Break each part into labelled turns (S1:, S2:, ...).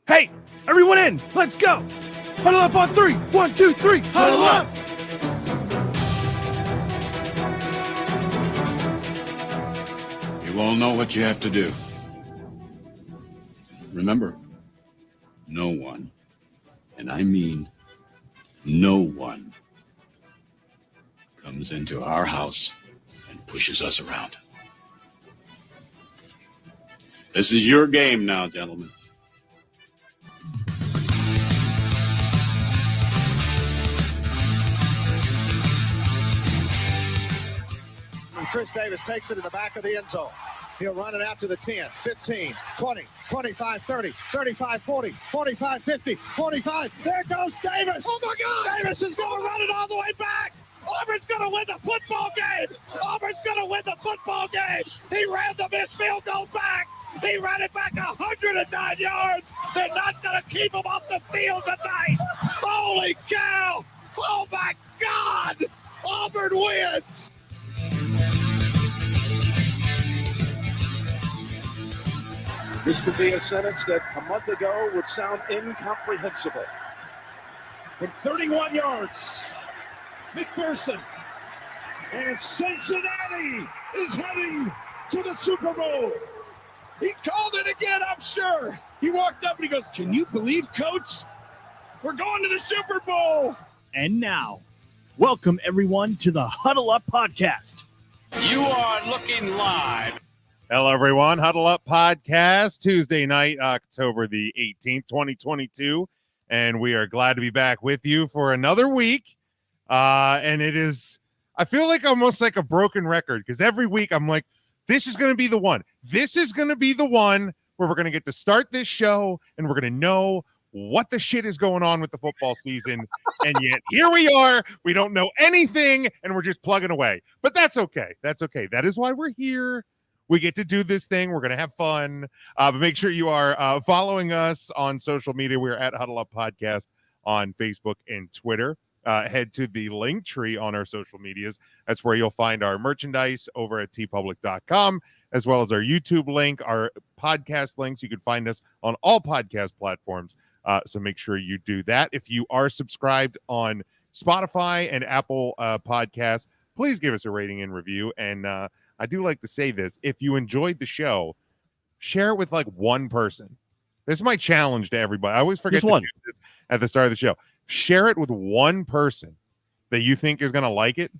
S1: Hey, everyone in. Let's go. Huddle up on 3. 1, 2, 3. Huddle up.
S2: You all know what you have to do. Remember, no one, and I mean no one, comes into our house and pushes us around. This is your game now, gentlemen.
S3: Chris Davis takes it in the back of the end zone. He'll run it out to the 10, 15, 20, 25, 30, 35, 40, 45, 50, 45. There goes Davis. Oh, my God. Davis is going to run it all the way back. Auburn's going to win the football game. Auburn's going to win the football game. He ran the missed field goal back. He ran it back 109 yards. They're not going to keep him off the field tonight. Holy cow. Oh, my God. Auburn wins.
S4: This could be a sentence that a month ago would sound incomprehensible. From 31 yards, McPherson and Cincinnati is heading to the Super Bowl.
S5: He called it again, I'm sure. He walked up and he goes, "Can you believe, Coach? We're going to the Super Bowl."
S1: And now, welcome everyone to the Huddle Up Podcast.
S6: You are looking live.
S7: Hello, everyone. Huddle Up Podcast, Tuesday night, October the 18th, 2022. And we are glad to be back with you for another week. And it is, I feel like almost like a broken record because every week I'm like, this is going to be the one. This is going to be the one where we're going to get to start this show and we're going to know what the shit is going on with the football season. And yet here we are. We don't know anything and we're just plugging away. But that's okay. That's okay. That is why we're here. We get to do this thing. We're going to have fun. But make sure you are following us on social media. We're at Huddle Up Podcast on Facebook and Twitter. Head to the link tree on our social medias. That's where you'll find our merchandise over at tpublic.com, as well as our YouTube link, our podcast links. You can find us on all podcast platforms. So make sure you do that. If you are subscribed on Spotify and Apple Podcasts, please give us a rating and review. And I do like to say this. If you enjoyed the show, share it with like one person. This is my challenge to everybody. I always forget to do this at the start of the show. Share it with one person that you think is going to like it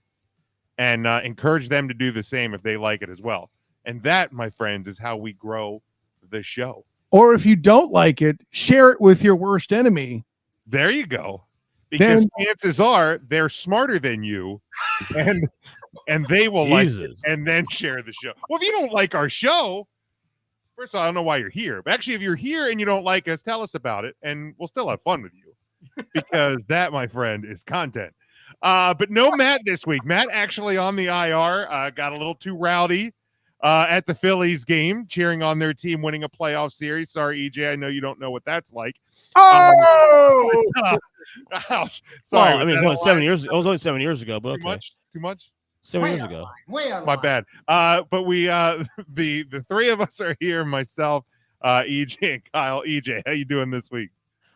S7: and encourage them to do the same if they like it as well. And that, my friends, is how we grow the show.
S1: Or if you don't like it, share it with your worst enemy.
S7: There you go. Because chances are they're smarter than you and they will like it and then share the show. Well, if you don't like our show, first of all, I don't know why you're here. But actually, if you're here and you don't like us, tell us about it and we'll still have fun with you. Because that, my friend, is content. But no Matt this week. Matt actually on the IR got a little too rowdy at the Phillies game, cheering on their team winning a playoff series. Sorry, EJ, I know you don't know what that's like.
S1: Oh!
S7: Ouch. Sorry.
S8: Well, I mean, it was 7 years. It was only 7 years ago, but okay.
S7: Too much?
S8: 7 years ago.
S7: My bad. But we the three of us are here, myself, EJ and Kyle. EJ, how you doing this week?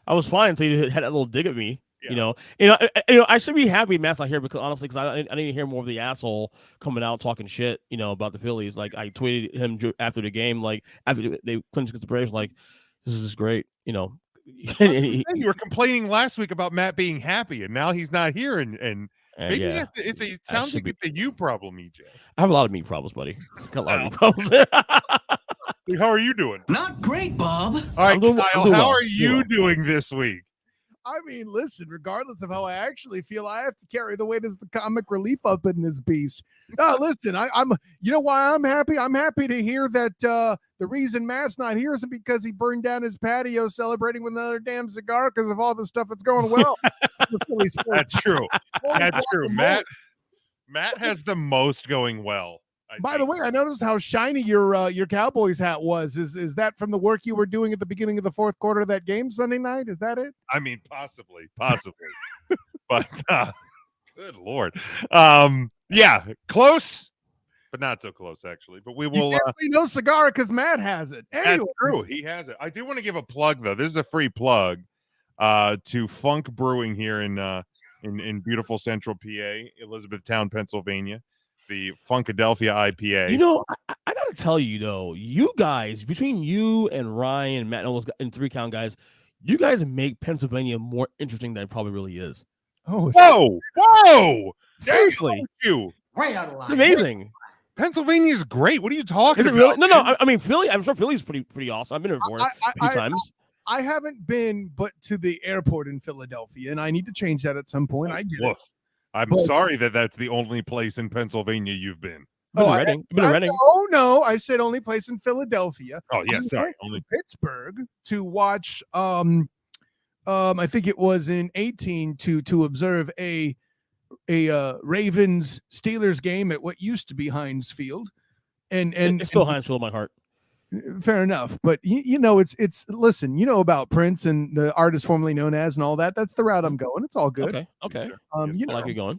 S8: I was fine until you had that little dig at me.
S7: Yeah.
S8: I should be happy Matt's not here because honestly, because I need to hear more of the asshole coming out talking shit, about the Phillies. Like I tweeted him after the game, like after they clinched against the Braves, like this is just great,
S7: You were complaining last week about Matt being happy, and now he's not here, and maybe it sounds like it's a you problem, EJ.
S8: I have a lot of me problems, buddy. Got a lot of me problems.
S7: How are you doing?
S6: Not great, Bob.
S7: All right, Kyle, how are you doing this week?
S1: I mean, listen, regardless of how I actually feel, I have to carry the weight as the comic relief up in this beast. Listen, I'm you know why I'm happy? I'm happy to hear that the reason Matt's not here isn't because he burned down his patio celebrating with another damn cigar because of all the stuff that's going well.
S7: That's true. That's true. Matt has the most going well.
S1: By the way, I noticed how shiny your Cowboys hat was. Is that from the work you were doing at the beginning of the fourth quarter of that game Sunday night? Is that it?
S7: I mean, possibly. But good Lord. Yeah, close. but not so close actually. But we
S1: You
S7: will.
S1: can't say no cigar because Matt has it.
S7: That's
S1: Anyway,
S7: true. He has it. I do want to give a plug though. This is a free plug to Funk Brewing here in beautiful Central PA, Elizabethtown, Pennsylvania. The Funkadelphia IPA.
S8: You know, I gotta tell you though, you guys, between you and Ryan and Matt and all those and 3 Count guys, you guys make Pennsylvania more interesting than it probably really is.
S1: oh,
S7: Whoa!
S8: Seriously,
S7: You.
S9: Way out of line.
S8: it's amazing.
S7: Pennsylvania is great. What are you talking
S8: Is it
S7: about?
S8: really? No,
S7: man?
S8: I mean Philly. I'm sure Philly's pretty awesome. I've been there before a few times.
S1: I haven't been but to the airport in Philadelphia, and I need to change that at some point. I get it.
S7: Woof. I'm
S1: But-
S7: sorry that's the only place in Pennsylvania you've been.
S8: I've been
S1: Oh,
S8: in
S1: I-
S8: Reading. I've been in Reading.
S1: No, I said only place in Philadelphia.
S7: Oh yeah,
S1: I
S7: sorry.
S1: went
S7: Only
S1: to Pittsburgh to watch I think it was in 18 to observe a Ravens Steelers game at what used to be Heinz Field. And
S8: It's still Heinz Field in my heart.
S1: fair enough, but you know it's listen, you know about Prince and the artist formerly known as and all that. That's the route I'm going. It's all good.
S8: Okay.
S1: You
S8: I
S1: know,
S8: like you going.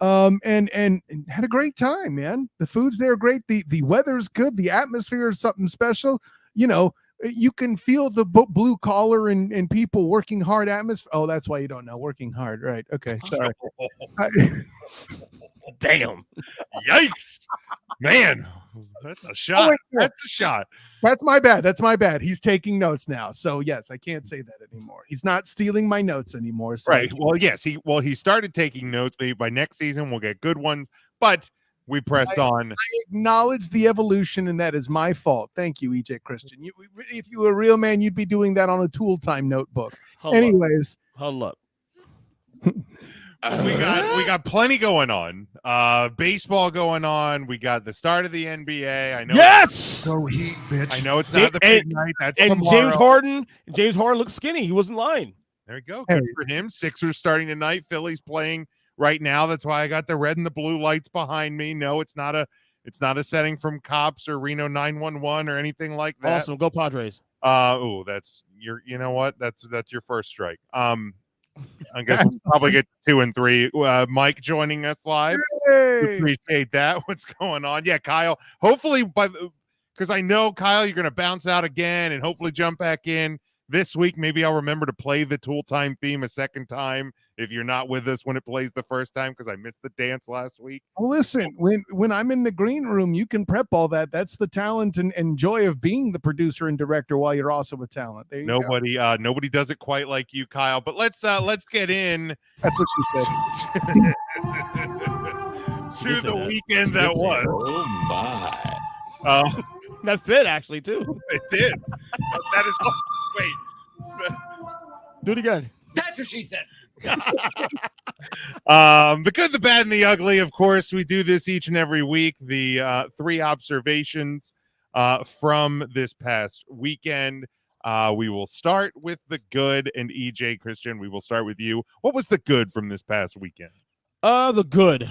S1: and had a great time, man. The food's there great. The weather's good. The atmosphere is something special. You know, you can feel the blue collar and people working hard atmosphere. Oh, that's why you don't know working hard, right? Okay, sorry.
S8: Damn.
S7: Yikes, man! That's a shot.
S1: wait, no.
S7: That's a shot.
S1: That's my bad. That's my bad. He's taking notes now. So yes, I can't say that anymore. He's not stealing my notes anymore. So
S7: Right. Well, yes. He started taking notes. Maybe by next season we'll get good ones. But we press on.
S1: I acknowledge the evolution, and that is my fault. Thank you, EJ Christian. If you were a real man, you'd be doing that on a tool time notebook. Anyways,
S8: Hold up.
S7: We got plenty going on. Baseball going on. We got the start of the NBA. I know.
S8: Yes.
S9: Go Heat, bitch.
S7: I know it's not the big night. That's
S8: And
S7: tomorrow.
S8: James Harden looks skinny. He wasn't lying.
S7: There you go. Good for him. Sixers starting tonight. Philly's playing right now. That's why I got the red and the blue lights behind me. No, it's not a setting from Cops or Reno 911 or anything like that.
S8: Awesome. Go Padres.
S7: That's you know what? That's your first strike. I guess we'll probably get 2 and 3. Mike joining us live.
S1: hey,
S7: Appreciate that. What's going on? Yeah, Kyle. Hopefully because I know Kyle, you're gonna bounce out again and hopefully jump back in this week. Maybe I'll remember to play the Tool Time theme a second time if you're not with us when it plays the first time because I missed the dance last week.
S1: well, listen, when I'm in the green room, you can prep all that. That's the talent and joy of being the producer and director while you're also a talent. There you go.
S7: Nobody does it quite like you, Kyle. But let's get in
S1: That's what she said.
S8: She
S7: to
S8: did say
S7: the
S8: that.
S7: weekend
S8: She
S7: that
S8: did say
S7: was.
S2: Oh my.
S8: That fit actually too.
S7: It did. That is wait.
S8: Do it again.
S9: That's what she said.
S7: The good, the bad, and the ugly. Of course, we do this each and every week. The 3 observations from this past weekend. We will start with the good, and EJ Christian, we will start with you. What was the good from this past weekend?
S8: The good.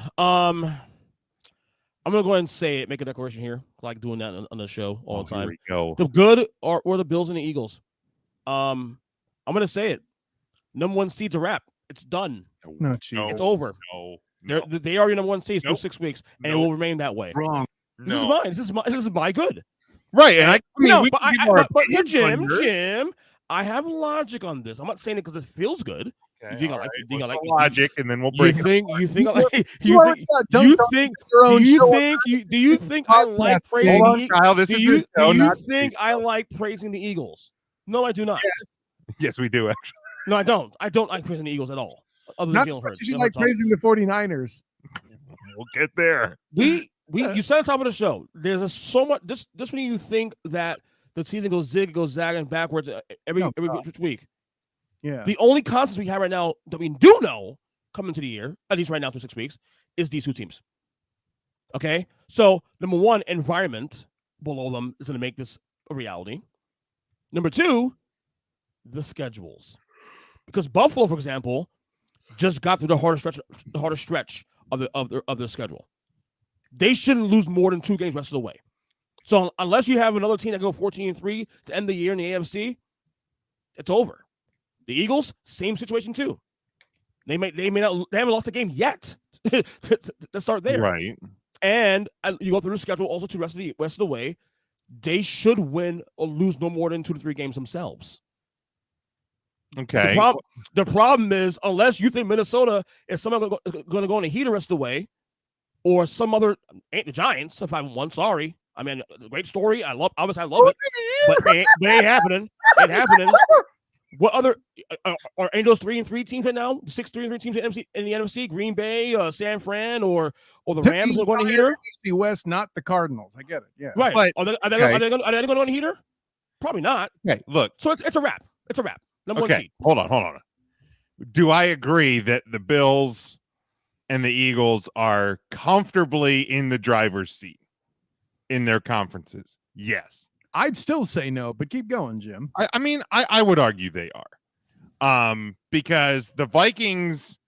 S8: I'm gonna go ahead and say it. Make a declaration here. I like doing that on the show all the time.
S7: Here we go.
S8: The good or the Bills and the Eagles. I'm gonna say it. Number 1 seed's a wrap. It's done.
S1: No, geez.
S8: It's over. They are your number 1 seeds through 6 weeks, and it will remain that way.
S2: Wrong.
S8: This is mine. This is my good.
S7: Right, and I mean,
S8: No,
S7: we
S8: but,
S7: can give our
S8: but
S7: opinions on yours.
S8: Jim, I have logic on this. I'm not saying it because it feels good.
S7: Okay,
S8: You think I
S7: all
S8: like-
S7: right.
S8: you think I
S7: What's
S8: like-
S7: the logic, and then we'll
S8: You
S7: break it.
S8: think I
S7: Kyle, this
S8: do
S7: is
S8: you,
S7: your show,
S8: do you
S7: not
S8: think I like praising the Eagles? No, I do not.
S7: Yes, we do actually.
S8: No, I don't. I don't like praising the Eagles at all. Other than
S1: Not
S8: Jalen
S1: so much
S8: Hurts.
S1: as you
S8: Jalen
S1: like
S8: Hurts
S1: praising the 49ers.
S7: We'll get there.
S8: you said on top of the show, there's so much this when you think that the season goes zig, goes zagging backwards every week.
S1: Yeah.
S8: The only constants we have right now that we do know coming to the year, at least right now through 6 weeks, is these 2 teams. Okay? So, number 1, environment below them is going to make this a reality. Number 2, the schedules. Because Buffalo, for example, just got through the hardest stretch of their schedule. They shouldn't lose more than 2 games the rest of the way. So unless you have another team that go 14-3 to end the year in the AFC, it's over. The Eagles, same situation too. They haven't lost a game yet. to start there.
S7: Right.
S8: And you go through the schedule also to the rest of the way. They should win or lose no more than 2 to 3 games themselves.
S7: Okay.
S8: The problem is, unless you think Minnesota is somehow going to go on a heat the rest of the way, or some other, ain't the Giants, if I'm one, sorry. I mean, great story. I love it, but it ain't happening. Ain't happening. What other are any of those 3-3 teams right now? 6-3-3 teams in the NFC, Green Bay, San Fran, or the Rams are going to heater?
S1: NFC West, not the Cardinals. I get it. Yeah,
S8: right.
S7: But,
S8: are they going to go on a heater? Probably not.
S7: Okay, look.
S8: So it's a wrap. It's a wrap. Number one seed.
S7: Hold on. Do I agree that the Bills and the Eagles are comfortably in the driver's seat in their conferences? Yes.
S1: I'd still say no, but keep going, Jim.
S7: I mean, I would argue they are. Because the Vikings,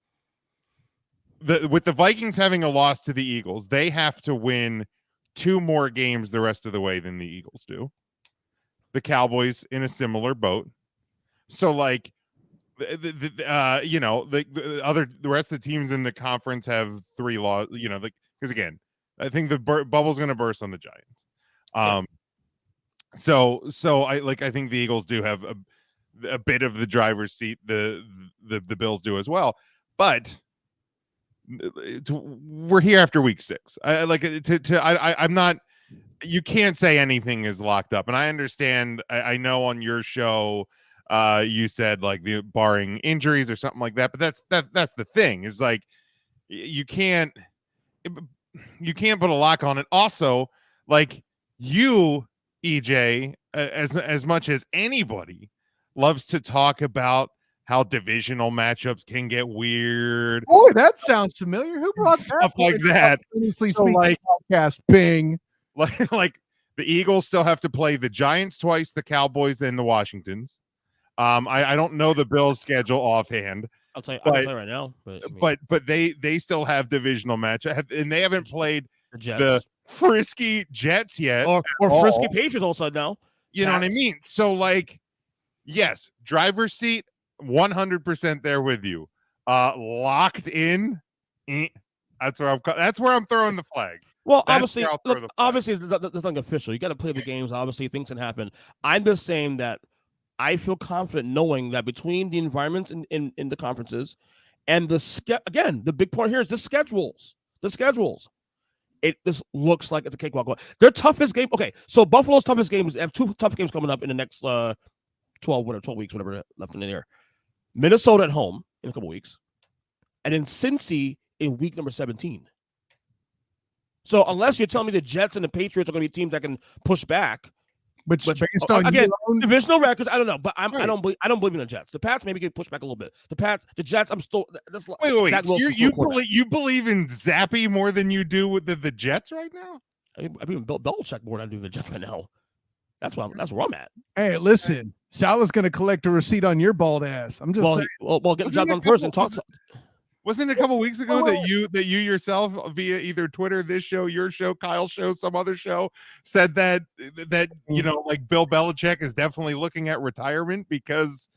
S7: with the Vikings having a loss to the Eagles, they have to win 2 more games the rest of the way than the Eagles do. The Cowboys in a similar boat. So, like, the rest of the teams in the conference have 3 losses. Because again, I think the bubble's going to burst on the Giants. So I think the Eagles do have a bit of the driver's seat. The Bills do as well, but we're here after week 6. I'm not. You can't say anything is locked up, and I understand. I know on your show, you said like the barring injuries or something like that, but that's the thing is like you can't put a lock on it. Also, like you, EJ, as much as anybody, loves to talk about how divisional matchups can get weird.
S1: Boy, that sounds familiar. Who brought
S7: stuff like that?
S1: So like podcast Bing.
S7: Like the Eagles still have to play the Giants twice, the Cowboys, and the Washingtons. I don't know the Bills' schedule offhand.
S8: I'll tell you right now.
S7: But they still have divisional matchup, and they haven't played the frisky Jets yet,
S8: or frisky Patriots also now.
S7: You know what I mean? So like, yes, driver's seat, 100% there with you. Locked in. That's where I'm throwing the flag.
S8: Well, obviously it's nothing official. You got to play the games. Obviously, things can happen. I'm just saying that I feel confident knowing that between the environments in the conferences and the big part here is the schedules. This looks like it's a cakewalk. Their toughest game. Okay, so Buffalo's toughest games. They have 2 tough games coming up in the next 12 weeks, whatever left in the year. Minnesota at home in a couple weeks, and then Cincy in week number 17. So unless you're telling me the Jets and the Patriots are going to be teams that can push back,
S1: which based on
S8: again divisional records, I don't know, but I don't believe in the Jets. The Pats maybe can push back a little bit. The Jets, I'm still.
S7: Wait. So you believe in Zappy more than you do with the Jets right now?
S8: I believe in Bill Belichick more than I do the Jets right now. That's where I'm at.
S1: Hey, listen, Salah's going to collect a receipt on your bald ass. I'm just saying.
S8: Well, get the job done first and talk.
S7: Wasn't it a couple weeks ago that you yourself via either Twitter, this show, your show, Kyle's show, some other show, said that like Bill Belichick is definitely looking at retirement because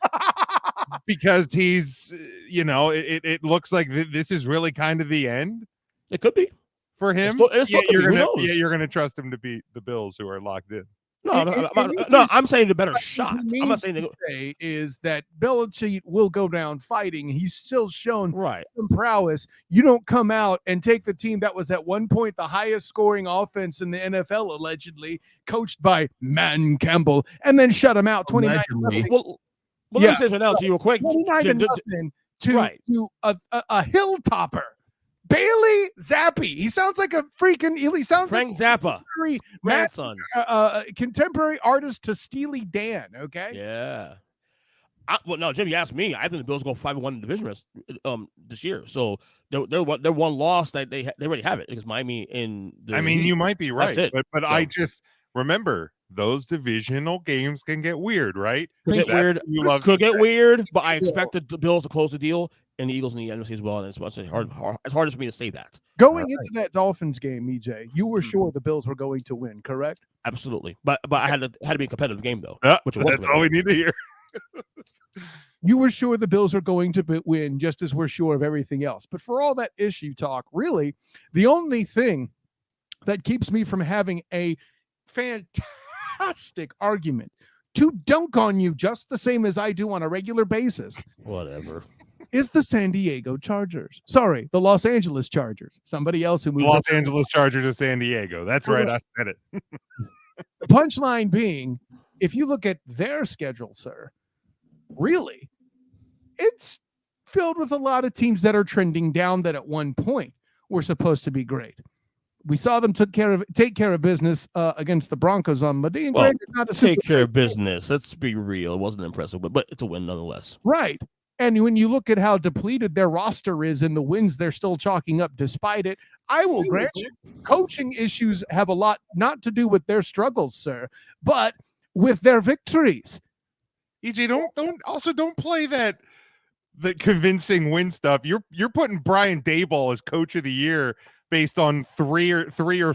S7: he's it looks like this is really kind of the end.
S8: It could be
S7: for him. You're gonna trust him to beat the Bills who are locked in.
S8: No, I'm saying the better shot. I'm not saying
S1: is that Belichick will go down fighting. He's still shown
S8: right
S1: some prowess. You don't come out and take the team that was at one point the highest scoring offense in the NFL, allegedly coached by Man Campbell, and then shut him out 29.
S8: Well, let me say right now to you real quick.
S1: 29-0 to a hill topper. Bailey Zappi. He sounds like a freaking. He sounds
S8: Frank
S1: like
S8: Zappa, grandson,
S1: contemporary artist to Steely Dan. Okay.
S8: Yeah. Well, no, Jim, you asked me. I think the Bills go 5-1 in the division this year. So they're one loss that they already have it because Miami in.
S7: You might be right, but I just remember those divisional games can get weird, right?
S8: Could get weird, but I expected the Bills to close the deal. And the Eagles in the NFC as well, and it's hard for me to say that.
S1: Going into that Dolphins game, EJ, you were sure the Bills were going to win, correct?
S8: Absolutely, but I had to be a competitive game though.
S7: That's all we need to hear.
S1: You were sure the Bills were going to win, just as we're sure of everything else. But for all that issue talk, really, the only thing that keeps me from having a fantastic argument to dunk on you just the same as I do on a regular basis
S8: Whatever.
S1: is the San Diego Chargers. Sorry, the Los Angeles Chargers. Somebody else who moves
S7: Los Angeles Chargers of San Diego. That's right. I said it.
S1: The punchline being, if you look at their schedule, sir, really, it's filled with a lot of teams that are trending down that at one point were supposed to be great. We saw them take care of business against the Broncos on Monday. And
S8: Well,
S1: not a
S8: take care of business. Let's be real. It wasn't impressive, but it's a win nonetheless.
S1: Right. And when you look at how depleted their roster is and the wins they're still chalking up despite it, I will grant you, coaching issues have a lot not to do with their struggles, sir, but with their victories.
S7: EJ, don't play that the convincing win stuff. You're putting Brian Daboll as coach of the year based on three or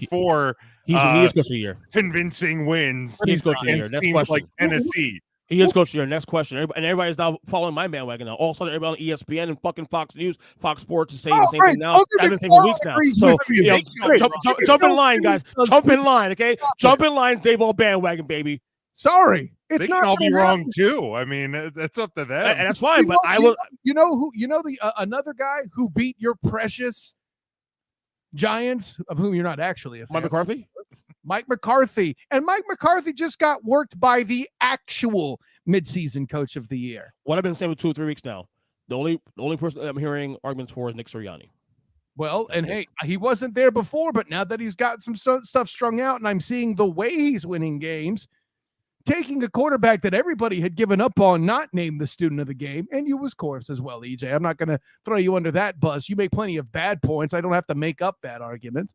S7: four
S8: he is coach of the year.
S7: Convincing wins.
S8: He's coach of the year.
S7: Next teams like Tennessee.
S8: He is coach of the year. Next question. And everybody's now following my bandwagon now. All of a sudden, everybody on ESPN and fucking Fox News, Fox Sports is saying the same thing now. I've been saying for weeks now. So, jump in line, guys. Jump in line, okay? Jump in line, Dayball bandwagon, baby.
S1: Sorry. It's not.
S7: I'll be wrong too. I mean, that's up to them.
S8: And that's fine, but I will.
S1: Another guy who beat your precious Giants, of whom you're not actually a fan.
S8: Mike McCarthy?
S1: Mike McCarthy. And Mike McCarthy just got worked by the actual midseason coach of the year.
S8: What I've been saying for 2 or 3 weeks now. The only person I'm hearing arguments for is Nick Sirianni.
S1: Well, and hey, he wasn't there before, but now that he's got some stuff strung out and I'm seeing the way he's winning games, taking a quarterback that everybody had given up on, not named the student of the game, and you, of course, as well, EJ. I'm not going to throw you under that bus. You make plenty of bad points. I don't have to make up bad arguments.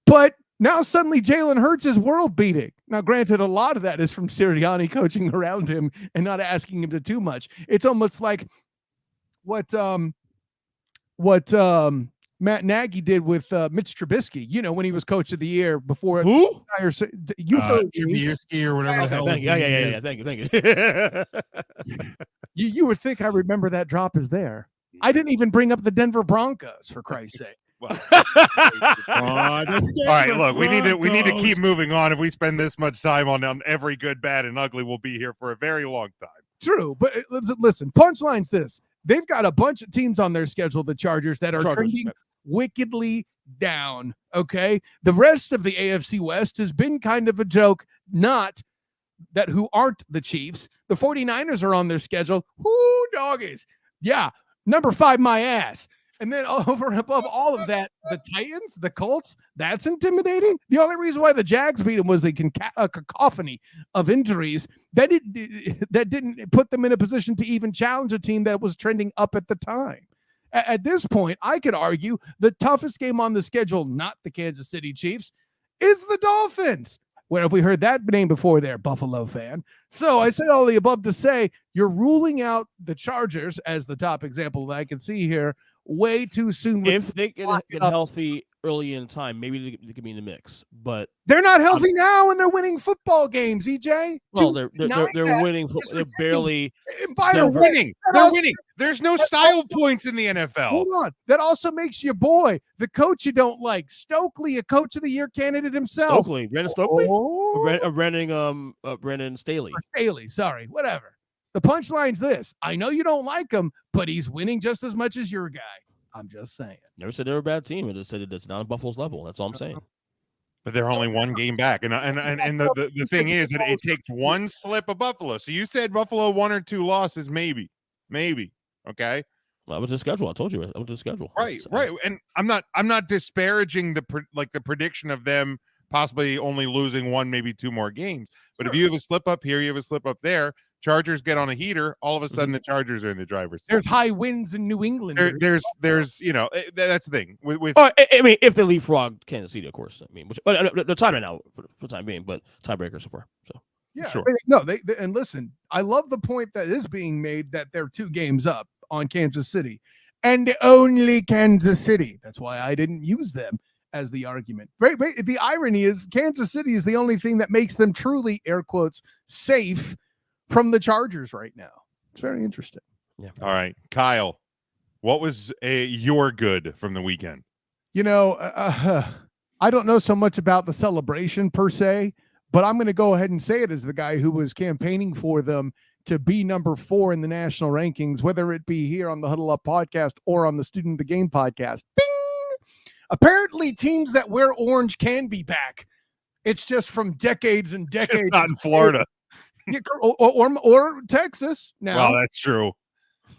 S1: But now suddenly Jalen Hurts is world beating. Now, granted, a lot of that is from Sirianni coaching around him and not asking him to too much. It's almost like what Matt Nagy did with Mitch Trubisky, when he was coach of the year before.
S8: Who?
S7: Trubisky or whatever the hell.
S8: Yeah. Thank you.
S1: You would think I remember that drop is there. I didn't even bring up the Denver Broncos, for Christ's sake.
S7: Well, all right, look, we need to keep moving on. If we spend this much time on every good, bad, and ugly, we'll be here for a very long time.
S1: True, but listen, punchline's this. They've got a bunch of teams on their schedule, the Chargers, that are trending wickedly down, okay? The rest of the AFC West has been kind of a joke, not that who aren't the Chiefs. The 49ers are on their schedule. Whoo, doggies. Yeah, number 5, my ass. And then over and above all of that, the Titans, the Colts, that's intimidating. The only reason why the Jags beat them was a cacophony of injuries that didn't put them in a position to even challenge a team that was trending up at the time. At this point, I could argue the toughest game on the schedule, not the Kansas City Chiefs, is the Dolphins. Where have we heard that name before there, Buffalo fan? So I say all the above to say you're ruling out the Chargers as the top example that I can see here way too soon.
S8: If they get healthy early in time, maybe they could be in the mix. But
S1: they're not healthy now, and they're winning football games. EJ,
S8: well, they're winning. They're barely.
S7: They're winning. They're winning. There's no style points in the NFL.
S1: Hold on. That also makes your boy, the coach you don't like, Stokely, a coach of the year candidate himself.
S8: Brandon Stokely, Brandon Staley.
S1: Staley, sorry, whatever. The punchline's this. I know you don't like him, but he's winning just as much as your guy. I'm just saying.
S8: Never said they're a bad team. I just said it's not Buffalo's level. That's all I'm saying.
S7: But they're only one game back. And the thing is that it takes one slip of Buffalo. So you said Buffalo 1 or 2 losses, maybe. Okay.
S8: Well, that was the schedule. I told you. That was the schedule.
S7: Right. And I'm not disparaging the prediction of them possibly only losing 1, maybe 2 more games. But if you have a slip up here, you have a slip up there. Chargers get on a heater, all of a sudden the Chargers are in the driver's seat.
S1: There's high winds in New England.
S7: There's that's the thing.
S8: I mean, if they leapfrog Kansas City, of course. I mean, the time right now for the time being, but tiebreaker so far. So
S1: yeah,
S7: sure.
S1: No, they and listen, I love the point that is being made that they're 2 games up on Kansas City, and only Kansas City. That's why I didn't use them as the argument. The irony is Kansas City is the only thing that makes them truly, air quotes, safe from the Chargers right now. It's very interesting.
S8: Yeah.
S7: All right, Kyle, what was your good from the weekend?
S1: I don't know so much about the celebration per se, but I'm going to go ahead and say it as the guy who was campaigning for them to be number 4 in the national rankings, whether it be here on the Huddle Up podcast or on the Student of the Game podcast. Bing! Apparently, teams that wear orange can be back. It's just from decades and decades.
S7: It's not in Florida.
S1: Or Texas now.
S7: Well, that's true.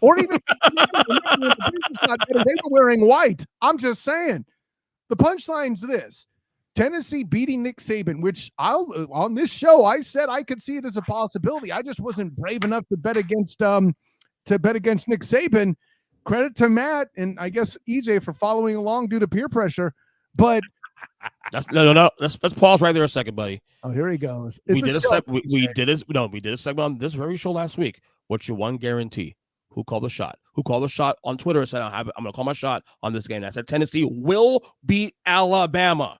S1: Or even they were wearing white. I'm just saying. The punchline's this. Tennessee beating Nick Saban, which on this show I said I could see it as a possibility. I just wasn't brave enough to bet against Nick Saban. Credit to Matt and I guess EJ for following along due to peer pressure. But
S8: no. Let's pause right there a second, buddy.
S1: Oh, here he goes.
S8: We did a segment on this very show last week. What's your one guarantee? Who called the shot? Who called the shot on Twitter and said, I'm going to call my shot on this game. I said Tennessee will beat Alabama.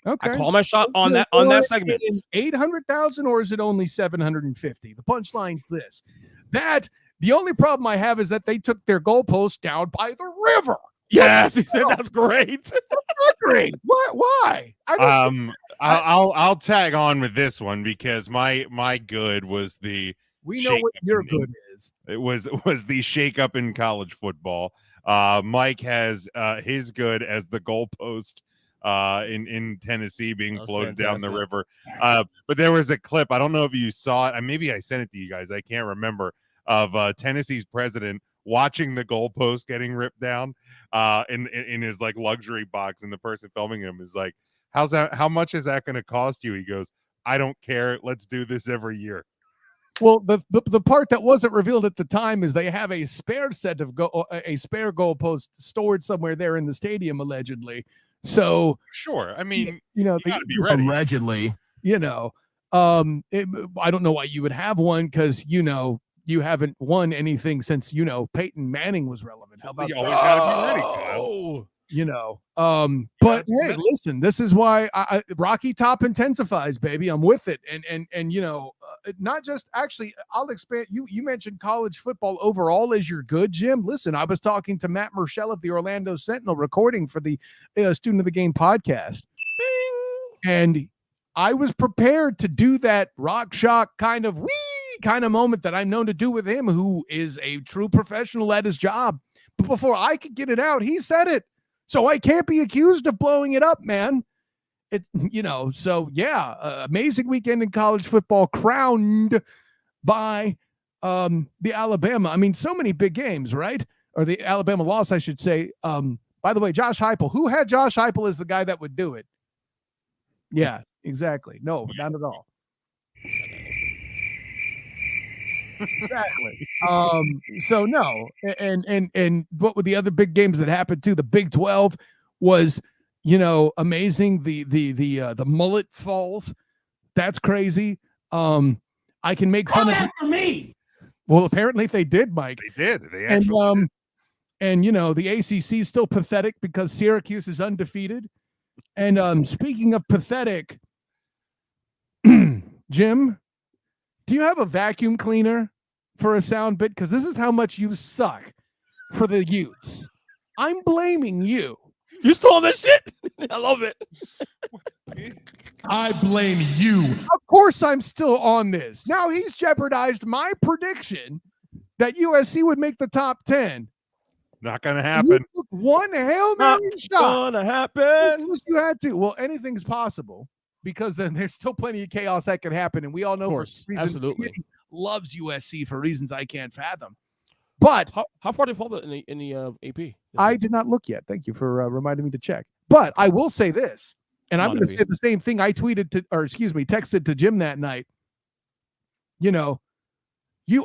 S1: Okay.
S8: I call my shot on that segment.
S1: 800,000 or is it only 750? The punchline's this. That the only problem I have is that they took their goalpost down by the river.
S8: Yes, he said that's great.
S1: That's great. Why?
S7: I'll tag on with this one because my good was the
S1: we know what your good is.
S7: It was the shakeup in college football. Mike has his good as the goalpost in Tennessee being floated down the river. But there was a clip. I don't know if you saw it. Maybe I sent it to you guys. I can't remember, of Tennessee's president watching the goalpost getting ripped down in his like luxury box, and the person filming him is like, how much is that going to cost you? He goes, I don't care. Let's do this every year.
S1: Well, the part that wasn't revealed at the time is they have a spare set of spare goalpost stored somewhere there in the stadium, allegedly. So
S7: sure, I mean,
S1: you know,
S7: you gotta be ready.
S8: Allegedly,
S1: I don't know why you would have one because you haven't won anything since Peyton Manning was relevant. How about
S7: you always gotta be ready, Kyle.
S1: But hey, listen, this is why Rocky Top intensifies, baby. I'm with it, and not just actually. I'll expand. You mentioned college football overall as your good, Jim. Listen, I was talking to Matt Murschell of the Orlando Sentinel, recording for the Student of the Game podcast, and I was prepared to do that rock shock kind of moment that I'm known to do with him, who is a true professional at his job. But before I could get it out, he said it. So I can't be accused of blowing it up, man. Amazing weekend in college football, crowned by the Alabama. I mean, so many big games, right? Or the Alabama loss, I should say. By the way, Josh Heupel. Who had Josh Heupel as the guy that would do it? Yeah, exactly. No, not at all. Exactly. So no, and what were the other big games that happened too? The Big 12 was, amazing. The mullet falls. That's crazy. I can make fun of
S6: after me.
S1: Well, apparently they did, Mike.
S7: They did. They actually
S1: and the ACC is still pathetic because Syracuse is undefeated. And speaking of pathetic, Jim, do you have a vacuum cleaner for a sound bit? Because this is how much you suck for the Utes. I'm blaming you.
S8: You stole this shit? I love it.
S9: I blame you.
S1: Of course I'm still on this. Now he's jeopardized my prediction that USC would make the top 10.
S7: Not going to happen.
S1: One Hail Mary shot.
S8: Not gonna happen.
S1: You had to. Well, anything's possible because then there's still plenty of chaos that could happen. And we all know,
S8: of course, absolutely,
S1: loves USC for reasons I can't fathom. But
S8: how far did they fall in the AP?
S1: I did not look yet. Thank you for reminding me to check. But I will say this, and I'm going to say the same thing I texted to Jim that night.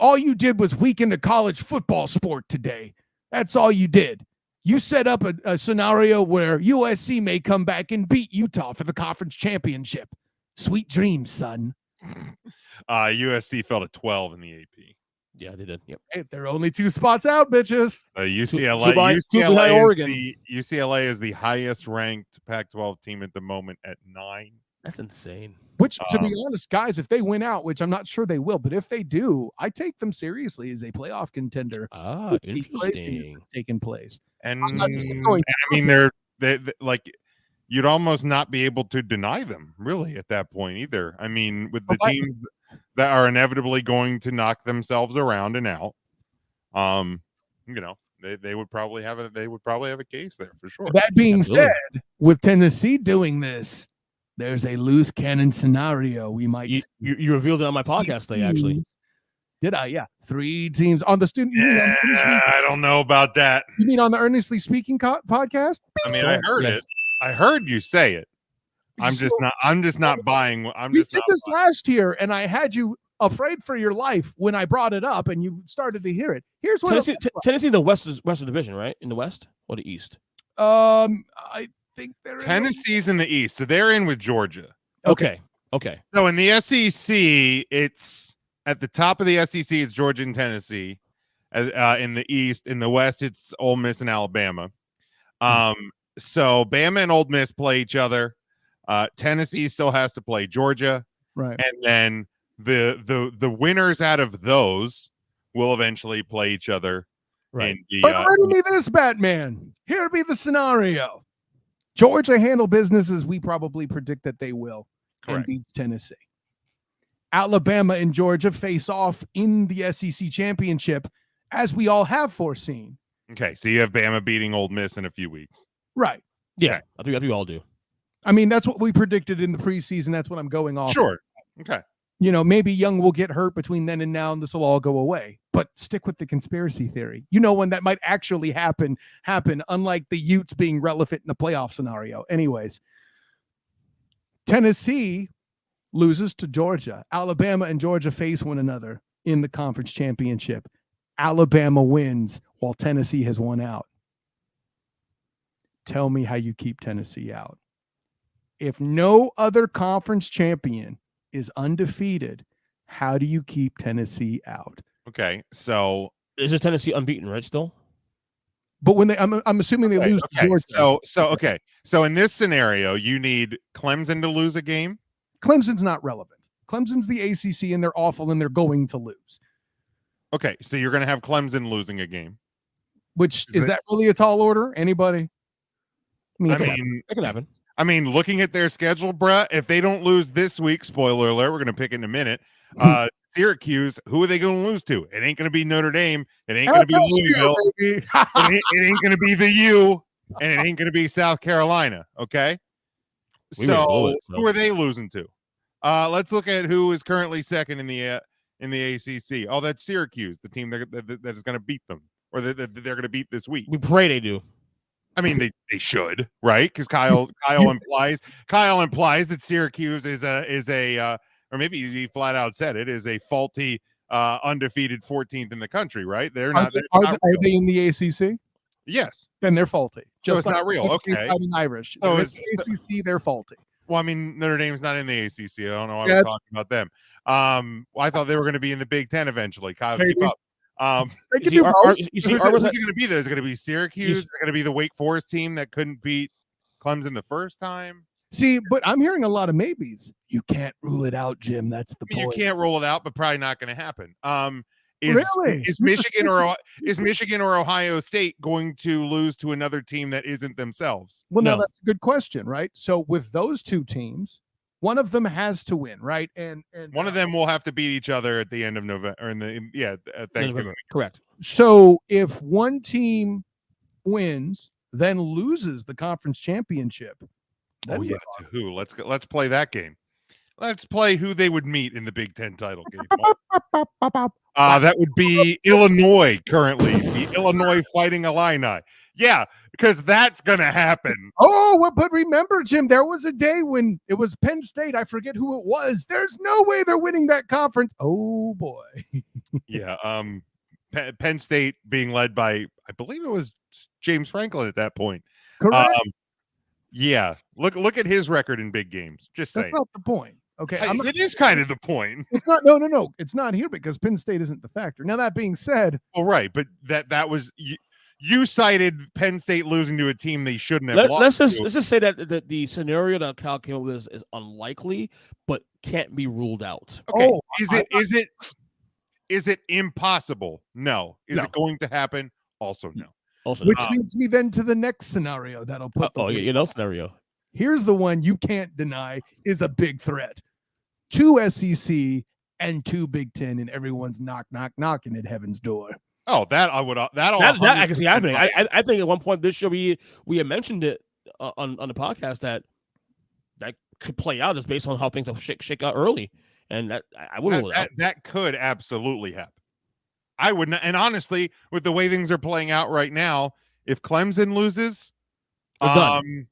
S1: All you did was weaken the college football sport today. That's all you did. You set up a scenario where USC may come back and beat Utah for the conference championship. Sweet dreams, son.
S7: USC fell to 12 in the AP.
S8: Yeah, they did. Yep.
S1: Hey, they're only 2 spots out, bitches.
S7: UCLA is the highest ranked Pac-12 team at the moment at 9.
S8: That's insane.
S1: Which, to be honest, guys, if they win out, which I'm not sure they will, but if they do, I take them seriously as a playoff contender.
S8: Interesting.
S1: Taking place.
S7: And I mean, they're like you'd almost not be able to deny them really at that point either. I mean, with the teams that are inevitably going to knock themselves around and out, they would probably have a case there for sure.
S1: That being said, with Tennessee doing this, there's a loose cannon scenario we might.
S8: You revealed it on my podcast today, actually.
S1: Did I? Yeah, 3 teams on the student.
S7: I don't know about that.
S1: You mean on the Earnestly Speaking podcast?
S7: I mean, I heard it. I heard you say it. I'm just not buying.
S1: We did this last year, and I had you afraid for your life when I brought it up, and you started to hear it. Here's what
S8: Tennessee, the Western Division, right? In the West or the East?
S1: I think they're
S7: Tennessee's in the East, so they're in with Georgia.
S8: Okay.
S7: So in the SEC, it's at the top of the SEC. It's Georgia and Tennessee. In the East, in the West, it's Ole Miss and Alabama. So Bama and Ole Miss play each other. Tennessee still has to play Georgia,
S1: right?
S7: And then the winners out of those will eventually play each other.
S8: Right.
S1: But riddle me this, Batman. Here be the scenario: Georgia handle business as we probably predict that they will, and beats Tennessee. Alabama and Georgia face off in the SEC championship, as we all have foreseen.
S7: Okay, so you have Bama beating Ole Miss in a few weeks.
S1: Right.
S8: Yeah,
S7: okay.
S8: I think we all do.
S1: I mean, that's what we predicted in the preseason. That's what I'm going off.
S7: Sure. Okay.
S1: Maybe Young will get hurt between then and now, and this will all go away. But stick with the conspiracy theory. When that might actually happen, unlike the Utes being relevant in the playoff scenario. Anyways, Tennessee loses to Georgia. Alabama and Georgia face one another in the conference championship. Alabama wins while Tennessee has won out. Tell me how you keep Tennessee out. If no other conference champion is undefeated, how do you keep Tennessee out?
S7: Okay, so
S8: is it Tennessee unbeaten, right? Still,
S1: but when I'm assuming they lose to Georgia.
S7: So in this scenario, you need Clemson to lose a game.
S1: Clemson's not relevant. Clemson's the ACC, and they're awful, and they're going to lose.
S7: Okay, so you're going to have Clemson losing a game.
S1: Which is that really a tall order? Anybody?
S8: It can happen.
S7: I mean, looking at their schedule, bruh, if they don't lose this week, spoiler alert, we're going to pick it in a minute. Syracuse, who are they going to lose to? It ain't going to be Notre Dame. It ain't going to be Louisville. it ain't going to be the U, and it ain't going to be South Carolina. Okay. So who are they losing to? Let's look at who is currently second in the ACC. Oh, that's Syracuse, the team that is going to beat them, or that they're going to beat this week.
S8: We pray they do.
S7: I mean, they should, right? Because Kyle implies that Syracuse is a or maybe he flat out said it is a faulty undefeated 14th in the country, right? They're not.
S1: Are they in the ACC?
S7: Yes.
S1: Then they're faulty.
S7: So it's not real. Okay.
S1: Irish.
S7: So
S1: it's the ACC. They're faulty.
S7: Well, I mean, Notre Dame's not in the ACC. I don't know why we're talking about them. I thought they were going to be in the Big Ten eventually. Kyle, keep up.
S1: Who's he going
S7: to be there? Is it going to be Syracuse? Is it going to be the Wake Forest team that couldn't beat Clemson the first time?
S1: See, but I'm hearing a lot of maybes. You can't rule it out, Jim. That's the point.
S7: You can't rule it out, but probably not going to happen.
S1: Really?
S7: Is Michigan or Ohio State going to lose to another team that isn't themselves?
S1: Well, no, that's a good question, right? So with those two teams, one of them has to win, right? And
S7: one of them will have to beat each other at the end of November or Thanksgiving.
S8: Correct.
S1: So if one team wins, then loses the conference championship.
S7: Oh yeah, to who? Let's play that game. Let's play who they would meet in the Big Ten title game. That would be Illinois currently. The Illinois Fighting Illini. Yeah, because that's going to happen.
S1: Oh, well, but remember, Jim, there was a day when it was Penn State. I forget who it was. There's no way they're winning that conference. Oh, boy.
S7: Yeah. Penn State being led by, I believe it was James Franklin at that point.
S1: Correct.
S7: Yeah. Look at his record in big games. Just saying.
S1: That's not the point. Okay.
S7: It is kind of the point.
S1: It's not. No. It's not here because Penn State isn't the factor. Now, that being said.
S7: Well, right. But that was you cited Penn State losing to a team they shouldn't have lost.
S8: Let's just say that the scenario that Cal came up with is unlikely, but can't be ruled out.
S7: Okay. Is it impossible? No. Is it going to happen? Also no.
S1: Which leads me then to the next scenario that'll put.
S8: Scenario.
S1: Here's the one you can't deny is a big threat. 2 SEC and 2 Big Ten, and everyone's knocking at heaven's door.
S7: Oh, that I would. That
S8: I can see happening. I think at one point this year we had mentioned it on the podcast that could play out just based on how things have shake out early, and that I wouldn't rule it out.
S7: That could absolutely happen. I would not, and honestly, with the way things are playing out right now, if Clemson loses, and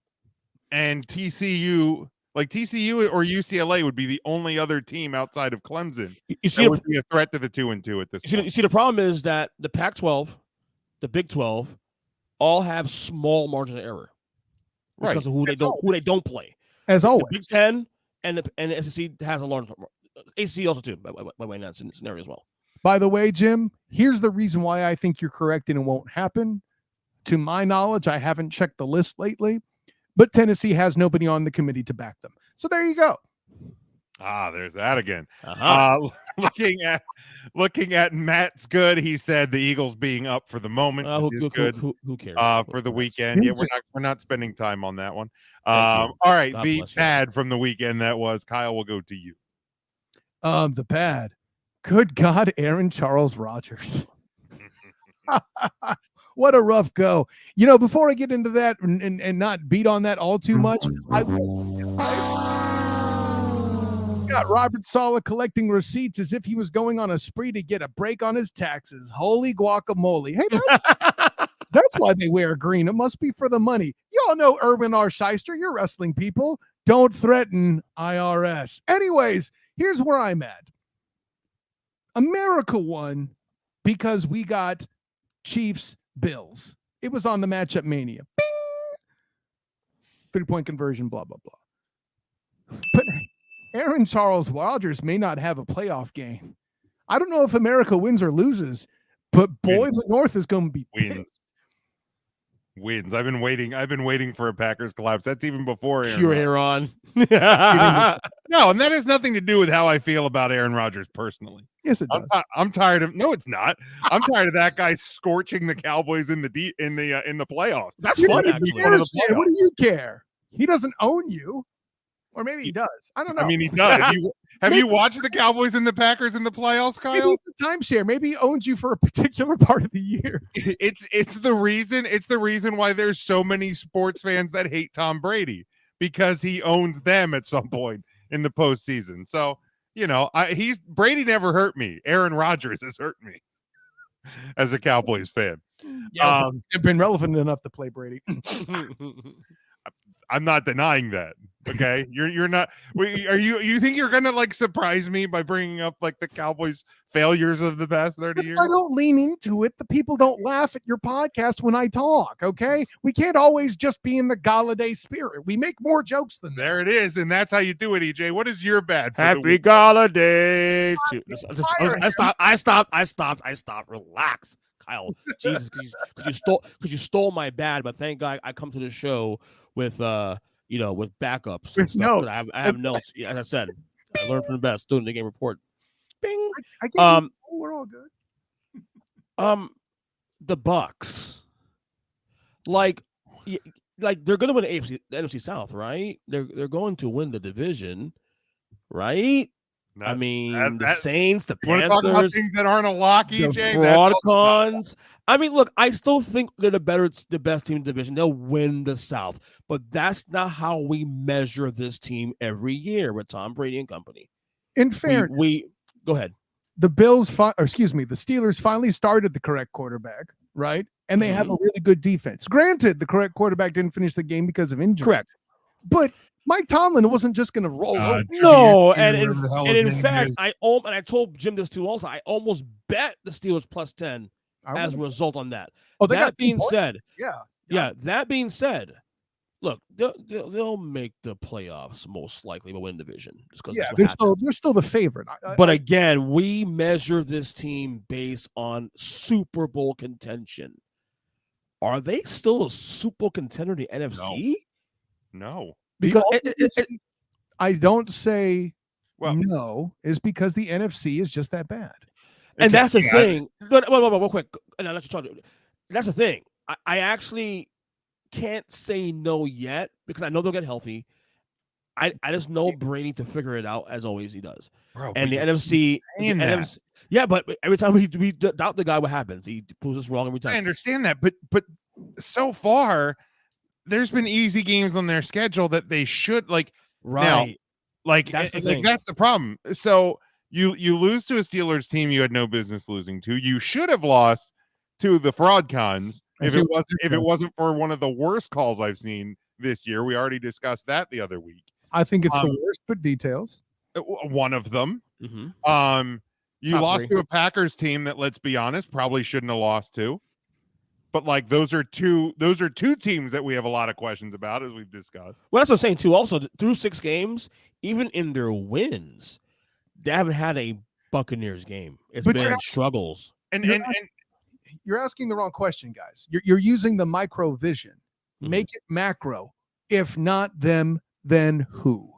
S7: TCU or UCLA would be the only other team outside of Clemson that would be a threat to the 2-2 at this point.
S8: You see, the problem is that the Pac-12, the Big 12, all have small margin of error because of who they don't play.
S1: As always,
S8: the Big Ten and the SEC has a large. ACC also too, by the way, in that scenario as well.
S1: By the way, Jim, here's the reason why I think you're correct and it won't happen. To my knowledge, I haven't checked the list lately, but Tennessee has nobody on the committee to back them. So there you go.
S7: There's that again. Looking at Matt's good. He said the Eagles being up for the moment is good.
S8: Who cares?
S7: For the weekend, yeah, we're not spending time on that one. All right, God the pad from the weekend that was Kyle. We'll go to you.
S1: The pad. Good God, Aaron Charles Rodgers. What a rough go. You know, before I get into that and not beat on that all too much, I got Robert Saleh collecting receipts as if he was going on a spree to get a break on his taxes. Holy guacamole. Hey, that's why they wear green. It must be for the money. You all know Urban R. Shyster. You're wrestling people. Don't threaten IRS. Anyways, here's where I'm at. America won because we got Chiefs Bills. It was on the matchup mania. Bing! 3-point conversion, blah, blah, blah. But Aaron Charles Rodgers may not have a playoff game. I don't know if America wins or loses, but boy, the North is going to be
S7: wins. I've been waiting for a Packers collapse. That's even before
S8: Aaron.
S7: No, and that has nothing to do with how I feel about Aaron Rodgers personally.
S1: Yes, it does.
S7: I'm tired of. No, it's not. I'm tired of that guy scorching the Cowboys in the playoffs.
S8: That's fun. Actually,
S1: what do you care? He doesn't own you, or maybe he does. I don't know.
S7: I mean, he does. Have you watched the Cowboys and the Packers in the playoffs, Kyle?
S1: Maybe it's a timeshare. Maybe he owns you for a particular part of the year.
S7: It's the reason why there's so many sports fans that hate Tom Brady, because he owns them at some point in the postseason. So, you know, Brady never hurt me. Aaron Rodgers has hurt me as a Cowboys fan.
S1: Yeah, they've been relevant enough to play Brady.
S7: I'm not denying that. Okay, you're not. You think you're gonna like surprise me by bringing up like the Cowboys' failures of the past 30 years?
S1: I don't lean into it. The people don't laugh at your podcast when I talk. Okay, we can't always just be in the Galladay spirit. We make more jokes than that.
S7: There it is, and that's how you do it, EJ. What is your bad?
S8: Happy Galladay. I stopped. Relax, Kyle. Jesus, because you stole my bad. But thank God I come to the show with with backups and stuff.
S1: Notes.
S8: I have notes. Yeah, as I said, I learned from the best. Doing the game report. Bing.
S1: We're all good.
S8: The Bucks, like they're going to win the NFC South, right? They're going to win the division, right? The Saints, the Panthers,
S7: talk about things that aren't a lock, EJ.
S8: The Broadcons. I mean, look, I still think they're the best team in the division. They'll win the South, but that's not how we measure this team every year with Tom Brady and company.
S1: In fairness,
S8: we go ahead.
S1: The Steelers finally started the correct quarterback, right? And they have a really good defense. Granted, the correct quarterback didn't finish the game because of injury.
S8: Correct.
S1: But Mike Tomlin wasn't just going to roll over.
S8: No, and in fact, I told Jim this too also. I almost bet the Steelers plus 10 as a result on that. That being said, that being said, look, they'll make the playoffs most likely, but win the division.
S1: They're still the favorite.
S8: But again, we measure this team based on Super Bowl contention. Are they still a Super Bowl contender in the NFC?
S7: No.
S1: Because I don't say no is because the NFC is just that bad.
S8: And that's the thing. Real quick. And I'll let you talk. That's the thing. I actually can't say no yet because I know they'll get healthy. I just know Brady to figure it out as always he does.
S7: Bro,
S8: And the
S7: but
S8: NFC, yeah, but every time we doubt the guy, what happens? He proves us wrong every time.
S7: I understand that, but so far, there's been easy games on their schedule that they should like.
S8: Right.
S7: Now, like
S8: That's the
S7: like
S8: thing.
S7: that's the problem. So you lose to a Steelers team you had no business losing to. You should have lost to the Fraud Cons if it wasn't for one of the worst calls I've seen this year. We already discussed that the other week.
S1: I think it's the worst, but details.
S7: One of them.
S8: Mm-hmm.
S7: You
S8: Top
S7: lost
S8: three.
S7: to a Packers team that, let's be honest, probably shouldn't have lost to. But like those are two teams that we have a lot of questions about, as we've discussed.
S8: Well, that's what I'm saying too. Also, through 6 games, even in their wins, they haven't had a Buccaneers game. It's been struggles.
S7: And
S1: you're asking the wrong question, guys. You're using the micro vision.
S8: Mm-hmm.
S1: Make it macro. If not them, then who?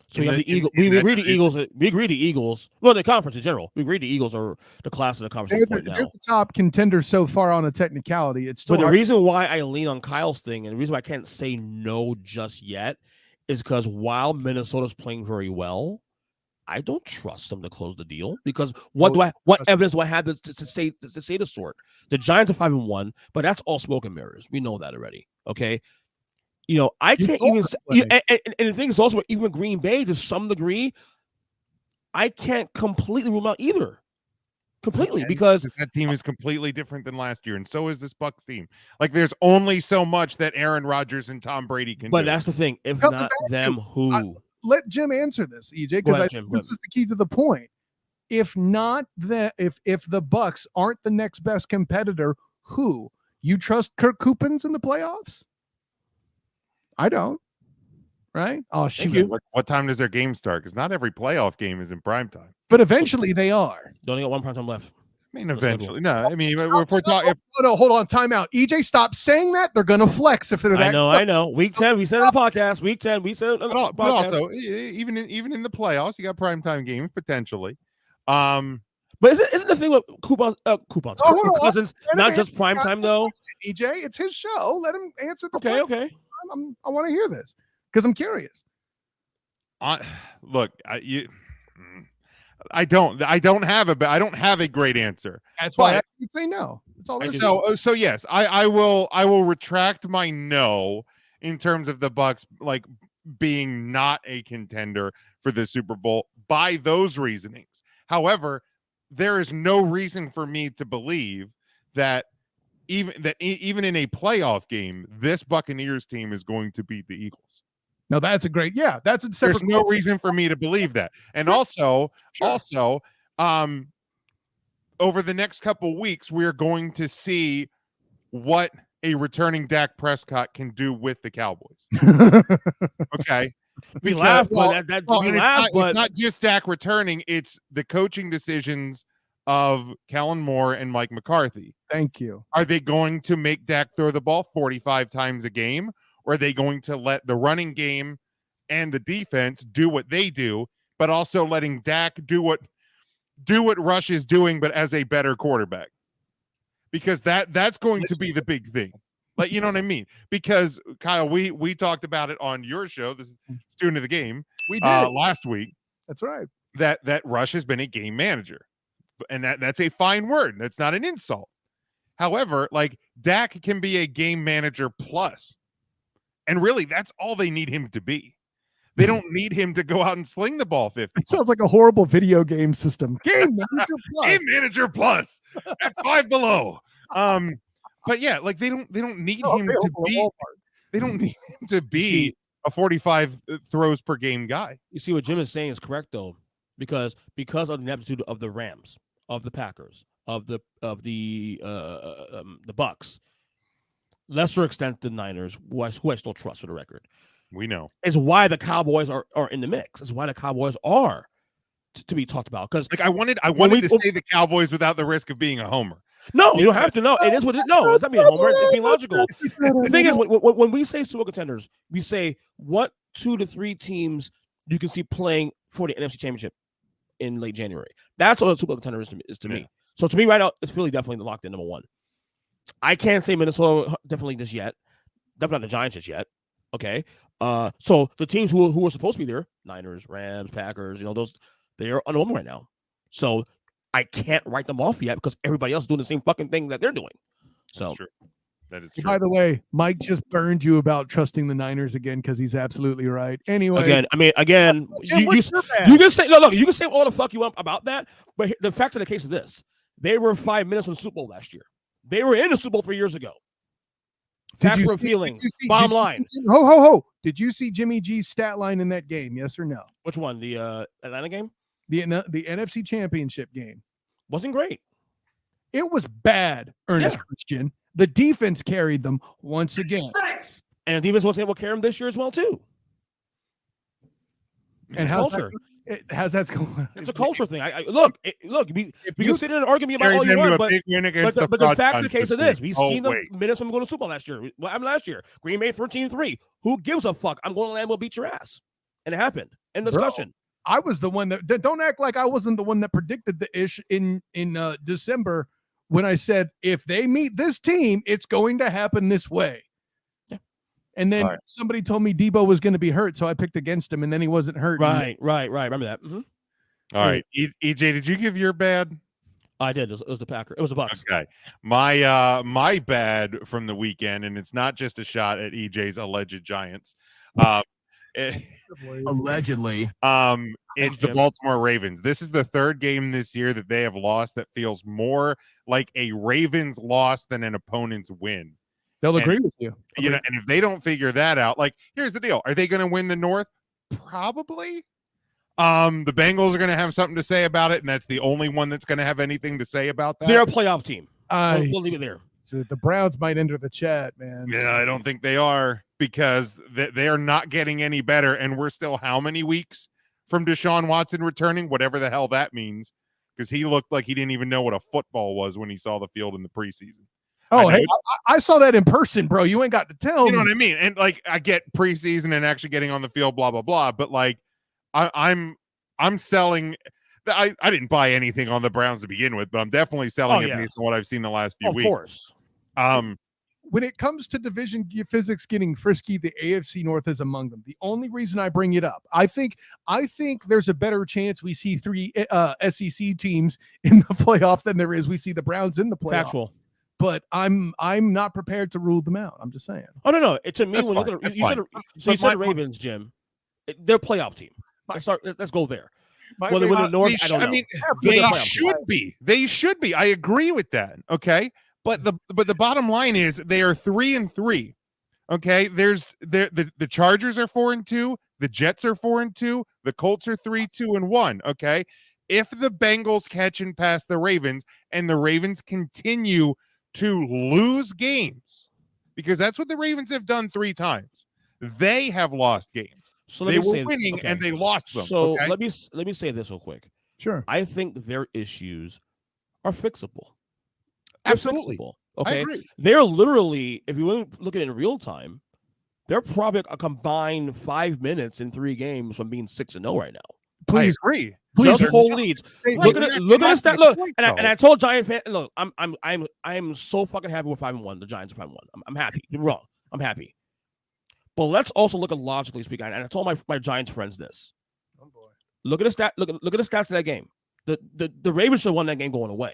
S8: So you have the Eagles. We agree the Eagles. We agree the Eagles. Well, the conference in general, we agree the Eagles are the class of the conference
S1: They're the top contender so far on a technicality. It's still
S8: but the reason why I lean on Kyle's thing, and the reason why I can't say no just yet, is because while Minnesota's playing very well, I don't trust them to close the deal because what evidence do I have to say the sort? The Giants are 5-1, but that's all smoke and mirrors. We know that already. Okay. You know, I can't even and the thing is also even Green Bay to some degree, I can't completely rule out either. Completely, because
S7: that team is completely different than last year, and so is this Bucs team. Like, there's only so much that Aaron Rodgers and Tom Brady can do.
S8: But that's the thing. If not them, who?
S1: Let Jim answer this, EJ, because this is the key to the point. If not if the Bucs aren't the next best competitor, who? You trust Kirk Cousins in the playoffs? I don't. Right? Oh, shoot.
S7: What time does their game start? Because not every playoff game is in prime time.
S1: But eventually they are.
S8: They only got one prime time left.
S7: I mean, eventually. No, I mean, if we're talking.
S1: No, hold on. Time out. EJ, stop saying that. They're going to flex if they're that.
S8: I know. Week 10, we said in the podcast. Week 10, we said in the podcast.
S7: But also, even in the playoffs, you got prime time games potentially.
S8: But isn't the thing with coupons, Cousins, not just prime time though?
S1: EJ, it's his show. Let him answer the
S8: question. Okay.
S1: I want to hear this because I'm curious.
S7: Look, I don't have a great answer.
S1: That's why I can say no. That's all.
S7: So yes, I will retract my no in terms of the Bucs like being not a contender for the Super Bowl by those reasonings. However, there is no reason for me to believe that even in a playoff game, this Buccaneers team is going to beat the Eagles.
S1: No, that's a great. Yeah, that's a separate.
S7: There's no reason for me to believe that. And also, over the next couple weeks, we're going to see what a returning Dak Prescott can do with the Cowboys. Okay.
S8: We laugh, but
S7: it's not just Dak returning, it's the coaching decisions of Kellen Moore and Mike McCarthy.
S1: Thank you.
S7: Are they going to make Dak throw the ball 45 times a game? Or are they going to let the running game and the defense do what they do, but also letting Dak do what Rush is doing, but as a better quarterback? Because that's going to be the big thing. Like, you know what I mean? Because Kyle, we talked about it on your show, the Student of the Game,
S1: we did
S7: last week.
S1: That's right.
S7: That Rush has been a game manager, and that's a fine word. That's not an insult. However, like Dak can be a game manager plus, and really that's all they need him to be. They don't need him to go out and sling the ball 50.
S1: It sounds like a horrible video game system. Game manager plus.
S7: Game manager plus at Five Below. But yeah, like they don't need him to be. They don't need him to be a 45 throws per game guy.
S8: You see what Jim is saying is correct though, because of the ineptitude of the Rams, of the Packers, of the Bucks, lesser extent the Niners, who I still trust for the record.
S7: We know
S8: is why the Cowboys are in the mix. Is why the Cowboys are to be talked about. Because
S7: like I wanted to say the Cowboys without the risk of being a homer.
S8: No, you don't have to know. It is what it. No, it's not being a homer. It's being logical. The thing is, when we say Super Bowl contenders, we say what 2 to 3 teams you can see playing for the NFC Championship in late January. That's what a Super Bowl contender is to me. So to me, right now, it's really definitely locked in number 1. I can't say Minnesota definitely just yet. definitely not the Giants just yet. Okay. So the teams who are supposed to be there, Niners, Rams, Packers, those, they are unwhelming right now. So I can't write them off yet because everybody else is doing the same fucking thing that they're doing. So
S7: That's true. That is true.
S1: By the way, Mike just burned you about trusting the Niners again because he's absolutely right. Anyway,
S8: again,
S1: Jim,
S8: you can say you can say all the fuck you want about that, but the fact of the case is this: they were 5 minutes from the Super Bowl last year. They were in the Super Bowl 3 years ago. Facts were feelings. Bottom line.
S1: Ho. Did you see Jimmy G's stat line in that game? Yes or no?
S8: Which one? The Atlanta game?
S1: The NFC Championship game.
S8: Wasn't great.
S1: It was bad, Ernest Christian. The defense carried them once again.
S8: And the defense was able to carry them this year as well, too.
S1: And how's that going?
S8: It's a culture thing. Look. We can sit in and argue about all you want, but the fact of the case of this, we've seen them minutes from going to Super Bowl last year. What happened last year? Green Bay 13-3. Who gives a fuck? I'm going to Lambeau, beat your ass, and it happened. End discussion.
S1: I was the one that don't act like I wasn't the one that predicted the ish in December when I said if they meet this team, it's going to happen this way. And then somebody told me Debo was going to be hurt, so I picked against him, and then he wasn't hurt.
S8: Right. Remember that. Mm-hmm.
S7: All right. EJ, did you give your bad?
S8: I did. It was the Packer. It was the Bucs.
S7: Okay. My bad from the weekend, and it's not just a shot at EJ's alleged Giants.
S9: Allegedly.
S7: It's the Baltimore Ravens. This is the third game this year that they have lost that feels more like a Ravens loss than an opponent's win.
S1: They'll agree with you.
S7: And if they don't figure that out, like, here's the deal. Are they going to win the North? Probably. The Bengals are going to have something to say about it, and that's the only one that's going to have anything to say about that.
S8: They're a playoff team. We'll leave it there.
S1: So the Browns might enter the chat, man.
S7: Yeah, I don't think they are because they are not getting any better, and we're still how many weeks from Deshaun Watson returning? Whatever the hell that means, because he looked like he didn't even know what a football was when he saw the field in the preseason.
S1: Oh, I saw that in person, bro. You ain't got to tell me.
S7: You know what I mean? And like, I get preseason and actually getting on the field, blah blah blah. But like, I'm selling. I didn't buy anything on the Browns to begin with, but I'm definitely selling it based on what I've seen the last few weeks. Of
S8: course.
S1: When it comes to division physics getting frisky, the AFC North is among them. The only reason I bring it up, I think there's a better chance we see 3 SEC teams in the playoff than there is we see the Browns in the playoff.
S8: Factual.
S1: But I'm not prepared to rule them out. I'm just saying.
S8: Oh no! It's a me when you said Ravens, Jim. They're a playoff team. Let's go there. Whether win the North, I don't know. I mean,
S7: they should be. They should be. I agree with that. Okay, but the bottom line is they are 3-3. Okay, there's the Chargers are 4-2. The Jets are 4-2. The Colts are 3-2-1. Okay, if the Bengals catch and pass the Ravens, and the Ravens continue to lose games, because that's what the Ravens have done 3 times. They have lost games. So they were winning and they lost them.
S8: So let me say this real quick.
S1: Sure.
S8: I think their issues are fixable.
S7: Absolutely.
S8: Fixable, okay.
S7: I agree.
S8: They're literally, if you look at it in real time, they're probably a combined 5 minutes in 3 games from being 6-0 right now.
S7: Please agree.
S8: Just hold leads. Look at the stat. Look, and I told Giant fan, look, I'm so fucking happy with 5-1. The Giants are 5-1. I'm happy. You're wrong. I'm happy. But let's also look at logically speaking. And I told my Giants friends this. Oh boy. Look at the stat. Look at the stats of that game. The Ravens should have won that game going away.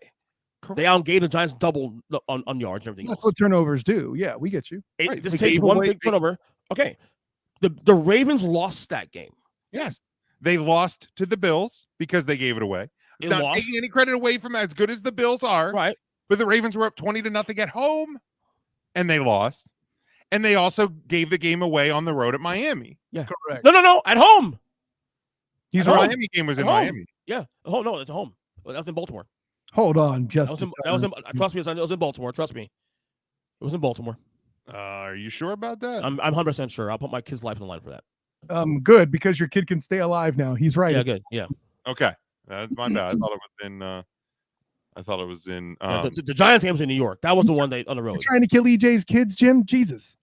S8: Correct. They outgave the Giants double on yards and everything else.
S1: That's what turnovers do. Yeah, we get you.
S8: It just takes one big turnover. Okay. The Ravens lost that game.
S7: Yes. They lost to the Bills because they gave it away. Not taking any credit away from as good as the Bills are.
S8: Right.
S7: But the Ravens were up 20-0 at home, and they lost. And they also gave the game away on the road at Miami.
S8: Yeah.
S1: Correct.
S8: No. At home.
S7: The Miami game was in Miami.
S8: Yeah. Oh, no, it's at home. That was in Baltimore.
S1: Hold on, Justin.
S8: Trust me, it was in Baltimore. Trust me. It was in Baltimore.
S7: Are you sure about that?
S8: I'm 100% sure. I'll put my kid's life on the line for that.
S1: Good, because your kid can stay alive now. He's right.
S8: Yeah, good. Yeah.
S7: Okay. That's my bad. I thought it was in
S8: the Giants game was in New York. That was the one they on the road.
S1: You're trying to kill EJ's kids, Jim? Jesus.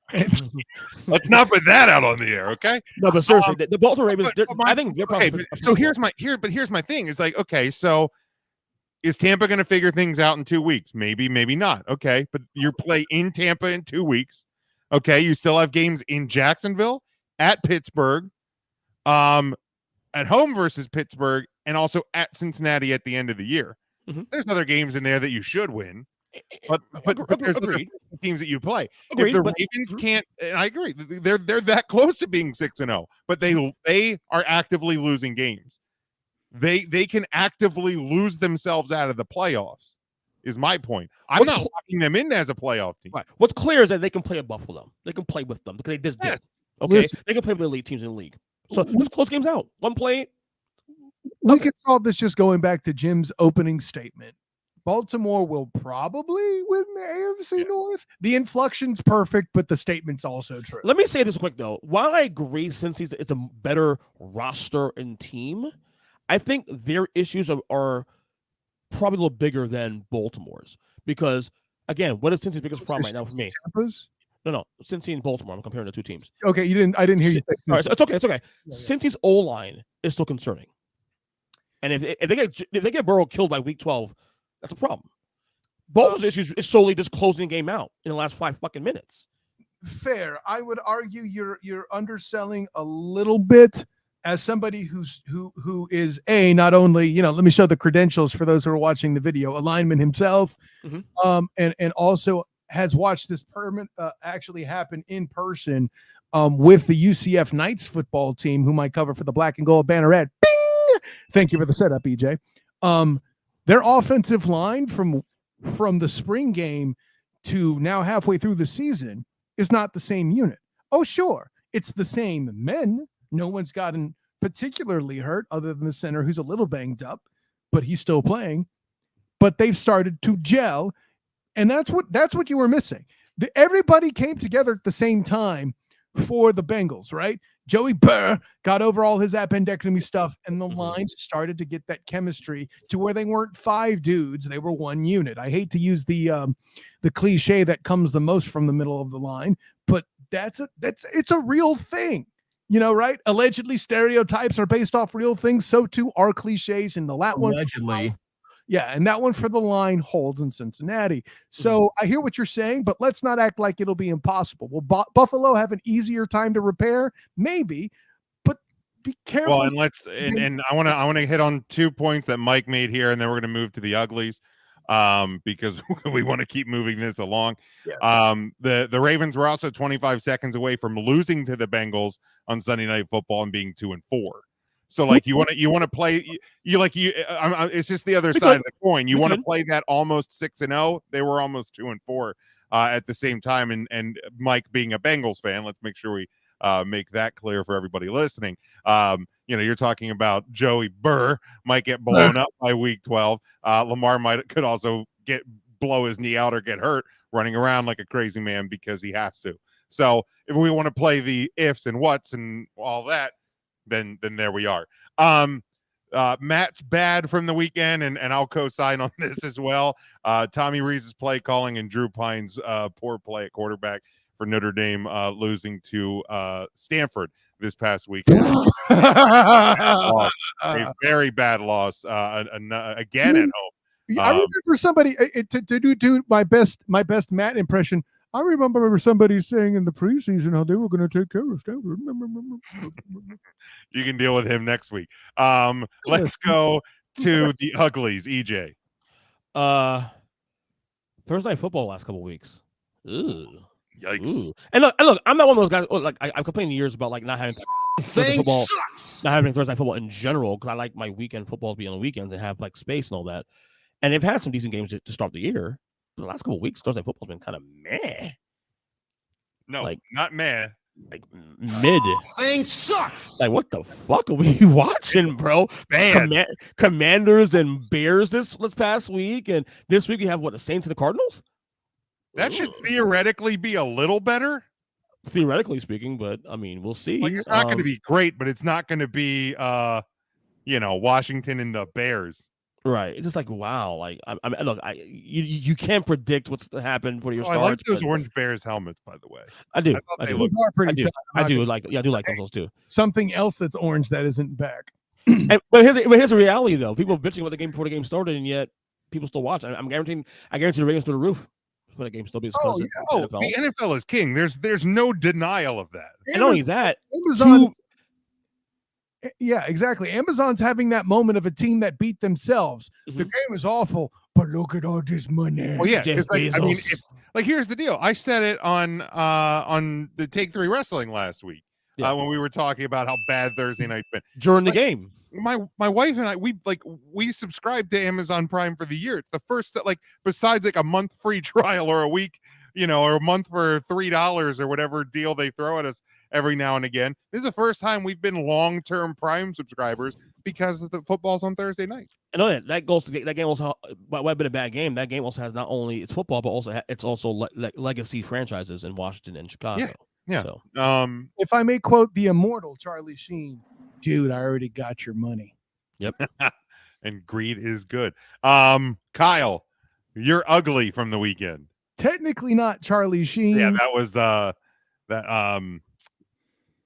S7: Let's not put that out on the air, okay?
S8: No, but seriously, the Baltimore Ravens, I think they're probably
S7: here's my thing. It's like, okay, so is Tampa going to figure things out in 2 weeks? Maybe, maybe not. Okay, but you play in Tampa in 2 weeks. Okay, you still have games in Jacksonville, at Pittsburgh, at home versus Pittsburgh, and also at Cincinnati at the end of the year.
S8: Mm-hmm.
S7: There's other games in there that you should win, but there's other teams that you play.
S8: Agreed,
S7: if the Ravens can't, and I agree, they're that close to being 6-0, but they are actively losing games. They can actively lose themselves out of the playoffs. Is my point. I'm not locking them in as a playoff team.
S8: Right. What's clear is that they can play above them. They can play with them because they just did. Okay, they can play with the elite teams in the league. So let's close games out. One play.
S1: We can solve this just going back to Jim's opening statement. Baltimore will probably win the AFC North. The inflection's perfect, but the statement's also true.
S8: Let me say this quick, though. While I agree since it's a better roster and team, I think their issues are probably a little bigger than Baltimore's. Because, again, what is Cincy's biggest problem right now for me?
S1: Tampa's?
S8: No. Cincy and Baltimore. I'm comparing the two teams.
S1: Okay, I didn't hear you.
S8: All right, so it's okay. It's okay. Yeah. Cincy's O-line is still concerning. And if they get Burrow killed by week 12, that's a problem. Baltimore's issues is solely just closing the game out in the last 5 fucking minutes.
S1: Fair. I would argue you're underselling a little bit as somebody who is not only, let me show the credentials for those who are watching the video, a lineman himself, and also has watched this actually happen in person with the UCF Knights football team, whom I cover for the Black and Gold Banneret. Bing! Thank you for the setup, EJ. Their offensive line from the spring game to now halfway through the season is not the same unit. Oh, sure. It's the same men. No one's gotten particularly hurt other than the center who's a little banged up, but he's still playing. But they've started to gel, and that's what you were missing. Everybody came together at the same time for the Bengals, right? Joey Burr got over all his appendectomy stuff, and the lines started to get that chemistry to where they weren't 5 dudes; they were one unit. I hate to use the cliche that comes the most from the middle of the line, but it's a real thing, right? Allegedly, stereotypes are based off real things. So too are cliches, and the lat one allegedly. Yeah, and that one for the line holds in Cincinnati. So I hear what you're saying, but let's not act like it'll be impossible. Will Buffalo have an easier time to repair? Maybe, but be careful.
S7: Well, and I want to hit on 2 points that Mike made here, and then we're going to move to the uglies because we want to keep moving this along. Yeah. The Ravens were also 25 seconds away from losing to the Bengals on Sunday Night Football and being 2-4. So like you want to play it's just the other side of the coin. You want to play that almost 6-0. They were almost 2-4 at the same time. And Mike being a Bengals fan, let's make sure we make that clear for everybody listening. You're talking about Joey Burr might get blown up by week 12. Lamar could also blow his knee out or get hurt running around like a crazy man because he has to. So if we want to play the ifs and whats and all that, then there we are. Matt's bad from the weekend, and I'll co-sign on this as well. Tommy Rees's play calling and Drew Pine's poor play at quarterback for Notre Dame losing to Stanford this past weekend. A very bad loss again at home.
S1: I remember somebody to do my best Matt impression. I remember somebody saying in the preseason how they were going to take care of Stanford.
S7: You can deal with him next week. Let's go to the uglies. EJ.
S8: Thursday Night Football last couple of weeks. Ooh.
S7: Yikes.
S8: Ooh. And look, I'm not one of those guys. Like I've complained years about like not having Thursday football, not having Thursday Night Football in general because I like my weekend football to be on the weekends and have like space and all that. And they've had some decent games to start the year. The last couple of weeks, Thursday football's been kind of meh.
S7: No, like not meh.
S8: Like mid.
S6: Thing sucks.
S8: Like what the fuck are we watching, bro? Commanders and Bears this past week, and this week we have the Saints and the Cardinals.
S7: That should theoretically be a little better.
S8: Theoretically speaking, but I mean, we'll see.
S7: Like, it's not going to be great, but it's not going to be, Washington and the Bears.
S8: Right. It's just like, wow. Like, look, you can't predict what's to happen for your starts.
S7: I like those orange Bears helmets, by the way.
S8: I do.
S1: They look pretty tough.
S8: I do like those too.
S1: Something else that's orange that isn't back.
S8: But here's the reality, though. People are bitching about the game before the game started, and yet people still watch. I guarantee the ratings through the roof for that game still be
S1: Oh,
S8: because
S1: yeah.
S8: it's NFL.
S7: The NFL is king. There's no denial of that.
S8: And not only that,
S1: Amazon. Yeah, exactly. Amazon's having that moment of a team that beat themselves. The game is awful, but look at all this money.
S7: Well, yeah,
S8: Jeff
S7: it's like, I mean,
S8: Bezos.
S7: like here's the deal. I said it on the Take 3 Wrestling last week when we were talking about how bad Thursday night's been
S8: during the game.
S7: My wife and I, we subscribed to Amazon Prime for the year. It's the first that, like, besides like a month free trial or a week, or a month for $3 or whatever deal they throw at us every now and again. This is the first time we've been long-term Prime subscribers because the football's on Thursday night.
S8: I know that game also might have been a bad game. That game also has not only it's football, but also it's also legacy franchises in Washington and Chicago.
S7: Yeah.
S8: So,
S1: if I may quote the immortal Charlie Sheen, dude, I already got your money.
S8: Yep.
S7: And greed is good. Kyle, you're ugly from the weekend.
S1: Technically not Charlie Sheen.
S7: Yeah, that was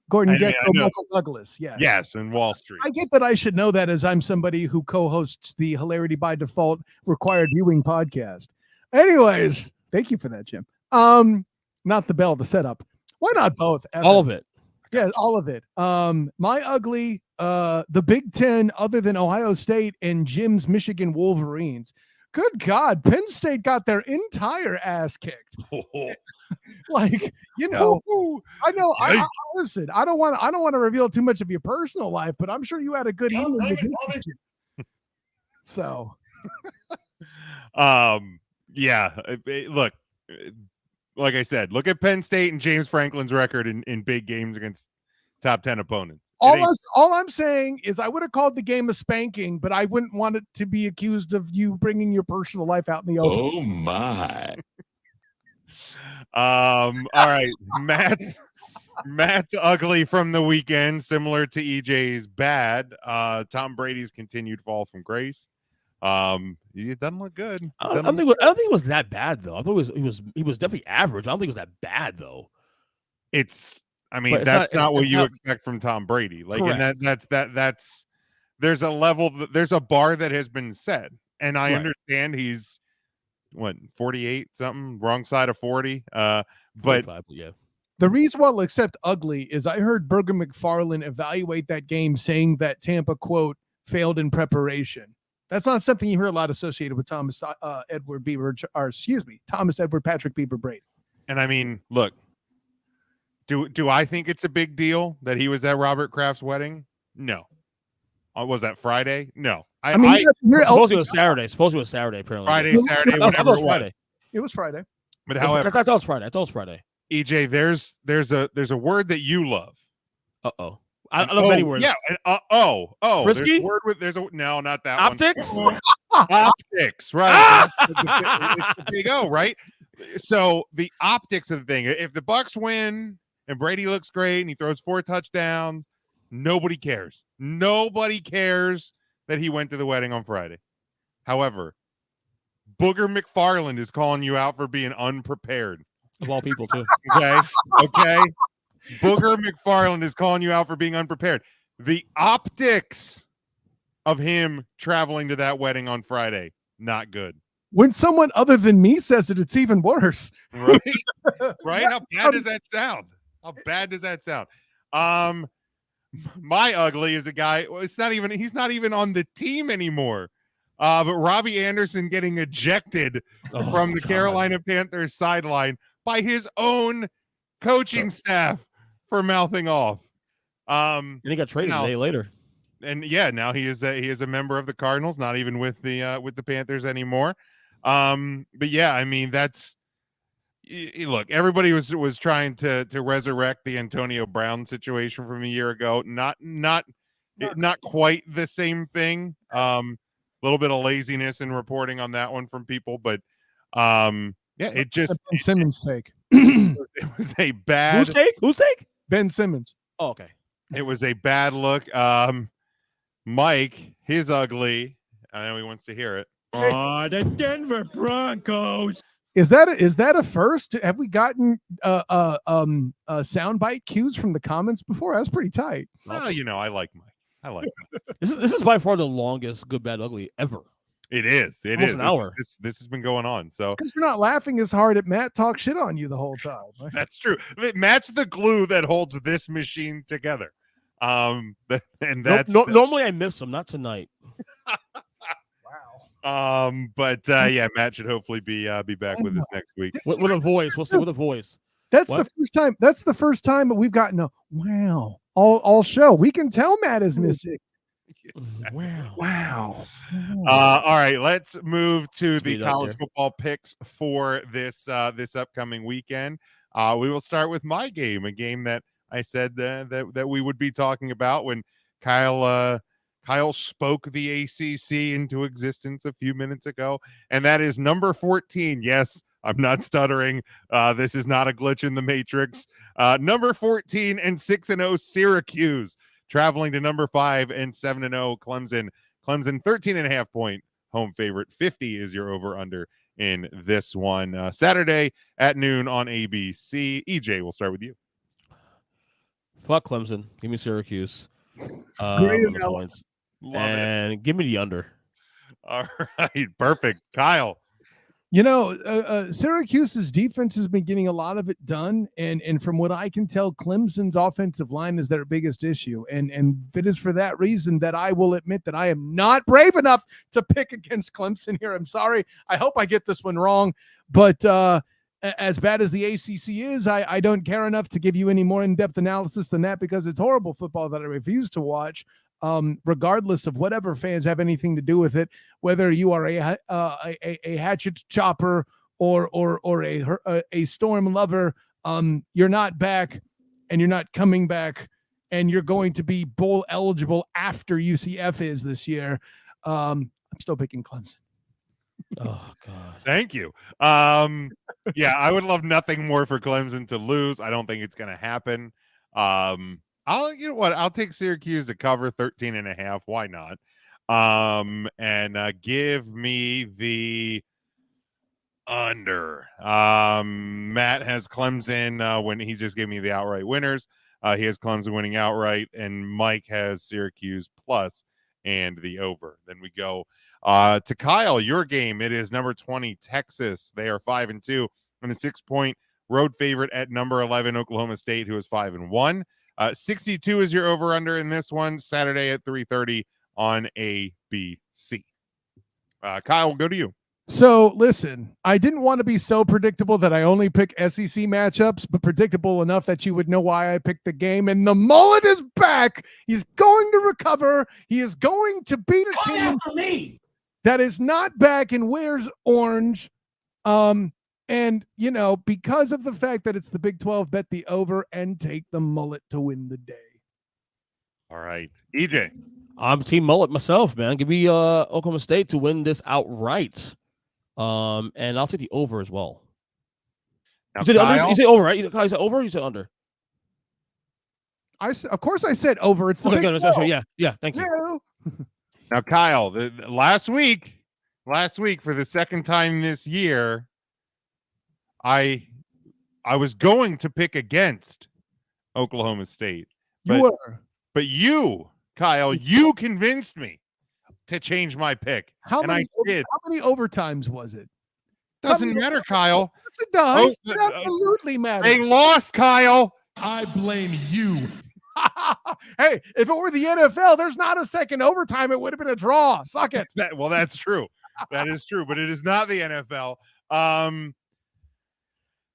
S1: Gordon Gekko, Michael Douglas.
S7: Yes, in Wall Street.
S1: I get that I should know that as I'm somebody who co-hosts the Hilarity by Default required viewing podcast. Anyways, thank you for that, Jim. Not the bell, the setup. Why not both? Ever?
S8: All of it.
S1: Yeah, all of it. My ugly, the Big Ten, other than Ohio State and Jim's Michigan Wolverines. Good God, Penn State got their entire ass kicked. Like, I know. I listen. I don't want to reveal too much of your personal life, but I'm sure you had a good evening. So,
S7: yeah. Look, like I said, look at Penn State and James Franklin's record in big games against top 10 opponents.
S1: All I'm saying is I would have called the game a spanking, but I wouldn't want it to be accused of you bringing your personal life out in the open.
S2: Oh my.
S7: All right. Matt's ugly from the weekend, similar to EJ's bad. Tom Brady's continued fall from grace. It doesn't look good.
S8: I don't think it was that bad though. I thought he was definitely average. I don't think it was that bad though.
S7: That's not what you expect from Tom Brady. Like, correct. And that's there's a level, there's a bar that has been set, and I understand he's 48 something, wrong side of 40. But
S8: yeah.
S1: The reason why I'll accept ugly is I heard Burger McFarlane evaluate that game, saying that Tampa quote failed in preparation. That's not something you hear a lot associated with Thomas Edward Patrick Bieber Brady.
S7: And I mean, look. Do I think it's a big deal that he was at Robert Kraft's wedding? No. Was that Friday? No.
S8: Supposed it was Saturday. Apparently.
S7: Friday, Saturday, whatever it was.
S8: Friday.
S1: It was Friday.
S7: But however,
S8: I thought it was Friday.
S7: EJ, there's a word that you love.
S8: Uh-oh. I love many words.
S7: Yeah.
S8: Frisky?
S7: No, not that
S8: Optics?
S7: one. Optics, right. There you go, right? So the optics of the thing, if the Bucs win and Brady looks great and he throws 4 touchdowns, nobody cares. Nobody cares that he went to the wedding on Friday. However, Booger McFarland is calling you out for being unprepared.
S8: Of all people, too.
S7: Okay. Booger McFarland is calling you out for being unprepared. The optics of him traveling to that wedding on Friday, not good.
S1: When someone other than me says it, it's even worse.
S7: Right? Right? How bad does that sound? How bad does that sound? My ugly is a guy. He's not even on the team anymore. But Robbie Anderson getting ejected from the Carolina Panthers sideline by his own coaching staff for mouthing off.
S8: And he got traded a day later.
S7: And now he is a member of the Cardinals, not even with the Panthers anymore. But yeah, I mean, that's look, everybody was trying to resurrect the Antonio Brown situation from a year ago. Not quite the same thing. A little bit of laziness in reporting on that one from people, but it just
S1: Ben Simmons take.
S7: It was a bad
S8: Who's take?
S1: Ben Simmons.
S8: Oh, okay.
S7: It was a bad look. Mike, his ugly. I know he wants to hear it.
S9: Oh, the Denver Broncos.
S1: Is that a first? Have we gotten soundbite cues from the comments before? That's pretty tight.
S7: Well, I like Mike. I like Mike.
S8: This is by far the longest good, bad, ugly ever.
S7: It is. It
S8: Almost
S7: is.
S8: an hour.
S7: This has been going on. So
S1: Because you're not laughing as hard at Matt talk shit on you the whole time.
S7: that's true. Matt's the glue that holds this machine together. And that's
S8: Normally I miss him, not tonight.
S7: But yeah, Matt should hopefully be back with us next week.
S8: With a voice. We'll see with a voice.
S1: That's
S8: What?
S1: the first time. That's the first time that we've gotten a wow all show. We can tell Matt is missing.
S8: Wow.
S7: All right, let's move to the
S8: Speed up
S7: college
S8: there.
S7: football picks for this upcoming weekend. We will start with my game, a game that I said that we would be talking about when Kyle spoke the ACC into existence a few minutes ago, and that is number 14. Yes, I'm not stuttering. This is not a glitch in the matrix. Number 14 and 6-0 Syracuse traveling to number 5 and 7-0 Clemson. Clemson 13.5 point home favorite. 50 is your over under in this one. Saturday at noon on ABC. EJ, we'll start with you.
S8: Fuck Clemson. Give me Syracuse.
S1: Great
S8: On the
S1: analysis.
S8: points.
S7: Love it.
S8: And give me the under.
S7: All right, perfect. Kyle.
S1: You know, Syracuse's defense has been getting a lot of it done, and from what I can tell, Clemson's offensive line is their biggest issue, and it is for that reason that I will admit that I am not brave enough to pick against Clemson here. I'm sorry. I hope I get this one wrong, but as bad as the ACC is, I don't care enough to give you any more in-depth analysis than that because it's horrible football that I refuse to watch. Regardless of whatever fans have anything to do with it, whether you are a hatchet chopper or a storm lover, you're not back and you're not coming back, and you're going to be bowl eligible after UCF is this year. I'm still picking Clemson.
S8: Oh God.
S7: Thank you. Yeah, I would love nothing more for Clemson to lose. I don't think it's going to happen. I'll take Syracuse to cover 13.5. Why not? And give me the under. Matt has Clemson when he just gave me the outright winners. He has Clemson winning outright, and Mike has Syracuse plus and the over. Then we go to Kyle, your game. It is number 20, Texas. They are 5-2 and a 6-point road favorite at number 11, Oklahoma State, who is 5-1. 62 is your over under in this one, Saturday at 3:30 on ABC. Kyle, we'll go to you.
S1: So listen, I didn't want to be so predictable that I only pick SEC matchups, but predictable enough that you would know why I picked the game. And the mullet is back. He's going to recover. He is going to beat a team that is not back and wears orange. And, you know, because of the fact that it's the Big 12, bet the over and take the mullet to win the day.
S7: All right. EJ.
S8: I'm team mullet myself, man. Give me Oklahoma State to win this outright. And I'll take the over as well.
S7: Now,
S8: You said under? You said over, right? You said over or you said under?
S1: Of course I said over. It's the
S8: Okay,
S1: Big
S8: good.
S1: 12.
S8: Yeah, thank you.
S7: Now, Kyle, last week, for the second time this year, I was going to pick against Oklahoma State. But you, Kyle, you convinced me to change my pick.
S1: How many overtimes was it?
S7: Doesn't matter, Kyle.
S1: Yes, it does. It absolutely matters.
S7: They lost, Kyle.
S9: I blame you.
S1: Hey, if it were the NFL, there's not a second overtime. It would have been a draw. Suck it.
S7: Well, that's true. That is true, but it is not the NFL.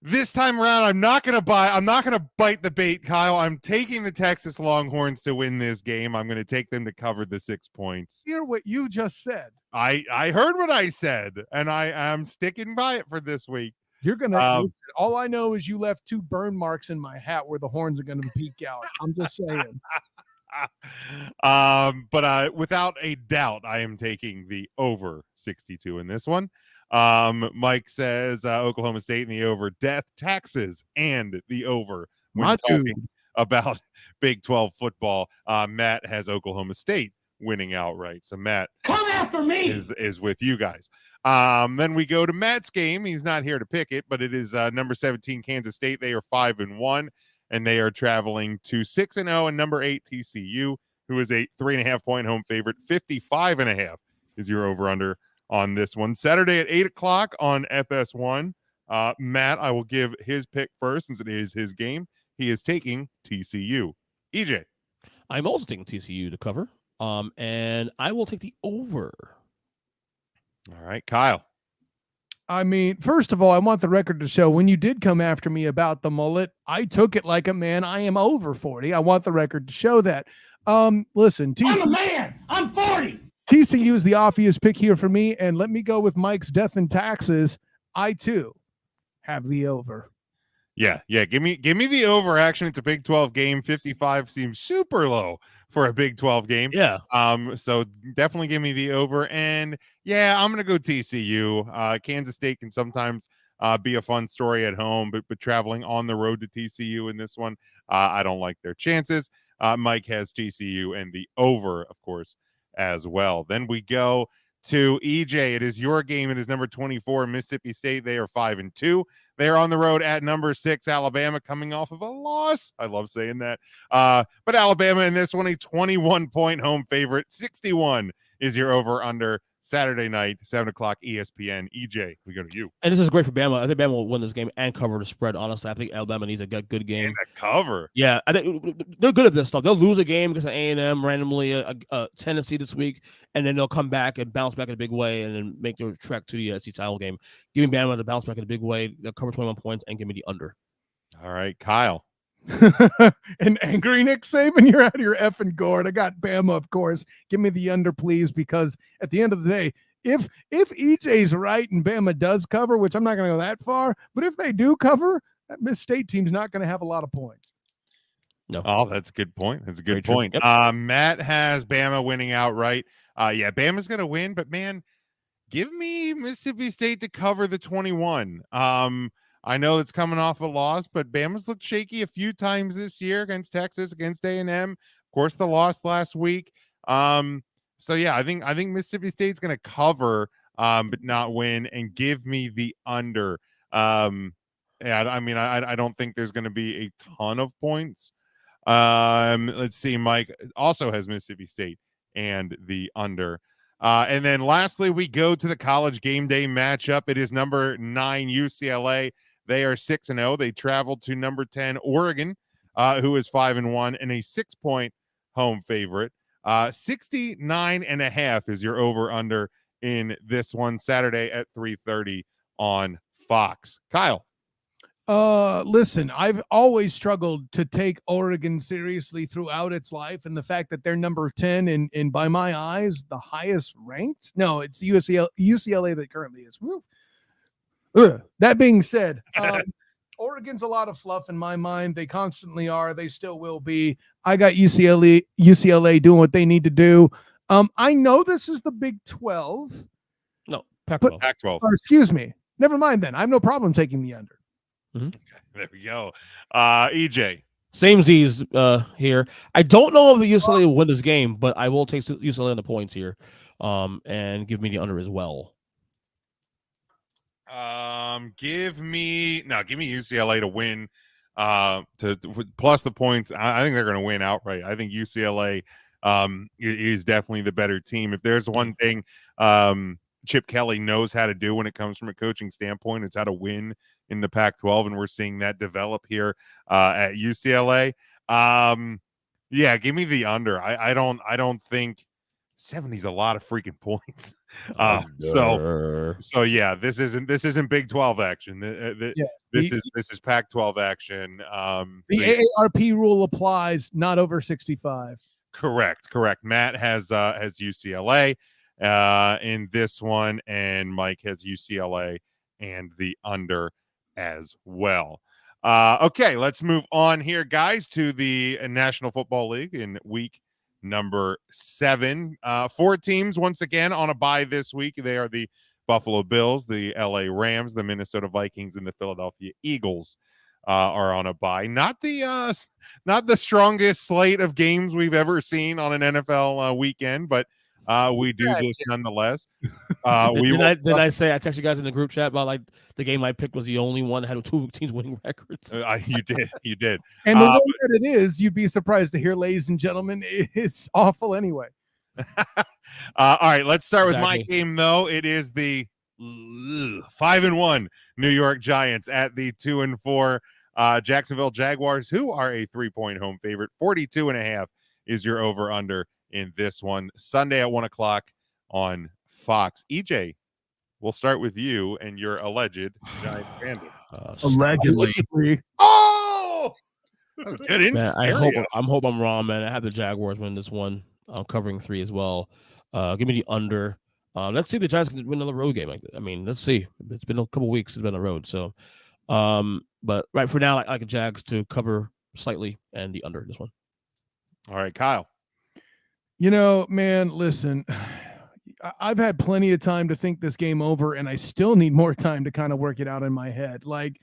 S7: This time around, I'm not going to bite the bait, Kyle. I'm taking the Texas Longhorns to win this game. I'm going to take them to cover the 6 points.
S1: Hear what you just said.
S7: I heard what I said, and I am sticking by it for this week.
S1: You're going to all I know is you left 2 burn marks in my hat where the horns are going to peek out. I'm just saying.
S7: But without a doubt, I am taking the over 62 in this one. Mike says Oklahoma State in the over, death, taxes, and the over when talking about Big 12 football. Matt has Oklahoma State winning outright. So Matt,
S6: Come after me.
S7: is with you guys. Then we go to Matt's game. He's not here to pick it, but it is number 17 Kansas State. They are 5-1, and they are traveling to 6-0, and number 8 TCU, who is a 3.5 point home favorite. 55.5 is your over under on this one. Saturday at 8 o'clock on FS1. Matt, I will give his pick first since it is his game. He is taking TCU. EJ.
S8: I'm also taking TCU to cover. And I will take the over.
S7: All right, Kyle.
S1: I mean, first of all, I want the record to show when you did come after me about the mullet, I took it like a man. I am over 40. I want the record to show that. Listen,
S6: I'm a man. I'm 40.
S1: TCU is the obvious pick here for me, and let me go with Mike's death and taxes. I too have the over.
S7: Yeah. Give me the over action. It's a Big 12 game. 55 seems super low for a Big 12 game.
S8: Yeah.
S7: So definitely give me the over. And yeah, I'm gonna go TCU. Kansas State can sometimes be a fun story at home, but traveling on the road to TCU in this one, I don't like their chances. Mike has TCU and the over, of course, as well. Then we go to EJ. It is your game. It is number 24, Mississippi State. They are 5-2. They are on the road at number 6, Alabama, coming off of a loss. I love saying that. But Alabama in this one, a 21-point home favorite. 61 is your over-under. Saturday night, 7 o'clock, ESPN. EJ, we go to you.
S8: And this is great for Bama. I think Bama will win this game and cover the spread. Honestly, I think Alabama needs a good game.
S7: And a cover.
S8: Yeah, I think they're good at this stuff. They'll lose a game because of A&M randomly, Tennessee this week, and then they'll come back and bounce back in a big way and then make their trek to the SEC title game. Give me Bama to bounce back in a big way. They'll cover 21 points and give me the under.
S7: All right, Kyle.
S1: And angry Nick Saban, you're out of your effing gourd. I got Bama, of course. Give me the under, please, because at the end of the day, if EJ's right and Bama does cover, which I'm not going to go that far, but if they do cover, that Miss State team's not going to have a lot of points.
S8: No.
S7: Oh, that's a good point. That's a good
S8: Very
S7: point.
S8: Yep.
S7: Matt has Bama winning outright. Yeah, Bama's going to win, but man, give me Mississippi State to cover the 21. I know it's coming off a loss, but Bama's looked shaky a few times this year against Texas, against A&M. Of course, the loss last week. So yeah, I think Mississippi State's going to cover, but not win, and give me the under. Yeah, I mean, I don't think there's going to be a ton of points. Let's see. Mike also has Mississippi State and the under. And then lastly, we go to the college game day matchup. It is number 9 UCLA. They are 6-0. They traveled to number 10 Oregon, who is 5-1, and a 6-point home favorite. 69.5 is your over under in this one. Saturday at 3:30 on Fox. Kyle.
S1: Listen, I've always struggled to take Oregon seriously throughout its life, and the fact that they're number 10 and by my eyes, the highest ranked. No, it's UCLA that currently is. That being said, Oregon's a lot of fluff in my mind. They constantly are. They still will be. I got UCLA doing what they need to do. I know this is the Big 12.
S8: No, Pac-12.
S7: Pac-12.
S1: Or excuse me. Never mind then. I have no problem taking the under.
S8: Mm-hmm.
S7: Okay, there we go. EJ.
S8: Same Z's here. I don't know if UCLA will win this game, but I will take UCLA on the points here, and give me the under as well.
S7: Give me UCLA to win, to plus the points. I think they're going to win outright. I think UCLA is definitely the better team. If there's one thing Chip Kelly knows how to do when it comes from a coaching standpoint, it's how to win in the Pac-12, and we're seeing that develop here at UCLA. Yeah, give me the under. I don't think 70 is a lot of freaking points. So yeah, this isn't Big 12 action. This is Pac-12 action.
S1: The AARP rule applies, not over 65.
S7: Correct. Matt has UCLA in this one, and Mike has UCLA and the under as well. Okay, let's move on here, guys, to the National Football League in week number 7. 4 teams once again on a bye this week. They are the Buffalo Bills, the LA Rams, the Minnesota Vikings, and the Philadelphia Eagles are on a bye. Not the strongest slate of games we've ever seen on an NFL weekend, but we do this nonetheless.
S8: Did I say I texted you guys in the group chat about like the game I picked was the only one that had 2 teams winning records?
S7: You did.
S1: And the way that it is, you'd be surprised to hear, ladies and gentlemen, it's awful anyway.
S7: All right, let's start with my
S8: Exactly.
S7: game, though. It is the 5-1 New York Giants at the 2-4 Jacksonville Jaguars, who are a 3-point home favorite. 42.5 is your over-under in this one. Sunday at 1 o'clock on Fox. EJ, we'll start with you and your alleged Giant fandom.
S1: Allegedly.
S7: Oh! That was good in
S8: Man,
S7: stereo.
S8: I hope I'm wrong, man. I have the Jaguars win this one. I'm covering 3 as well. Give me the under. Let's see if the Giants can win another road game like that. I mean, let's see. It's been a couple weeks. It's been on the road. So, but right for now, I like the Jags to cover slightly and the under this one.
S7: All right, Kyle.
S1: You know, man, listen, I've had plenty of time to think this game over, and I still need more time to kind of work it out in my head. Like,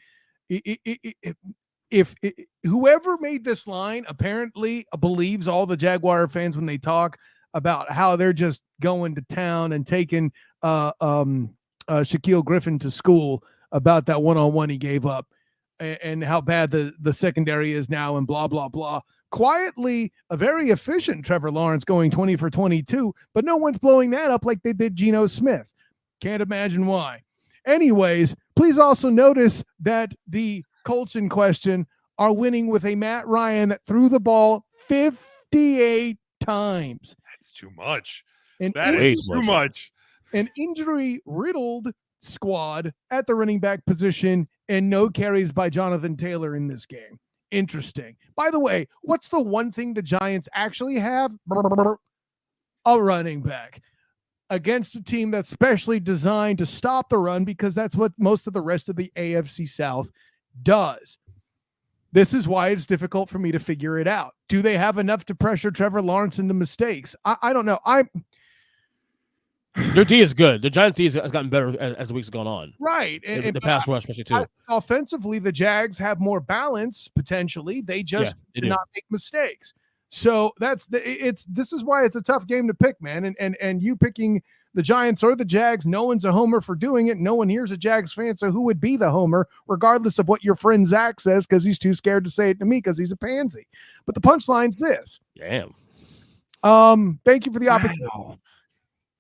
S1: if whoever made this line apparently believes all the Jaguar fans when they talk about how they're just going to town and taking Shaquille Griffin to school about that one-on-one he gave up and how bad the secondary is now and blah, blah, blah. Quietly, a very efficient Trevor Lawrence going 20 for 22, but no one's blowing that up like they did Geno Smith. Can't imagine why. Anyways, please also notice that the Colts in question are winning with a Matt Ryan that threw the ball 58 times.
S7: That's too much.
S1: And
S7: That is too much.
S1: An injury-riddled squad at the running back position and no carries by Jonathan Taylor in this game. Interesting. By the way, what's the one thing the Giants actually have? A running back against a team that's specially designed to stop the run, because that's what most of the rest of the AFC South does. This is why it's difficult for me to figure it out. Do they have enough to pressure Trevor Lawrence into mistakes? I don't know.
S8: Their D is good. The Giants' D has gotten better as the weeks have gone on.
S1: Right.
S8: And the pass rush, especially, too.
S1: Offensively, the Jags have more balance, potentially. They just do not make mistakes. So this is why it's a tough game to pick, man. And you picking the Giants or the Jags, no one's a homer for doing it. No one here's a Jags fan, so who would be the homer, regardless of what your friend Zach says, because he's too scared to say it to me because he's a pansy. But the punchline's this.
S8: Damn.
S1: Thank you for the opportunity. Wow.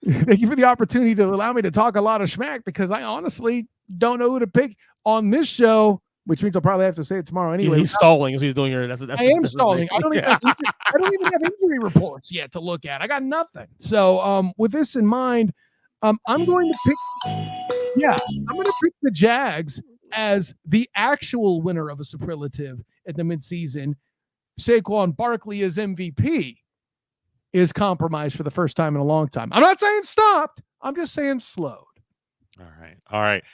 S1: Thank you for the opportunity to allow me to talk a lot of schmack, because I honestly don't know who to pick on this show, which means I'll probably have to say it tomorrow anyway.
S8: He's stalling as he's doing it.
S1: I am stalling. I don't even have injury reports yet to look at. I got nothing. So with this in mind, I'm going to pick the Jags as the actual winner of a superlative at the midseason. Saquon Barkley as MVP is compromised for the first time in a long time. I'm not saying stopped. I'm just saying slowed.
S7: All right.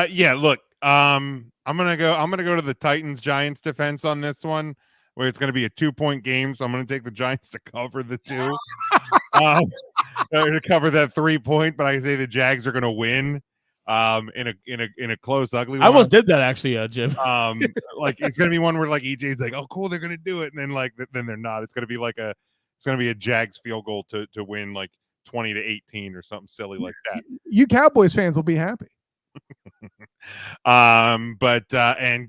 S7: Yeah, look, I'm gonna go to the Titans Giants defense on this one, where it's gonna be a 2-point game. So I'm gonna take the Giants to cover the 2. To cover that 3-point, but I say the Jags are gonna win in a close, ugly one.
S8: I almost did that actually, Jim.
S7: Like it's gonna be one where like EJ's like, oh cool, they're gonna do it, and then like then they're not. It's gonna be like a Jags field goal to win like 20-18 or something silly like that.
S1: You Cowboys fans will be happy.
S7: And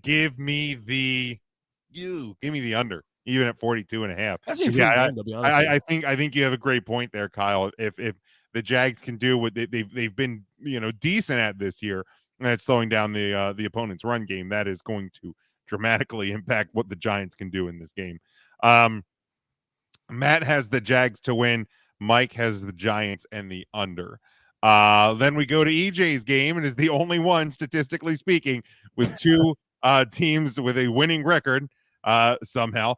S7: give me the under, even at 42.5. I think you have a great point there, Kyle. If the Jags can do what they've been decent at this year, and it's slowing down the opponent's run game, that is going to dramatically impact what the Giants can do in this game. Matt has the Jags to win. Mike has the Giants and the under. Then we go to EJ's game, and is the only one, statistically speaking, with 2 teams with a winning record somehow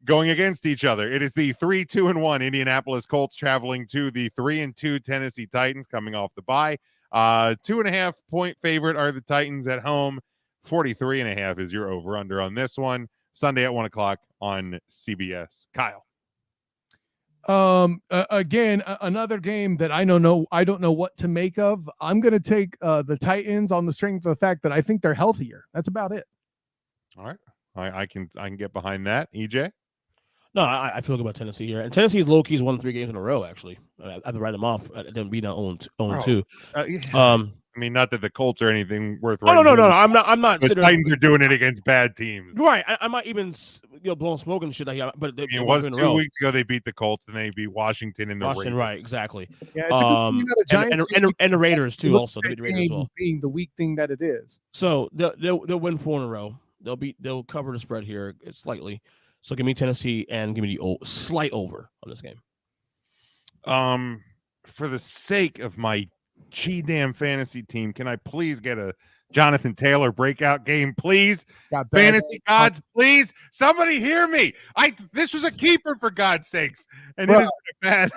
S7: going against each other. It is the 3-2-1 Indianapolis Colts traveling to the 3-2 Tennessee Titans coming off the bye. 2.5-point favorite are the Titans at home. 43.5 is your over-under on this one. Sunday at 1 o'clock on CBS. Kyle.
S1: Again, another game that I don't know what to make of. I'm going to take the Titans on the strength of the fact that I think they're healthier. That's about it.
S7: All right. I can get behind that. EJ?
S8: No, I feel good about Tennessee here. And Tennessee's low-key's won 3 games in a row, actually. I have to write them off. Them being 0-2.
S7: I mean, not that the Colts are anything worth.
S8: Oh no,
S7: writing.
S8: I'm not.
S7: The Titans are doing it against bad teams.
S8: Right, I'm not even blowing smoke and shit. But
S7: It was 2 weeks ago they beat the Colts and they beat Washington in the
S8: Washington,
S7: Raiders.
S8: right? Exactly.
S1: Yeah, it's a good thing you're not a Giants
S8: and the Raiders too.
S1: look
S8: Also,
S1: at
S8: they beat the Raiders as well.
S1: being the weak thing that it is.
S8: So they'll win 4 in a row. They'll cover the spread here slightly. So give me Tennessee and give me the slight over on this game.
S7: For the sake of my damn fantasy team, can I please get a Jonathan Taylor breakout game, please? Fantasy gods, please. Somebody hear me. This was a keeper for God's sakes, and it has been a bad.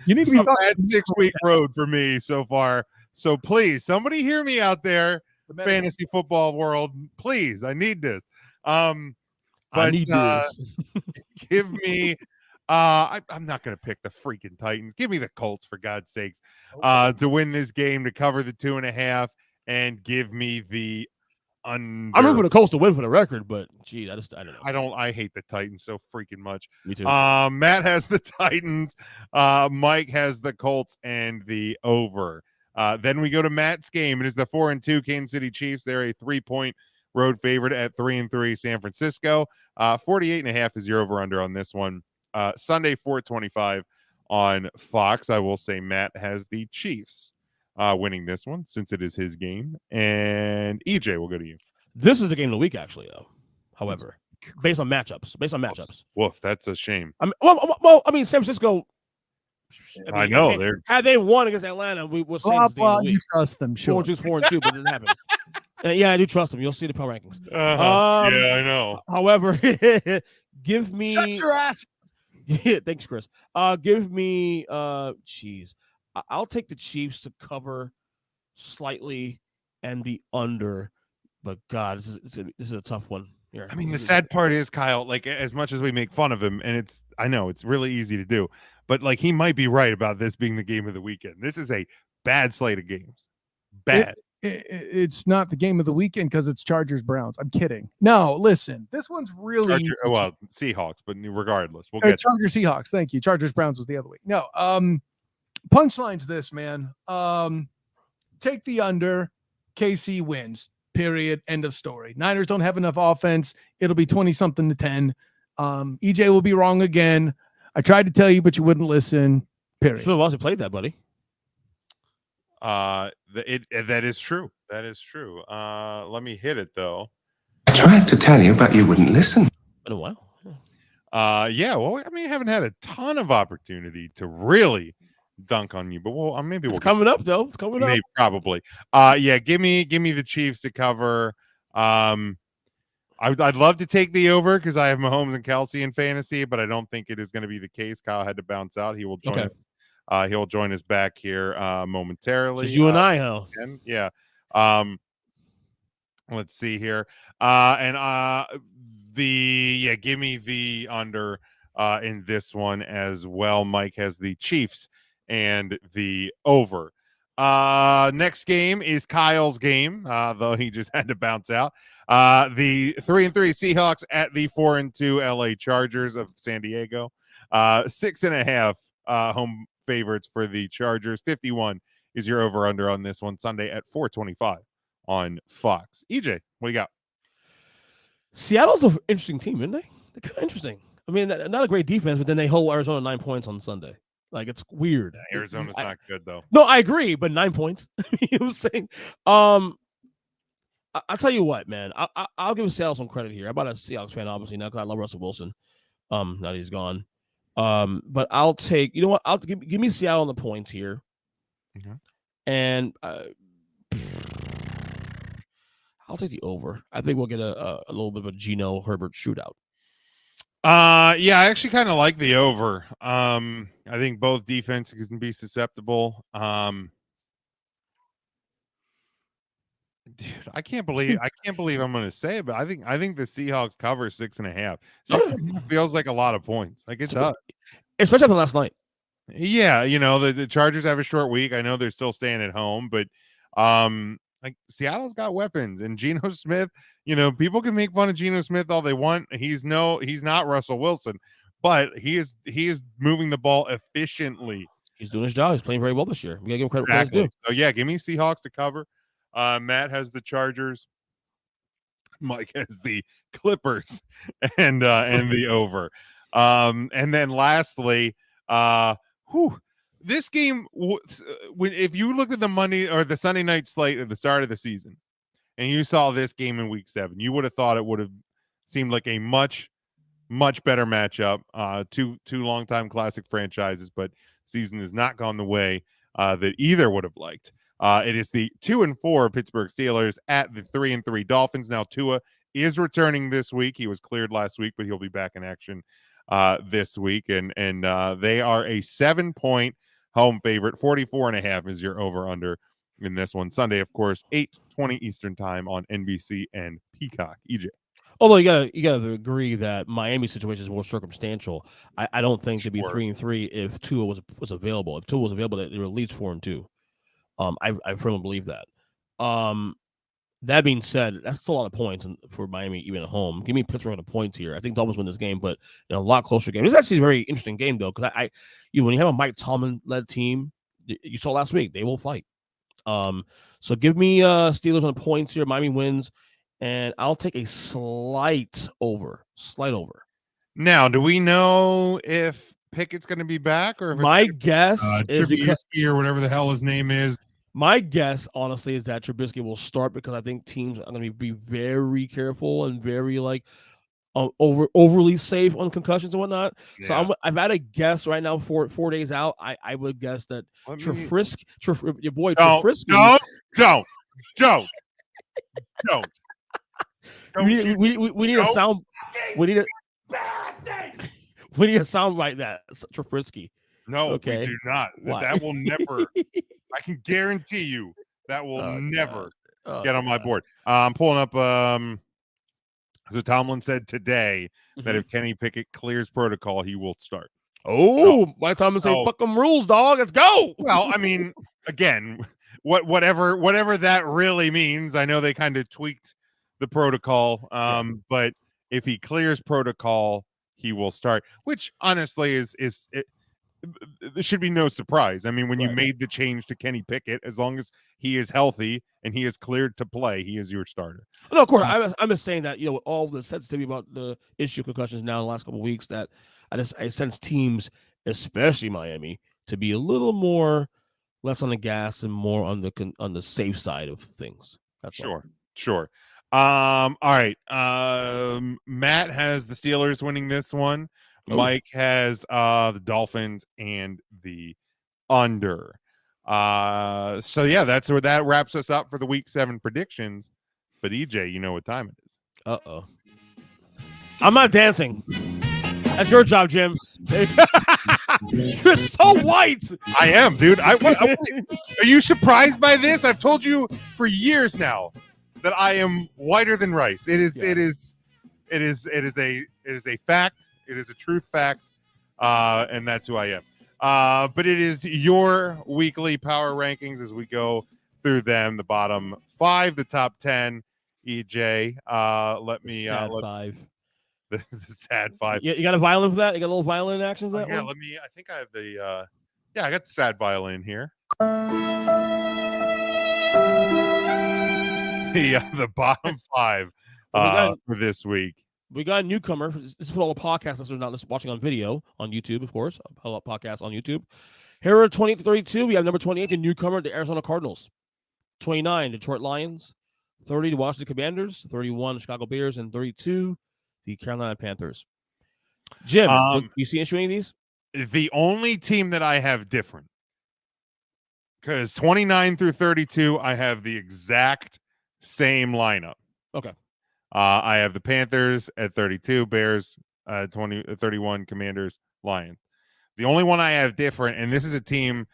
S1: You need to be
S7: a bad 6-week road for me so far. So please, somebody hear me out there, fantasy football world. Please, I need this.
S8: I need this.
S7: Give me. I'm not going to pick the freaking Titans. Give me the Colts for God's sakes to win this game, to cover the 2.5, and give me the under.
S8: I'm rooting for the Colts to win for the record, but gee, I don't know.
S7: I hate the Titans so freaking much.
S8: Me too.
S7: Matt has the Titans. Mike has the Colts and the over. Then we go to Matt's game. It is the 4-2 Kansas City Chiefs. They're a 3-point road favorite at 3-3 San Francisco. 48.5 is your over under on this one. Sunday 4:25 on Fox. I will say Matt has the Chiefs winning this one since it is his game. And EJ, will go to you.
S8: This is the game of the week, actually, though. However, based on matchups.
S7: Woof, that's a shame.
S8: San Francisco.
S7: I know.
S8: Had they won against Atlanta, we would say
S1: you trust them, sure.
S8: 4-2, but it didn't happen. Yeah, I do trust them. You'll see the power rankings.
S7: Yeah, I know.
S8: However, give me.
S1: Shut your ass.
S8: Yeah, thanks, Chris. Give me I'll take the Chiefs to cover slightly and the under. But God, this is a tough one here.
S7: I mean, the sad part is, Kyle, like, as much as we make fun of him, and I know it's really easy to do, but like, he might be right about this being the game of the weekend. This is a bad slate of games. Bad.
S1: It's not the game of the weekend because it's Chargers Browns. I'm kidding. No, listen, this one's really
S7: Seahawks, but regardless, we'll get
S1: Chargers Seahawks. Thank you. Chargers Browns was the other week. No, punchline's this, man. Take the under. KC wins. Period. End of story. Niners don't have enough offense. It'll be 20-something to 10. EJ will be wrong again. I tried to tell you, but you wouldn't listen. Period.
S8: Phil Walsh played that, buddy.
S7: That is true. That is true. Let me hit it though.
S10: I tried to tell you, but you wouldn't listen.
S8: Been a while.
S7: Yeah. Well, I mean, I haven't had a ton of opportunity to really dunk on you, but maybe
S8: it's coming up though. It's coming up.
S7: Probably. Yeah. Give me the Chiefs to cover. I'd love to take the over because I have Mahomes and Kelsey in fantasy, but I don't think it is going to be the case. Kyle had to bounce out. He will join.
S8: Okay.
S7: He'll join us back here momentarily.
S8: Just you and I, huh?
S7: Yeah. Let's see here. Give me the under in this one as well. Mike has the Chiefs and the over. Next game is Kyle's game, though he just had to bounce out. The 3-3 Seahawks at the 4-2 LA Chargers of San Diego. 6.5 home favorites for the Chargers. 51 is your over under on this one. Sunday at 4:25 on Fox. EJ, what do you got?
S8: Seattle's an interesting team, isn't they? They're kind of interesting. I mean, not a great defense, but then they hold Arizona 9 points on Sunday. Like, it's weird.
S7: Yeah, Arizona's not good though.
S8: No, I agree, but 9 points. You know what I'm saying? I'll tell you what, man. I'll give Seattle some credit here. I'm not a Seahawks fan, obviously, now because I love Russell Wilson. Now that he's gone. But I'll take, you know what? I'll give me Seattle on the points here.
S7: Mm-hmm.
S8: And I'll take the over. I think we'll get a little bit of a Geno Herbert shootout.
S7: Yeah, I actually kind of like the over. I think both defenses can be susceptible. Dude, I can't believe I'm going to say it, but I think the Seahawks cover 6.5. 6.5 feels like a lot of points. Like, it does,
S8: especially after last night.
S7: Yeah, the Chargers have a short week. I know they're still staying at home, but like, Seattle's got weapons, and Geno Smith. People can make fun of Geno Smith all they want. He's not Russell Wilson, but he is moving the ball efficiently.
S8: He's doing his job. He's playing very well this year. We gotta give him credit. Exactly.
S7: So yeah, give me Seahawks to cover. Matt has the Chargers. Mike has the Clippers and the over. And then lastly, this game, if you look at the Monday or the Sunday night slate at the start of the season and you saw this game in week 7, you would have thought it would have seemed like a much better matchup. Two longtime classic franchises, but season has not gone the way that either would have liked. It is the 2-4 Pittsburgh Steelers at the 3-3 Dolphins. Now Tua is returning this week. He was cleared last week, but he'll be back in action this week. And they are a 7-point home favorite. 44.5 is your over/under in this one. Sunday, of course, 8:20 Eastern time on NBC and Peacock. EJ.
S8: Although you gotta agree that Miami's situation is more circumstantial. I don't think to be 3-3 if Tua was available. If Tua was available, they were at least 4-2. I firmly believe that. That being said, that's still a lot of points for Miami, even at home. Give me Pittsburgh on the points here. I think Dolphins win this game, but in a lot closer game. It's actually a very interesting game, though, because when you have a Mike Tomlin-led team, you saw last week, they will fight. So give me Steelers on the points here. Miami wins, and I'll take a slight over.
S7: Now, do we know if Pickett's going to be back, or if
S8: my guess is
S7: Trubisky or whatever the hell his name is?
S8: My guess, honestly, is that Trubisky will start because I think teams are going to be very careful and very overly safe on concussions and whatnot. Yeah. So I've had a guess right now for 4 days out. I would guess that Trubisky.
S7: Don't.
S8: We need a sound. We need a sound like that. Trubisky.
S7: No,
S8: okay.
S7: We do not. That will never. I can guarantee you that will never get on my board. I'm pulling up. So Tomlin said today that if Kenny Pickett clears protocol, he will start.
S8: My Tomlin say, "Fuck them rules, dog. Let's go."
S7: Well, I mean, again, whatever that really means. I know they kind of tweaked the protocol, but if he clears protocol, he will start. Which honestly is there should be no surprise. I mean, when you made the change to Kenny Pickett, as long as he is healthy and he is cleared to play, he is your starter.
S8: No, of course. I'm just saying that, with all the sensitivity about the issue of concussions now in the last couple of weeks, that I sense teams, especially Miami, to be a little more less on the gas and more on the safe side of things. That's
S7: Sure. All right. Matt has the Steelers winning this one. Mike has the Dolphins and the under. So yeah, that's where that wraps us up for the week 7 predictions. But EJ, you know what time it is.
S8: I'm not dancing. That's your job, Jim. You're so white.
S7: I am, dude. Are you surprised by this? I've told you for years now that I am whiter than rice. It is a fact. It is a truth fact, and that's who I am. But it is your weekly power rankings as we go through them. The bottom 5, the top 10. EJ, let me
S8: sad 5.
S7: The sad 5.
S8: You got a violin for that? You got a little violin action for that?
S7: Yeah, one? I think I have the. I got the sad violin here. The bottom 5 for this week.
S8: We got a newcomer. This is for all the podcast listeners not watching on video on YouTube, of course. Podcast on YouTube. Here are 20-32. We have number 28, the newcomer, the Arizona Cardinals. 29, Detroit Lions. 30, the Washington Commanders. 31, the Chicago Bears. And 32, the Carolina Panthers. Jim, you see any of these?
S7: The only team that I have different, because 29 through 32, I have the exact same lineup.
S8: Okay.
S7: I have the Panthers at 32, Bears 31, Commanders, Lions. The only one I have different, and this is a team,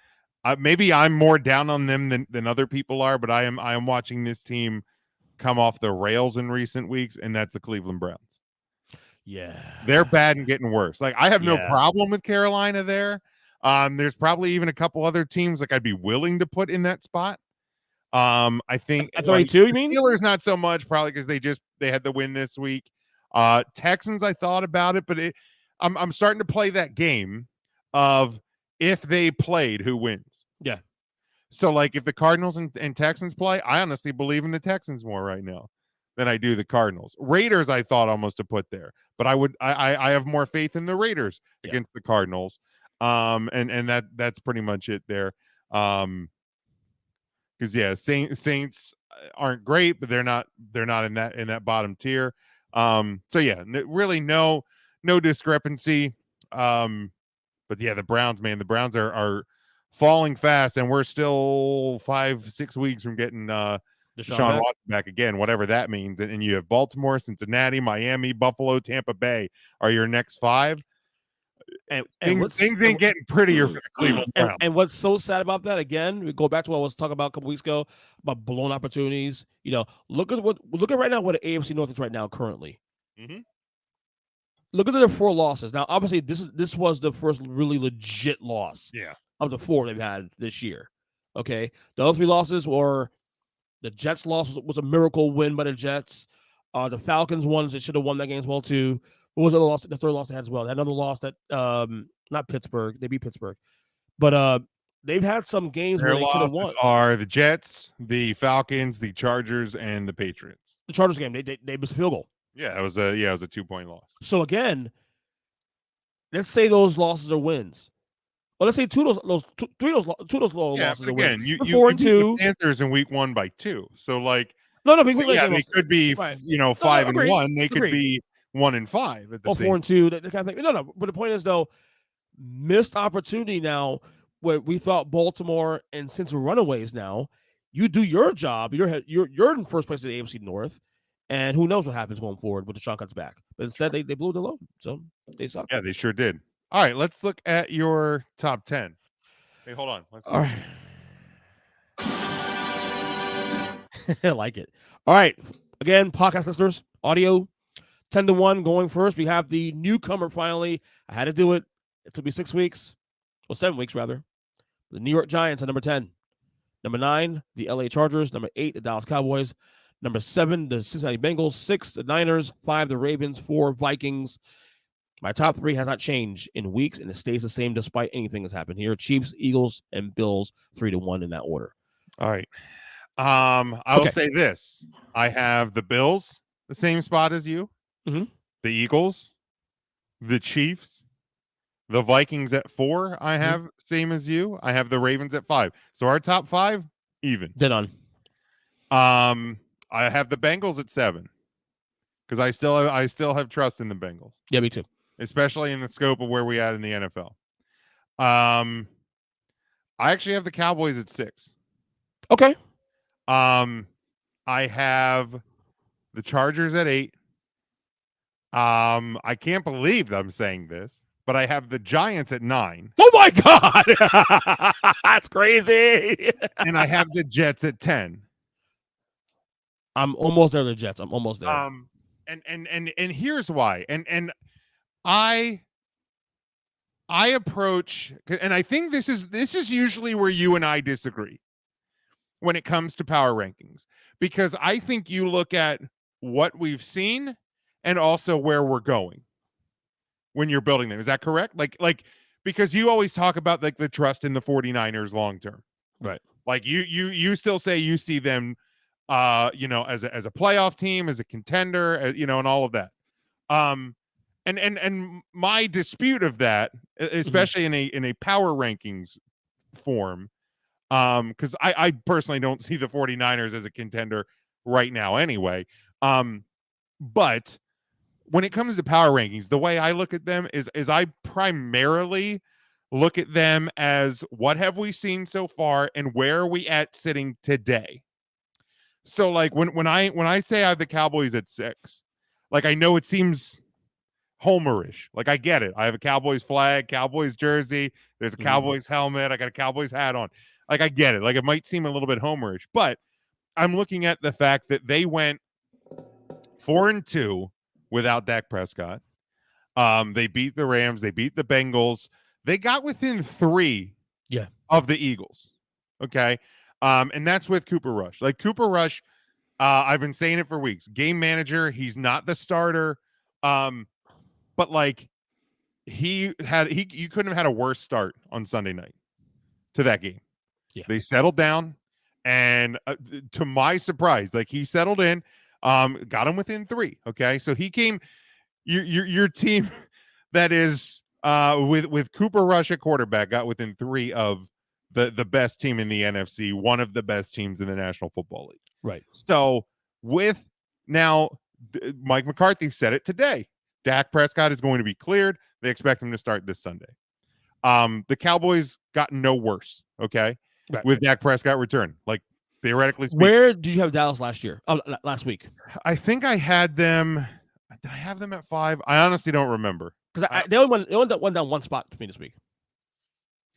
S7: maybe I'm more down on them than other people are, but I am watching this team come off the rails in recent weeks, and that's the Cleveland Browns.
S8: Yeah.
S7: They're bad and getting worse. Like, I have no problem with Carolina there. There's probably even a couple other teams like I'd be willing to put in that spot. I think
S8: at 32, you mean?
S7: Steelers not so much, probably because they had the win this week. Texans, I thought about it, but I'm starting to play that game of if they played, who wins.
S8: Yeah.
S7: So, like, if the Cardinals and Texans play, I honestly believe in the Texans more right now than I do the Cardinals. Raiders, I thought almost to put there, but I have more faith in the Raiders against the Cardinals. And that's pretty much it there. Because Saints aren't great, but they're not in that bottom tier. So yeah, really no discrepancy. But yeah, the Browns, man, the Browns are falling fast, and we're still 5-6 weeks from getting Deshaun Watson back again, whatever that means. And you have Baltimore, Cincinnati, Miami, Buffalo, Tampa Bay are your next 5. And things ain't getting prettier for the Cleveland Browns.
S8: And what's so sad about that, again, we go back to what I was talking about a couple weeks ago about blown opportunities. Look at right now what the AFC North is right now currently.
S7: Mm-hmm.
S8: Look at their 4 losses. Now, obviously, this was the first really legit loss of the 4 they've had this year. Okay, the other 3 losses were the Jets loss was a miracle win by the Jets. The Falcons ones, they should have won that game as well too. What was the other loss? The third loss they had as well. They had another loss that not Pittsburgh. They beat Pittsburgh, but they've had some games
S7: Their
S8: where they could have won.
S7: Are the Jets, the Falcons, the Chargers, and the Patriots.
S8: The Chargers game, they missed a field goal.
S7: Yeah, it was a 2-point loss.
S8: So again, let's say those losses are wins. Well, let's say 2 of those losses are wins.
S7: You
S8: 4 and 2.
S7: The Panthers in week 1 by 2. So like,
S8: they
S7: could be 5 and 1. They could be 1 and 5 at the same.
S8: 4 and 2. That kind of thing. No. But the point is though, missed opportunity now. Where we thought Baltimore and since we're runaways now, you do your job. You're in first place in the AFC North. And who knows what happens going forward when Deshaun comes back. But instead, they blew the load. So they suck.
S7: Yeah, they sure did. All right, let's look at your top 10. Hey, hold on.
S8: All right. I like it. All right. Again, podcast listeners, audio 10-1 going first. We have the newcomer finally. I had to do it. It took me 6 weeks. Well, 7 weeks, rather. The New York Giants at number 10. Number 9, the LA Chargers. Number 8, the Dallas Cowboys. Number 7, the Cincinnati Bengals. 6, the Niners. 5, the Ravens. 4, Vikings. My top 3 has not changed in weeks, and it stays the same despite anything that's happened here. Chiefs, Eagles, and Bills, 3-1 in that order.
S7: All right. I'll say this. I have the Bills, the same spot as you.
S8: Mm-hmm.
S7: The Eagles, the Chiefs, the Vikings at 4. I have same as you. I have the Ravens at 5. So our top 5, even.
S8: Dead on.
S7: I have the Bengals at 7 because I still have trust in the Bengals.
S8: Yeah, me too.
S7: Especially in the scope of where we at in the NFL. I actually have the Cowboys at 6.
S8: Okay.
S7: I have the Chargers at 8. I can't believe I'm saying this, but I have the Giants at 9.
S8: Oh my God. That's crazy.
S7: And I have the Jets at 10.
S8: I'm almost there, the Jets. I'm almost there.
S7: And here's why. And I approach, and I think this is usually where you and I disagree when it comes to power rankings, because I think you look at what we've seen and also where we're going when you're building them. Is that correct? Like because you always talk about like the trust in the 49ers long term.
S8: Right. Like
S7: you still say you see them as a playoff team, as a contender, and all of that. And my dispute of that, especially in a power rankings form, because I personally don't see the 49ers as a contender right now anyway. But when it comes to power rankings, the way I look at them is I primarily look at them as what have we seen so far and where are we at sitting today. So like when I say I have the Cowboys at 6, like I know it seems homerish. Like I get it. I have a Cowboys flag, Cowboys jersey. There's a Cowboys helmet. I got a Cowboys hat on. Like I get it. Like it might seem a little bit homerish, but I'm looking at the fact that they went 4-2 without Dak Prescott. They beat the Rams. They beat the Bengals. They got within 3 of the Eagles. Okay. And that's with Cooper Rush. Like Cooper Rush, I've been saying it for weeks. Game manager. He's not the starter. But like you couldn't have had a worse start on Sunday night to that game.
S8: Yeah.
S7: They settled down, and to my surprise, like he settled in, got him within 3. Okay, so he came. Your team that is with Cooper Rush at quarterback got within 3 of the best team in the NFC, one of the best teams in the National Football League.
S8: Right.
S7: So with now, Mike McCarthy said it today. Dak Prescott is going to be cleared. They expect him to start this Sunday. The Cowboys got no worse, okay,
S8: right.
S7: with Dak Prescott return. Like, theoretically speaking.
S8: Where did you have Dallas last year? Last week?
S7: I think I had them. Did I have them at 5? I honestly don't remember.
S8: Because they only went down one spot to me this week.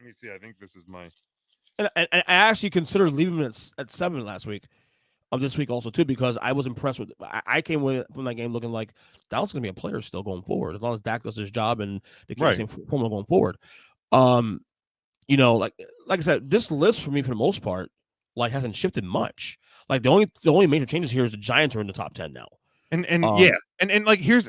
S7: Let me see. I think this is my.
S8: And I actually considered leaving them at 7 last week. Of this week also too, because I was impressed with. I came from that game looking like Dallas is going to be a player still going forward as long as Dak does his job and they keep the same formula going forward. You know, like I said, this list for me for the most part like hasn't shifted much. Like the only major changes here is the Giants are in the top 10 now.
S7: And yeah, and like here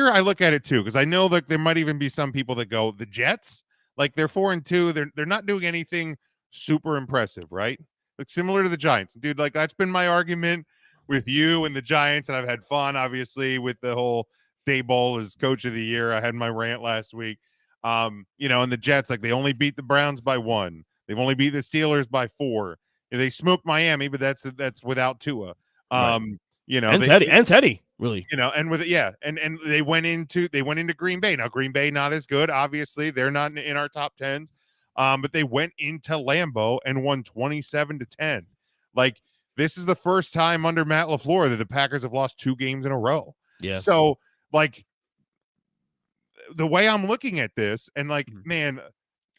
S7: I look at it too, because I know like there might even be some people that go the Jets, like they're 4-2, they're not doing anything super impressive, right? Like similar to the Giants, dude. Like that's been my argument with you and the Giants, and I've had fun obviously with the whole Daboll as coach of the year. I had my rant last week. You know, and the Jets, like they only beat the Browns by 1. They've only beat the Steelers by 4. They smoked Miami, but that's without Tua.
S8: Right.
S7: You know,
S8: and Teddy, really.
S7: You know, and with it, and they went into Green Bay. Now Green Bay not as good, obviously. They're not in our top 10s. But they went into Lambeau and won 27-10. Like this is the first time under Matt LaFleur that the Packers have lost 2 games in a row.
S8: Yeah.
S7: So like the way I'm looking at this, and like, man,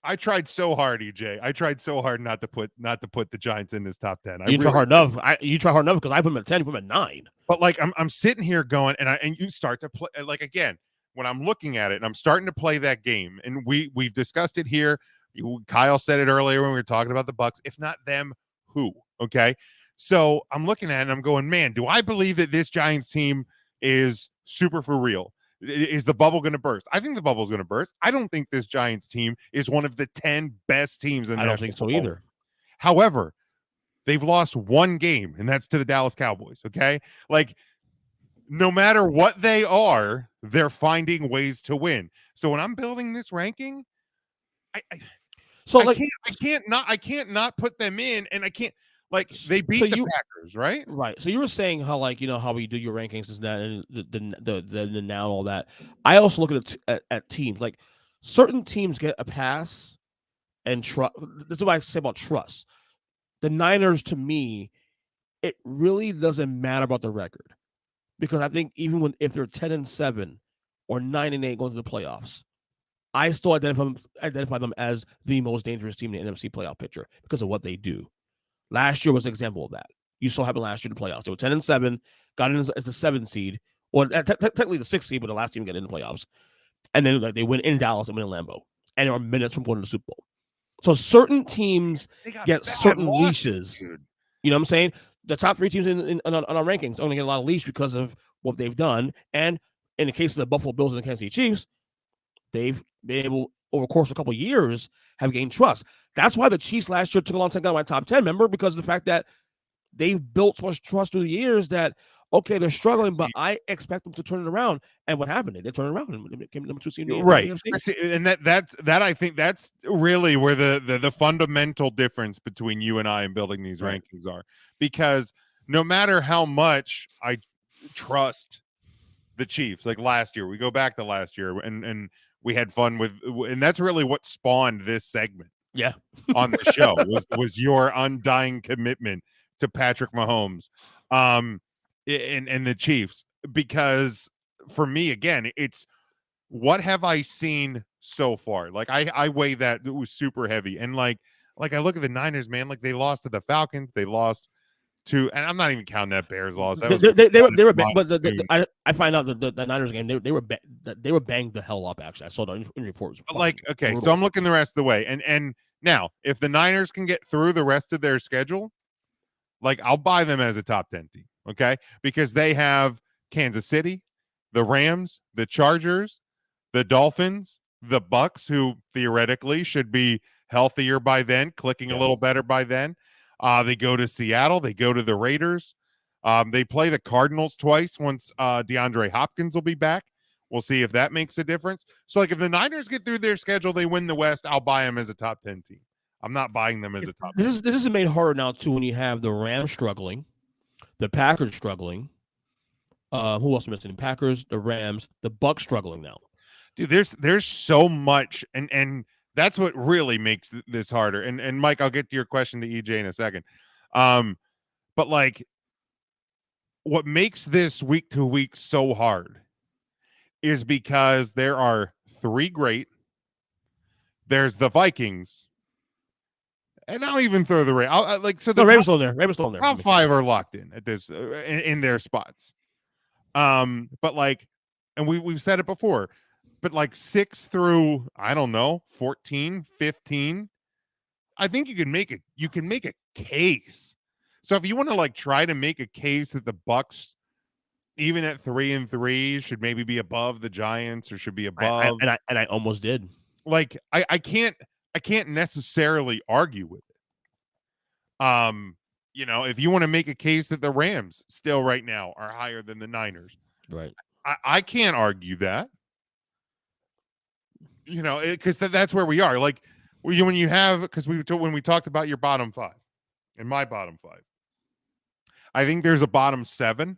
S7: I tried so hard, EJ. I tried so hard not to put the Giants in this top 10.
S8: You try hard enough. You try hard enough because I put them at 10, you put them at 9.
S7: But like I'm sitting here going, and you start to play like again when I'm looking at it, and I'm starting to play that game, and we've discussed it here. Kyle said it earlier when we were talking about the Bucks. If not them, who? Okay. So I'm looking at it and I'm going, man, do I believe that this Giants team is super for real? Is the bubble going to burst? I think the bubble's going to burst. I don't think this Giants team is one of the 10 best teams in the
S8: I don't think so either.
S7: However, they've lost 1 game, and that's to the Dallas Cowboys. Okay. Like, no matter what they are, they're finding ways to win. So when I'm building this ranking, I can't not put them in, and I can't like they beat the Packers, right?
S8: Right. So you were saying how like you know how we do your rankings is that and the now all that. I also look at teams like certain teams get a pass and trust. This is what I say about trust. The Niners, to me, it really doesn't matter about the record because I think even if they're 10-7 or 9-8 going to the playoffs, I still identify them as the most dangerous team in the NFC playoff picture because of what they do. Last year was an example of that. You saw happen last year in the playoffs. They were 10-7, got in as the 7th seed, or technically the 6th seed, but the last team got in the playoffs. And then like they win in Dallas and win in Lambeau, and are minutes from going to the Super Bowl. So certain teams get certain leashes. Dude. You know what I'm saying? The top 3 teams on our rankings only get a lot of leash because of what they've done. And in the case of the Buffalo Bills and the Kansas City Chiefs, they've been able, over the course of a couple of years, have gained trust. That's why the Chiefs last year took a long time to get on my top 10, remember? Because of the fact that they've built so much trust through the years that, okay, they're struggling, but I expect them to turn it around. And what happened? They turned it around and became number 2 seed.
S7: Right. And that I think that's really where the fundamental difference between you and I in building these rankings are. Because no matter how much I trust the Chiefs, like last year, we go back to last year and we had fun with, and that's really what spawned this segment.
S8: Yeah,
S7: on the show was your undying commitment to Patrick Mahomes, and the Chiefs. Because for me, again, it's what have I seen so far? Like I weigh that it was super heavy, and like I look at the Niners, man. Like they lost to the Falcons, they lost to, and I'm not even counting that Bears loss. That
S8: they were but I find out that the Niners game they were banged the hell up. Actually, I saw that in reports.
S7: Like okay,
S8: brutal.
S7: So I'm looking the rest of the way, and now if the Niners can get through the rest of their schedule, like I'll buy them as a top 10 team, okay? Because they have Kansas City, the Rams, the Chargers, the Dolphins, the Bucks, who theoretically should be healthier by then, clicking a little better by then. They go to Seattle. They go to the Raiders. They play the Cardinals twice once DeAndre Hopkins will be back. We'll see if that makes a difference. So, like, if the Niners get through their schedule, they win the West, I'll buy them as a top 10 team. I'm not buying them as a top 10.
S8: This is made harder now, too, when you have the Rams struggling, the Packers struggling. Who else am I missing? The Packers, the Rams, the Bucs struggling now.
S7: Dude, there's so much, and that's what really makes this harder. And Mike, I'll get to your question to EJ in a second. But like, what makes this week to week so hard is because there are three great. There's the Vikings, and I'll even throw the Ravens. So the
S8: Ravens still there. Ravens still there.
S7: Top five are locked in at this in their spots. But like, and we've said it before. But like 6 through, I don't know, 14, 15, I think you can make a case. So if you want to like try to make a case that the Bucs, even at 3-3, should maybe be above the Giants or should be above,
S8: and I almost did.
S7: Like I can't necessarily argue with it. You know, if you want to make a case that the Rams still right now are higher than the Niners,
S8: right?
S7: I can't argue that. You know, because that's where we are. Like when you have, because when we talked about your bottom 5 and my bottom 5, I think there's a bottom 7,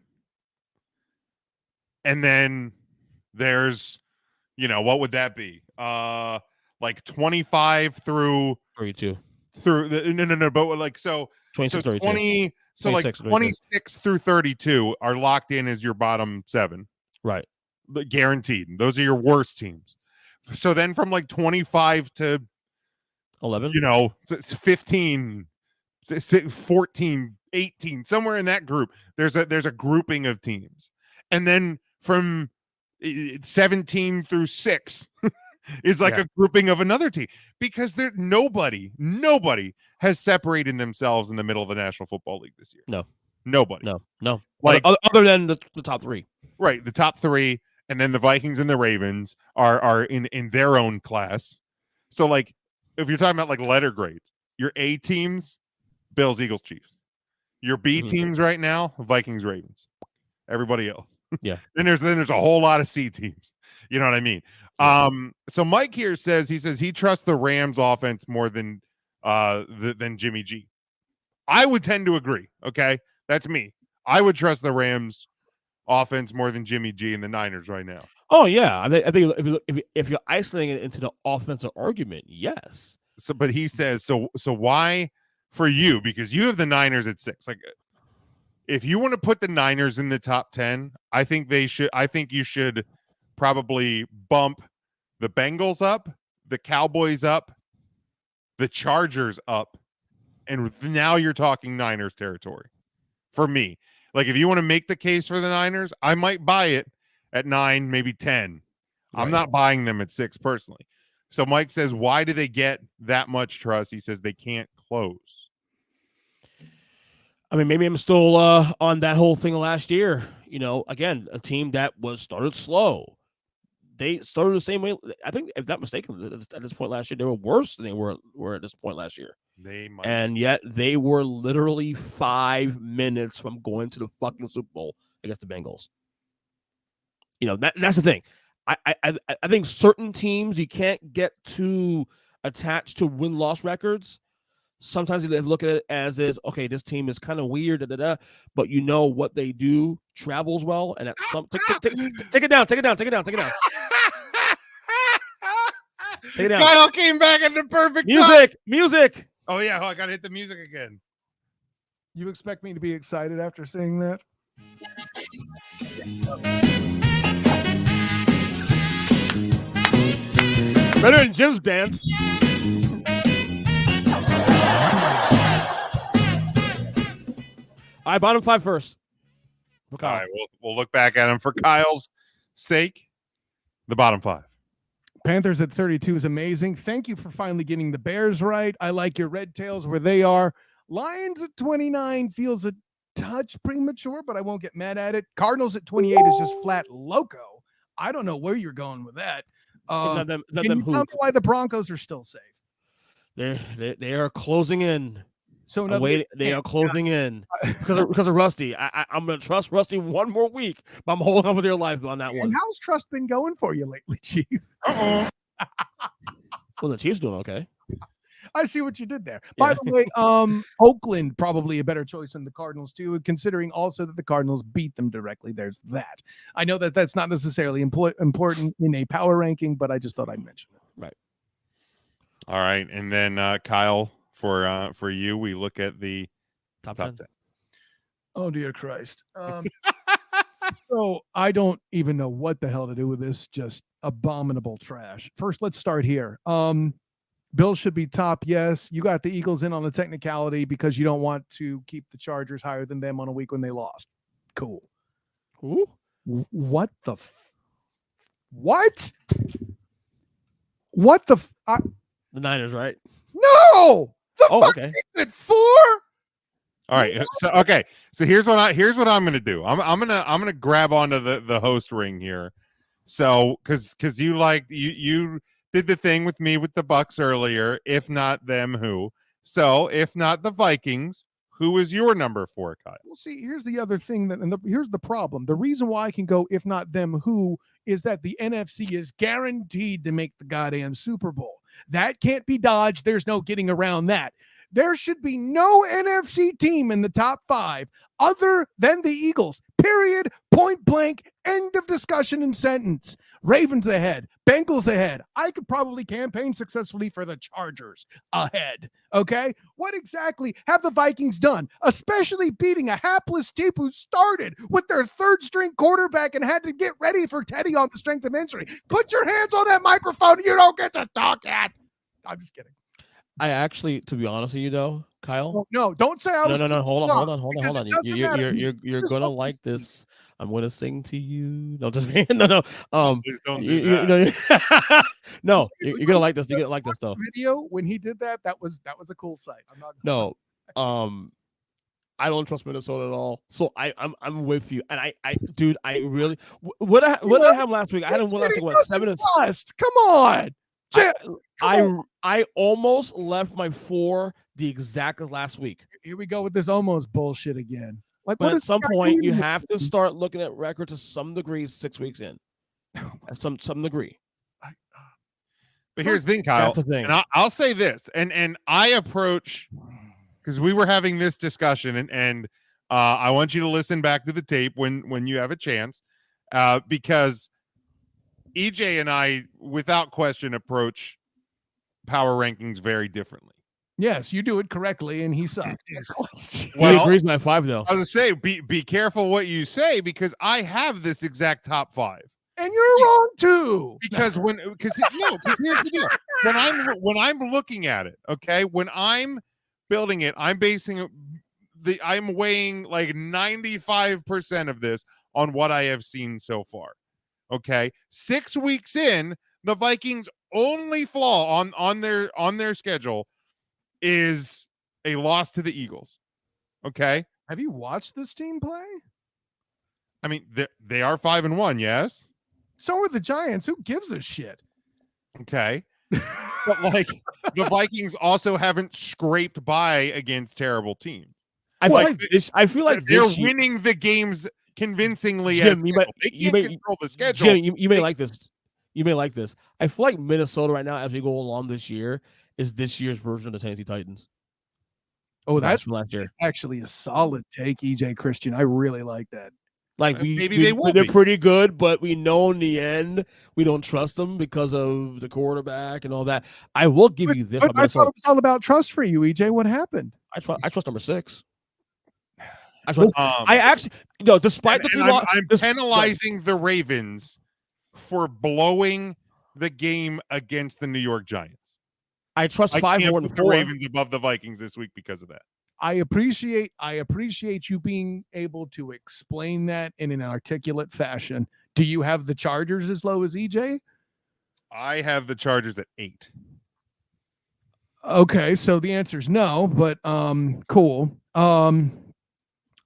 S7: and then there's, you know, what would that be? Like 25 through
S8: 32
S7: through the no, but like so
S8: 26,
S7: so 20, so like 26 through 32 are locked in as your bottom 7,
S8: right?
S7: But guaranteed. Those are your worst teams. So then from like 25 to
S8: 11,
S7: you know, 15, 14, 18, somewhere in that group, there's a grouping of teams. And then from 17 through 6 is like a grouping of another team, because nobody has separated themselves in the middle of the National Football League this year. Nobody.
S8: No.
S7: Like
S8: other than the top 3.
S7: Right, the top 3. And then the Vikings and the Ravens are in their own class. So, like, if you're talking about, like, letter grades, your A teams, Bills, Eagles, Chiefs. Your B teams right now, Vikings, Ravens. Everybody else.
S8: Yeah.
S7: Then there's a whole lot of C teams. You know what I mean? Yeah. So Mike here says he trusts the Rams offense more than Jimmy G. I would tend to agree. Okay, that's me. I would trust the Rams offense more than Jimmy G and the Niners right now.
S8: Oh yeah, I think if you're isolating it into the offensive argument, yes.
S7: So, but he says so why for you? Because you have the Niners at 6. Like, if you want to put the Niners in the top 10, I think you should probably bump the Bengals up, the Cowboys up, the Chargers up, and now you're talking Niners territory. For me, like, if you want to make the case for the Niners, I might buy it at 9, maybe 10. Right. I'm not buying them at 6 personally. So Mike says, why do they get that much trust? He says they can't close.
S8: I mean, maybe I'm still on that whole thing last year. You know, again, a team that started slow. They started the same way. I think, if not mistaken, at this point last year, they were worse than they were at this point last year. And yet they were literally 5 minutes from going to the fucking Super Bowl against the Bengals. You know, that's the thing. I think certain teams, you can't get too attached to win-loss records. Sometimes they look at it as is, okay, this team is kind of weird, but you know what they do travels well, and at some take it down. Take it down.
S7: Kyle came back at the perfect
S8: music.
S7: Oh yeah, I gotta hit the music again.
S1: You expect me to be excited after saying that?
S8: Better than Jim's dance. All right, bottom 5 first.
S7: All right, we'll look back at him for Kyle's sake. The bottom 5.
S1: Panthers at 32 is amazing. Thank you for finally getting the Bears right. I like your Red Tails where they are. Lions at 29 feels a touch premature, but I won't get mad at it. Cardinals at 28 is just flat loco. I don't know where you're going with that. Can you tell me why the Broncos are still safe?
S8: They are closing in.
S1: So
S8: They are closing in because of Rusty. I'm gonna trust Rusty one more week, but I'm holding on with their life on that one.
S1: And how's trust been going for you lately, Chief?
S8: Well, the Chiefs doing okay.
S1: I see what you did there. By the way, Oakland probably a better choice than the Cardinals too, considering also that the Cardinals beat them directly. There's that. I know that that's not necessarily important in a power ranking, but I just thought I'd mention it.
S8: Right.
S7: All right, and then Kyle, for you, we look at the
S8: top 10.
S1: Oh dear Christ. So I don't even know what the hell to do with this. Just abominable trash. First, let's start here. Bills should be top. Yes. You got the Eagles in on the technicality because you don't want to keep the Chargers higher than them on a week when they lost. Cool.
S8: Ooh.
S1: What the what? What the
S8: the Niners, right?
S1: No.
S8: Okay.
S1: Is it 4?
S7: All right. So here's what I'm gonna do. I'm gonna grab onto the host ring here. So because you did the thing with me with the Bucks earlier. If not them, who? So if not the Vikings, who is your number 4, Kyle?
S1: Well, see, here's the other thing here's the problem. The reason why I can go if not them, who is that the NFC is guaranteed to make the goddamn Super Bowl. That can't be dodged. There's no getting around that. There should be no NFC team in the top 5 other than the Eagles. Period. Point blank. End of discussion and sentence. Ravens ahead. Bengals ahead. I could probably campaign successfully for the Chargers ahead. Okay? What exactly have the Vikings done? Especially beating a hapless team who started with their 3rd string quarterback and had to get ready for Teddy on the strength of injury. Put your hands on that microphone. You don't get to talk yet. I'm just kidding.
S8: I actually, to be honest with you, though, Kyle.
S1: Oh, no, don't say I was.
S8: No. Hold on. You're gonna like
S1: this.
S8: this. I'm gonna sing to you. No, just no.
S7: Please don't do that.
S8: No, you're gonna like this. You're gonna like this, though.
S1: Video when he did that was a cool sight. I'm not.
S8: No, I don't trust Minnesota at all. So I'm with you. And dude, I really what I had last week. I had one last week about 7 and
S1: Come on.
S8: I almost left my 4 the exact last week.
S1: Here we go with this almost bullshit again. Like,
S8: but at some point, you have to start looking at record to some degree 6 weeks in. At some degree.
S7: But here's the thing, Kyle.
S8: That's the thing.
S7: And I'll say this, and I approach because we were having this discussion, and I want you to listen back to the tape when you have a chance, because EJ and I, without question, approach power rankings very differently.
S1: Yes, you do it correctly, and he sucked.
S8: Well, he agrees my 5, though.
S7: I was gonna say, be careful what you say, because I have this exact top 5,
S1: and you're wrong too.
S7: Because here's the deal. When I'm looking at it, okay, when I'm building it, I'm weighing like 95% of this on what I have seen so far. Okay, 6 weeks in, the Vikings' only flaw on their schedule is a loss to the Eagles. Okay,
S1: have you watched this team play?
S7: I mean, they are 5-1, yes.
S1: So are the Giants. Who gives a shit?
S7: Okay, but like the Vikings also haven't scraped by against terrible teams.
S8: I feel like
S7: they're winning the games convincingly.
S8: Jim,
S7: as they can't control the schedule.
S8: Jim, you may like this. You may like this. I feel like Minnesota right now, as we go along this year, is this year's version of the Tennessee Titans.
S1: Oh, that's
S8: from last year.
S1: Actually a solid take, EJ Christian. I really like that.
S8: Like
S7: they're
S8: pretty good, but we know in the end we don't trust them because of the quarterback and all that. I will give you this.
S1: But I thought it was all about trust for you, EJ. What happened?
S8: I trust number 6. I actually despite
S7: I'm penalizing the Ravens for blowing the game against the New York Giants.
S8: I trust 5 more than 4.
S7: The Ravens above the Vikings this week because of that.
S1: I appreciate you being able to explain that in an articulate fashion. Do you have the Chargers as low as EJ?
S7: I have the Chargers at 8.
S1: Okay, so the answer is no, but cool.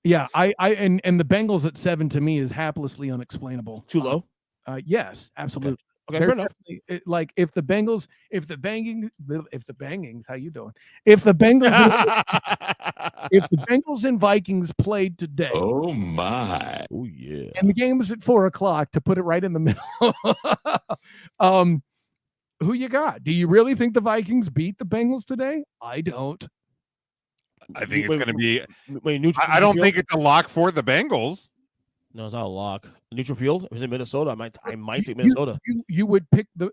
S1: Yeah, I and the Bengals at 7 to me is haplessly unexplainable.
S8: Too low?
S1: Yes, absolutely.
S8: Okay,
S1: They're
S8: fair enough.
S1: like if the bangings, how you doing? If the Bengals, if the Bengals and Vikings played today,
S2: Oh my.
S8: Oh yeah.
S1: and the game was at 4:00, to put it right in the middle, who you got? Do you really think the Vikings beat the Bengals today? I don't.
S7: I think it's going to be.
S8: Neutral,
S7: I don't think it's a lock for the Bengals.
S8: No, it's not a lock. Neutral field. If it's in Minnesota, I might take
S1: You,
S8: Minnesota.
S1: you would pick the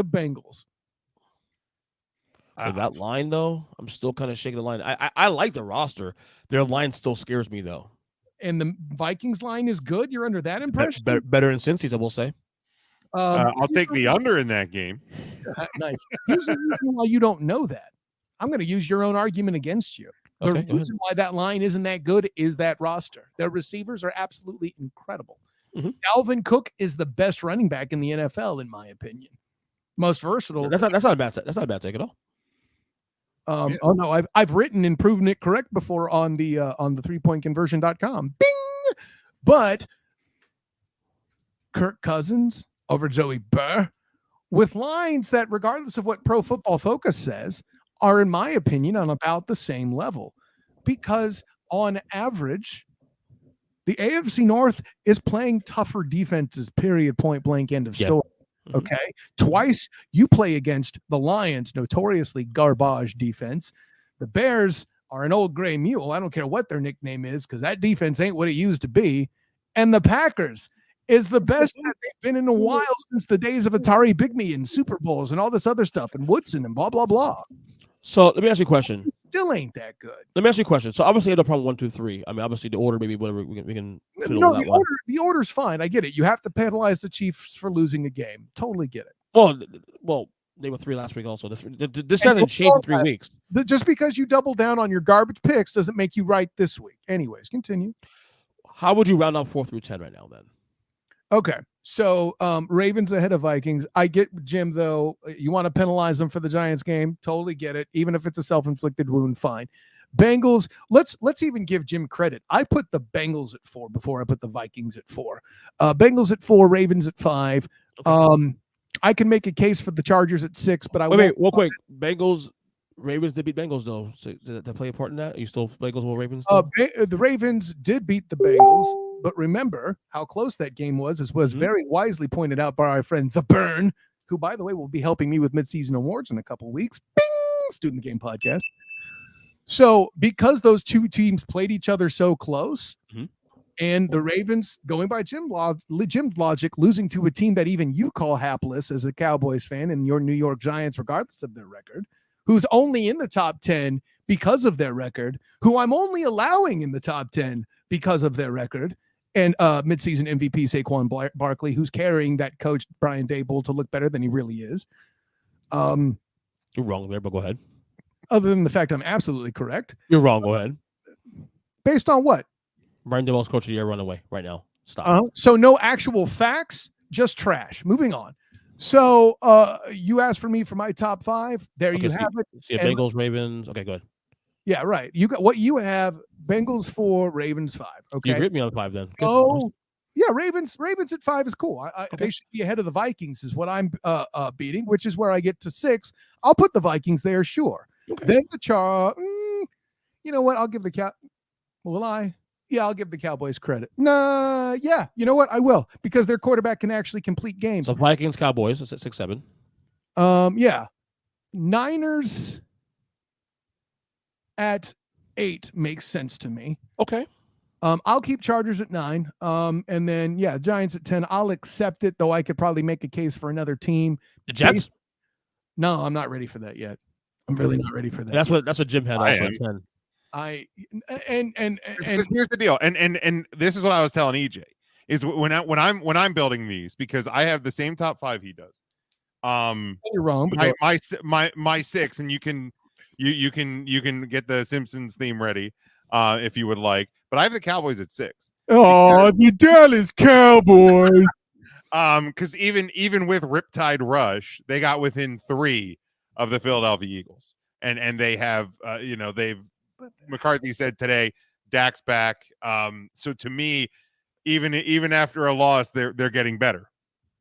S1: Bengals.
S8: With that line though, I'm still kind of shaking the line. I like the roster. Their line still scares me though.
S1: And the Vikings line is good. You're under that impression.
S8: Better than Cincy's, I will say.
S7: I'll take the under in that game.
S1: Nice. Here's the reason why you don't know that. I'm going to use your own argument against you. The
S8: Okay,
S1: reason why that line isn't that good is that roster. Their receivers are absolutely incredible.
S8: Mhm.
S1: Dalvin Cook is the best running back in the NFL, in my opinion. Most versatile.
S8: That's not a bad take. That's not a bad take at all.
S1: Oh no, I've written and proven it correct before on the 3pointconversion.com. Bing! But Kirk Cousins over Joey Burr with lines that, regardless of what Pro Football Focus says, are, in my opinion, on about the same level. Because on average, the AFC North is playing tougher defenses, period, point blank, end of story.
S8: Mm-hmm.
S1: Okay. Twice you play against the Lions, notoriously garbage defense. The Bears are an old gray mule. I don't care what their nickname is, because that defense ain't what it used to be. And the Packers is the best that they've been in a while since the days of Atari Bigme and Super Bowls and all this other stuff and Woodson and blah, blah, blah.
S8: So let me ask you a question.
S1: Still ain't that good.
S8: Let me ask you a question. So obviously, I had a problem 1, 2, 3. I mean, obviously, the order, maybe whatever we can.
S1: No, the order's fine. I get it. You have to penalize the Chiefs for losing a game. Totally get it.
S8: Well, they were 3 last week. Also, this hasn't changed in 3 weeks.
S1: Just because you double down on your garbage picks doesn't make you right this week. Anyways, continue.
S8: How would you round out 4 through 10 right now? Then.
S1: Okay, so Ravens ahead of Vikings. I get Jim though. You want to penalize them for the Giants game? Totally get it. Even if it's a self-inflicted wound, fine. Bengals. Let's even give Jim credit. I put the Bengals at 4 before I put the Vikings at 4. Bengals at 4, Ravens at 5. Okay. I can make a case for the Chargers at 6, but
S8: wait, real quick. Ravens did beat Bengals though. So did that play a part in that? Are you still Bengals or Ravens?
S1: The Ravens did beat the Bengals. But remember how close that game was, as was very wisely pointed out by our friend The Burn, who, by the way, will be helping me with midseason awards in a couple of weeks. Bing! Student Game Podcast. So because those two teams played each other so close, and the Ravens, going by Jim's logic, losing to a team that even you call hapless as a Cowboys fan, and your New York Giants, regardless of their record, who's only in the top 10 because of their record, who I'm only allowing in the top 10 because of their record, and midseason MVP Saquon Barkley, who's carrying that coach Brian Daboll to look better than he really is.
S8: You're wrong there, but go ahead.
S1: Other than the fact I'm absolutely correct.
S8: You're wrong. Go ahead.
S1: Based on what?
S8: Brian Daboll's coach of the year. Run away right now. Stop.
S1: So no actual facts, just trash. Moving on. So you asked for me for my top 5. There you have it.
S8: Yeah, Bengals, Ravens. Okay, go ahead.
S1: Yeah, right. You got what you have. Bengals 4, Ravens 5. Okay.
S8: You agreed me on 5 then. Good.
S1: Oh, yeah. Ravens at 5 is cool. They should be ahead of the Vikings is what I'm beating, which is where I get to 6. I'll put the Vikings there, sure. Okay. Then the you know what? I'll give the Will I? Yeah, I'll give the Cowboys credit. Nah, yeah. You know what? I will, because their quarterback can actually complete games.
S8: So Vikings, Cowboys, it's at 6, 7.
S1: Yeah. Niners at 8 makes sense to me.
S8: Okay.
S1: I'll keep Chargers at 9. And then Giants at 10. I'll accept it, though I could probably make a case for another team.
S8: The Jets?
S1: No, I'm not ready for that yet. I'm really not ready for that.
S8: That's what Jim had also at 10.
S1: And
S7: here's the deal. And this is what I was telling EJ is when I'm building these, because I have the same top 5 he does.
S1: You're wrong.
S7: My 6, and you can get the Simpsons theme ready if you would like, but I have the Cowboys at 6.
S1: Oh, the Dallas Cowboys.
S7: Because even with Riptide Rush, they got within 3 of the Philadelphia Eagles, and they have McCarthy said today Dak's back. So to me, even after a loss, they're getting better.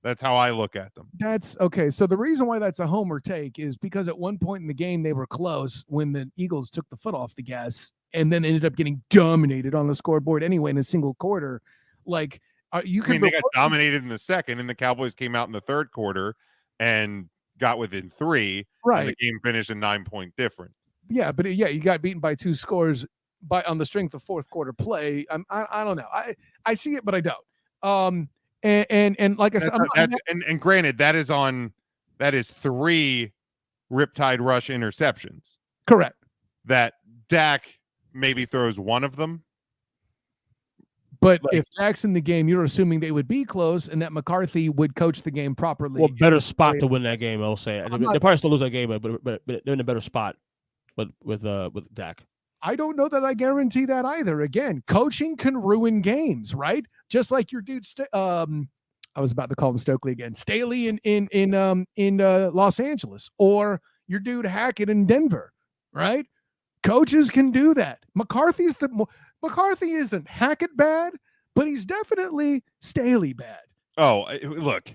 S7: That's how I look at them.
S1: That's okay. So the reason why that's a homer take is because at one point in the game they were close when the Eagles took the foot off the gas and then ended up getting dominated on the scoreboard anyway in a single quarter. Like you can.
S7: They got dominated in the second, and the Cowboys came out in the third quarter and got within 3.
S1: Right.
S7: And the game finished a 9-point difference.
S1: Yeah, but you got beaten by 2 scores on the strength of fourth quarter play. I don't know. I see it, but I don't. And like I said,
S7: and granted, that is 3 Riptide Rush interceptions.
S1: Correct.
S7: That Dak maybe throws one of them.
S1: But if Dak's in the game, you're assuming they would be close and that McCarthy would coach the game properly.
S8: Well, better spot to win that game, I'll say. They probably still lose that game, but they're in a better spot with Dak.
S1: I don't know that I guarantee that either. Again, coaching can ruin games, right? Just like your dude, I was about to call him Stokely again, Staley in Los Angeles, or your dude Hackett in Denver, right? Coaches can do that. McCarthy isn't Hackett bad, but he's definitely Staley bad.
S7: Oh, look,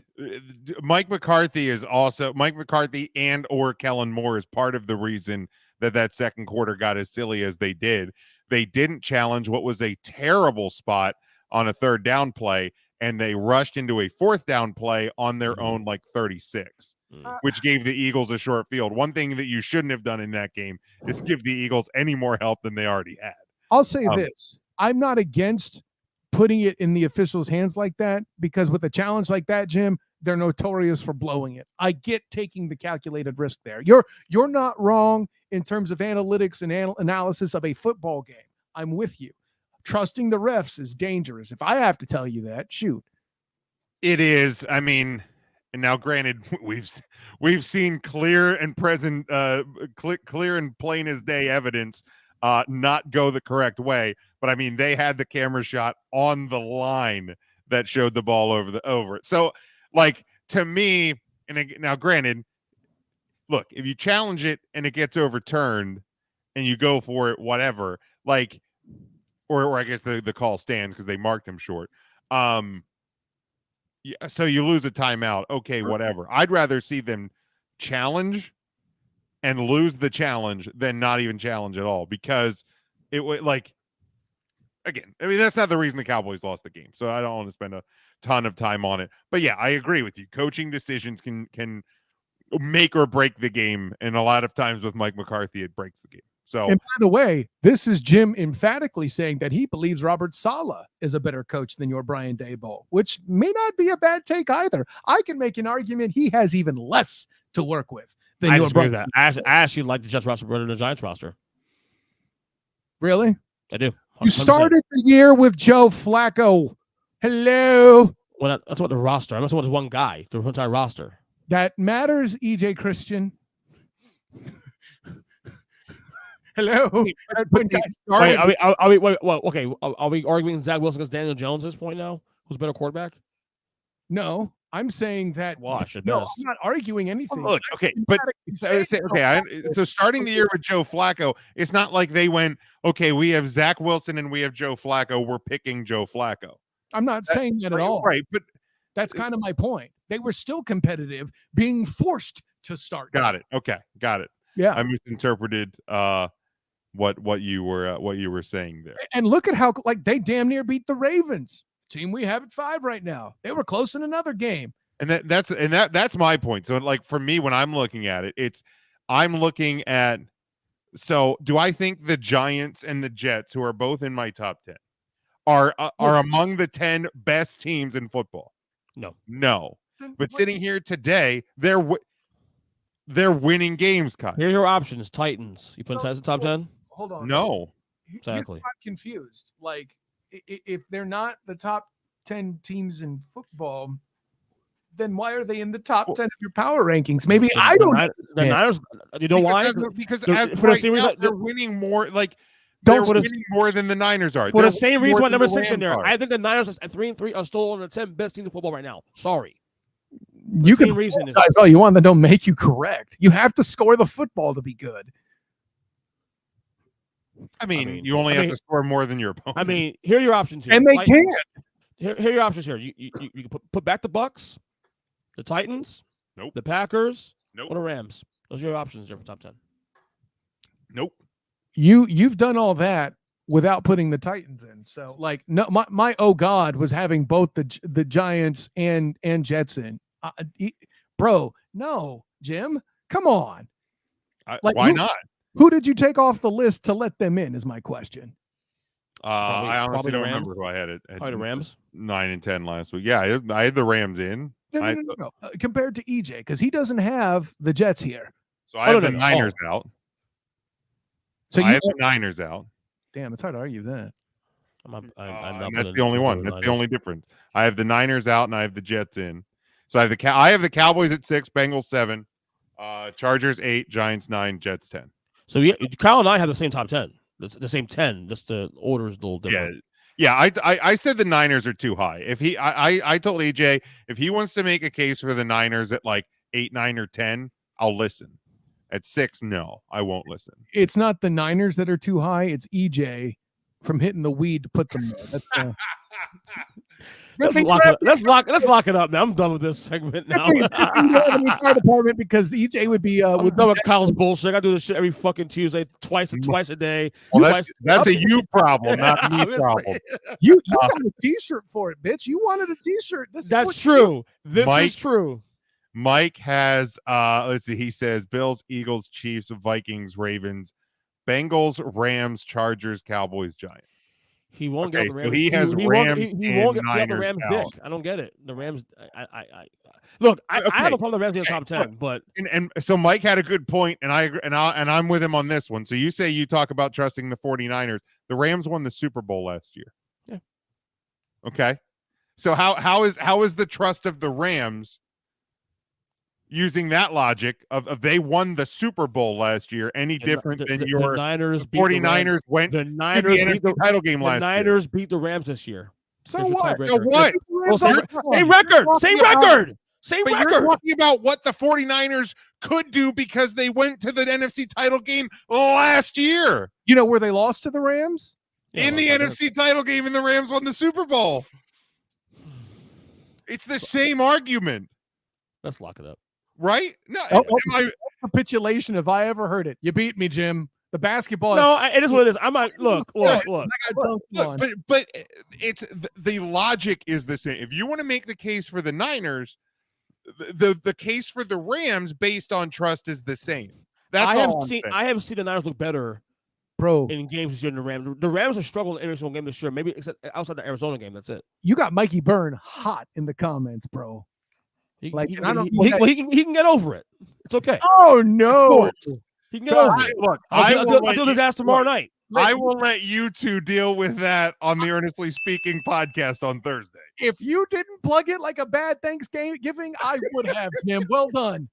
S7: Mike McCarthy and or Kellen Moore is part of the reason that second quarter got as silly as they did. They didn't challenge what was a terrible spot on a third down play, and they rushed into a fourth down play on their own 36, which gave the Eagles a short field. One thing that you shouldn't have done in that game is give the Eagles any more help than they already had.
S1: I'll say this. I'm not against putting it in the officials' hands like that, because with a challenge like that, Jim, they're notorious for blowing it. I get taking the calculated risk there. You're not wrong in terms of analytics and analysis of a football game. I'm with you. Trusting the refs is dangerous. If I have to tell you that, shoot.
S7: It is. I mean, and now granted, we've seen clear and present, clear and plain as day evidence not go the correct way. But I mean, they had the camera shot on the line that showed the ball over it. So, like, to me, and now granted, look, if you challenge it and it gets overturned and you go for it, whatever, like, or I guess the call stands because they marked him short. Yeah, so you lose a timeout. Okay, whatever. I'd rather see them challenge and lose the challenge than not even challenge at all, because it would, like, again, I mean, that's not the reason the Cowboys lost the game. So I don't want to spend a ton of time on it. But yeah, I agree with you. Coaching decisions can make or break the game. And a lot of times with Mike McCarthy, it breaks the game. So,
S1: and by the way, this is Jim emphatically saying that he believes Robert Saleh is a better coach than your Brian Daboll, which may not be a bad take either. I can make an argument he has even less to work with than your Brian.
S8: That. I actually like the Jets roster better than the Giants roster.
S1: Really?
S8: I do. 100%.
S1: You started the year with Joe Flacco. Hello.
S8: Well, that's what the roster. I'm not talking about one guy. The entire roster.
S1: That matters, EJ Christian. Hello.
S8: Are we arguing Zach Wilson against Daniel Jones at this point now? Who's a better quarterback?
S1: No, I'm saying that.
S8: I'm
S1: not arguing anything.
S7: Look, okay, but so starting the year with Joe Flacco, it's not like they went, okay, we have Zach Wilson and we have Joe Flacco. We're picking Joe Flacco.
S1: I'm not saying that at all.
S7: Right, but
S1: that's kind of my point. They were still competitive, being forced to start.
S7: Got it. Okay, got it.
S1: Yeah,
S7: I misinterpreted what you were saying there.
S1: And look at how they damn near beat the Ravens, team we have at 5 right now. They were close in another game.
S7: And that's my point. So, like, for me, when I'm looking at it, I'm looking at, so do I think the Giants and the Jets, who are both in my top 10, are among the 10 best teams in football? No. But sitting here today, they're winning games, Kyle.
S8: Here are your options. Titans. You put Titans in top 10?
S1: Hold on.
S7: No.
S8: Exactly.
S1: I'm confused. Like, if they're not the top 10 teams in football, then why are they in the top 10 of your power rankings? Maybe I don't know.
S8: The Niners, you know why?
S7: Because as right now, they're winning more. Like, they're winning more than the Niners are.
S8: For the same reason why number 6 in there. I think the Niners at 3-3 are still on the 10 best teams in football right now. Sorry.
S1: You can apologize all you want, that don't make you correct. You have to score the football to be good.
S7: I mean, you only have to score more than your opponent.
S8: I mean, here are your options here.
S1: And they can't.
S8: Here are your options here. You can put back the Bucks. The Titans?
S7: Nope.
S8: The Packers?
S7: Nope.
S8: Or the Rams? Those are your options there for top 10.
S7: Nope.
S1: You've done all that without putting the Titans in. So like, no, my oh God was having both the Giants and Jets in. Bro, no, Jim, come on.
S7: Why not?
S1: Who did you take off the list to let them in? Is my question.
S7: I honestly
S8: probably
S7: don't
S8: the Rams.
S7: remember who I had it.
S8: Probably the Rams.
S7: 9 and 10 last week. Yeah, I had the Rams in.
S1: No. Compared to EJ, because he doesn't have the Jets here.
S7: So I have the Niners out.
S1: So
S7: I have the Niners out.
S1: Damn, it's hard to argue that.
S8: I'm not
S7: that's the only one. That's the only difference. I have the Niners out and I have the Jets in. So I have the Cowboys at 6, Bengals 7, Chargers 8, Giants 9, Jets 10.
S8: So Kyle and I have the same top 10. The same 10. Just the order is a little different.
S7: Yeah. I said the Niners are too high. If I told AJ if he wants to make a case for the Niners at like 8, 9, or 10, I'll listen. At 6, no, I won't listen.
S1: It's not the Niners that are too high. It's EJ from hitting the weed to put them there.
S8: Let's lock it up now. I'm done with this segment now.
S1: Fire department because EJ would be
S8: I'm done with Kyle's bullshit. I do this shit every fucking Tuesday, twice a day.
S7: Well, that's a you problem, not me problem.
S1: You got a T-shirt for it, bitch. You wanted a T-shirt.
S8: That's true. This is true.
S7: Mike has let's see, he says Bills, Eagles, Chiefs, Vikings, Ravens, Bengals, Rams, Chargers, Cowboys, Giants.
S8: He won't get the Rams.
S7: So he has
S8: he
S7: Rams.
S8: He won't get the Rams dick. I don't get it. The Rams. Look. I have a problem with the Rams in the top 10, but
S7: and so Mike had a good point, and I'm with him on this one. So you say you talk about trusting the 49ers. The Rams won the Super Bowl last year.
S8: Yeah.
S7: Okay. So how is the trust of the Rams? Using that logic of they won the Super Bowl last year, any different than your
S8: Niners
S7: 49ers went to the NFC title game last year?
S8: The Niners beat the Rams this year.
S1: So what?
S7: So what?
S8: Well, same record.
S7: But you're talking about what the 49ers could do because they went to the NFC title game last year.
S1: You know where they lost to the Rams?
S7: In the NFC title game, and the Rams won the Super Bowl. It's the same argument.
S8: Let's lock it up.
S7: Right? No,
S1: capitulation if I ever heard it. You beat me, Jim. The basketball.
S8: No, it is what it is. I might look.
S7: But it's the logic is the same. If you want to make the case for the Niners, the case for the Rams based on trust is the same. I
S8: have seen the Niners look better,
S1: bro,
S8: in games this year than the Rams. The Rams have struggled in every single game this year. Maybe except outside the Arizona game. That's it.
S1: You got Mikey Byrne hot in the comments, bro.
S8: He can get over it. It's okay.
S1: Oh no,
S8: he can get over it. Look, I'll do his ass tomorrow night.
S7: I will let you two deal with that on the Earnestly Speaking podcast on Thursday.
S1: If you didn't plug it like a bad Thanksgiving, I would have, Jim. Well done.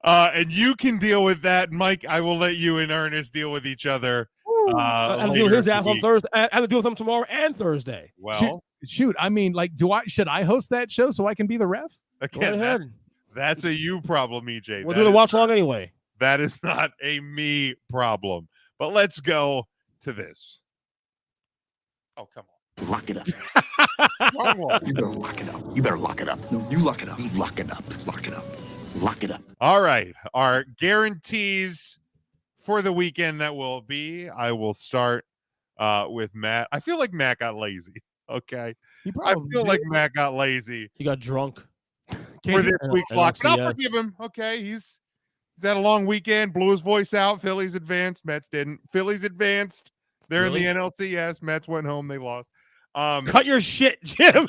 S7: And you can deal with that, Mike. I will let you and Ernest deal with each other.
S8: I have to deal with his ass on Thursday. I have to deal with him tomorrow and Thursday.
S7: Well.
S1: Shoot, I mean, like, should I host that show so I can be the ref?
S7: Again, that's a you problem, EJ.
S8: We'll do the watch long anyway.
S7: That is not a me problem. But let's go to this. Oh, come on.
S10: Lock it up.
S7: Wrong one.
S10: You better lock it up. You better lock it up. No, you lock it up. Lock it up. Lock it up. Lock it up.
S7: All right. Our guarantees for the weekend that will be, I will start with Matt. I feel like Matt got lazy. Okay. I feel like Matt got lazy.
S8: He got drunk.
S7: For this week's lock. But I'll forgive him. Okay. He's had a long weekend, blew his voice out. Phillies advanced. Mets didn't. Phillies advanced. They're in the NLCS. Mets went home. They lost.
S8: Cut your shit, Jim.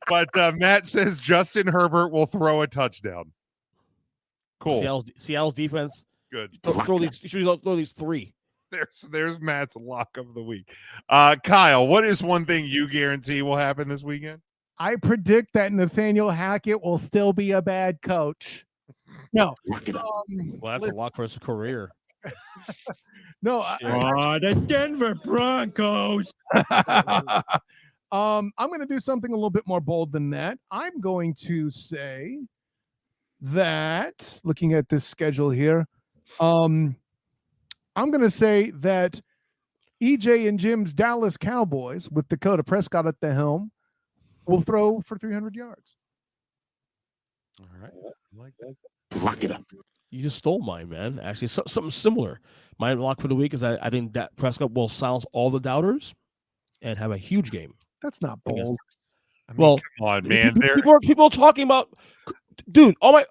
S7: But Matt says Justin Herbert will throw a touchdown. Cool.
S8: Seattle's defense.
S7: Good.
S8: Throw these 3.
S7: There's Matt's lock of the week. Kyle, what is one thing you guarantee will happen this weekend?
S1: I predict that Nathaniel Hackett will still be a bad coach. No.
S8: Well, that's a lock for his career.
S1: No.
S9: The Denver Broncos.
S1: I'm going to do something a little bit more bold than that. I'm going to say that, looking at this schedule here, I'm going to say that EJ and Jim's Dallas Cowboys, with Dakota Prescott at the helm, will throw for 300 yards.
S7: All right. I like that.
S10: Lock it up.
S8: You just stole mine, man. Actually, something similar. My lock for the week is I think Dak Prescott will silence all the doubters and have a huge game.
S1: That's not bold.
S7: I mean,
S8: Well,
S7: come on, man.
S8: People are talking about, dude. All my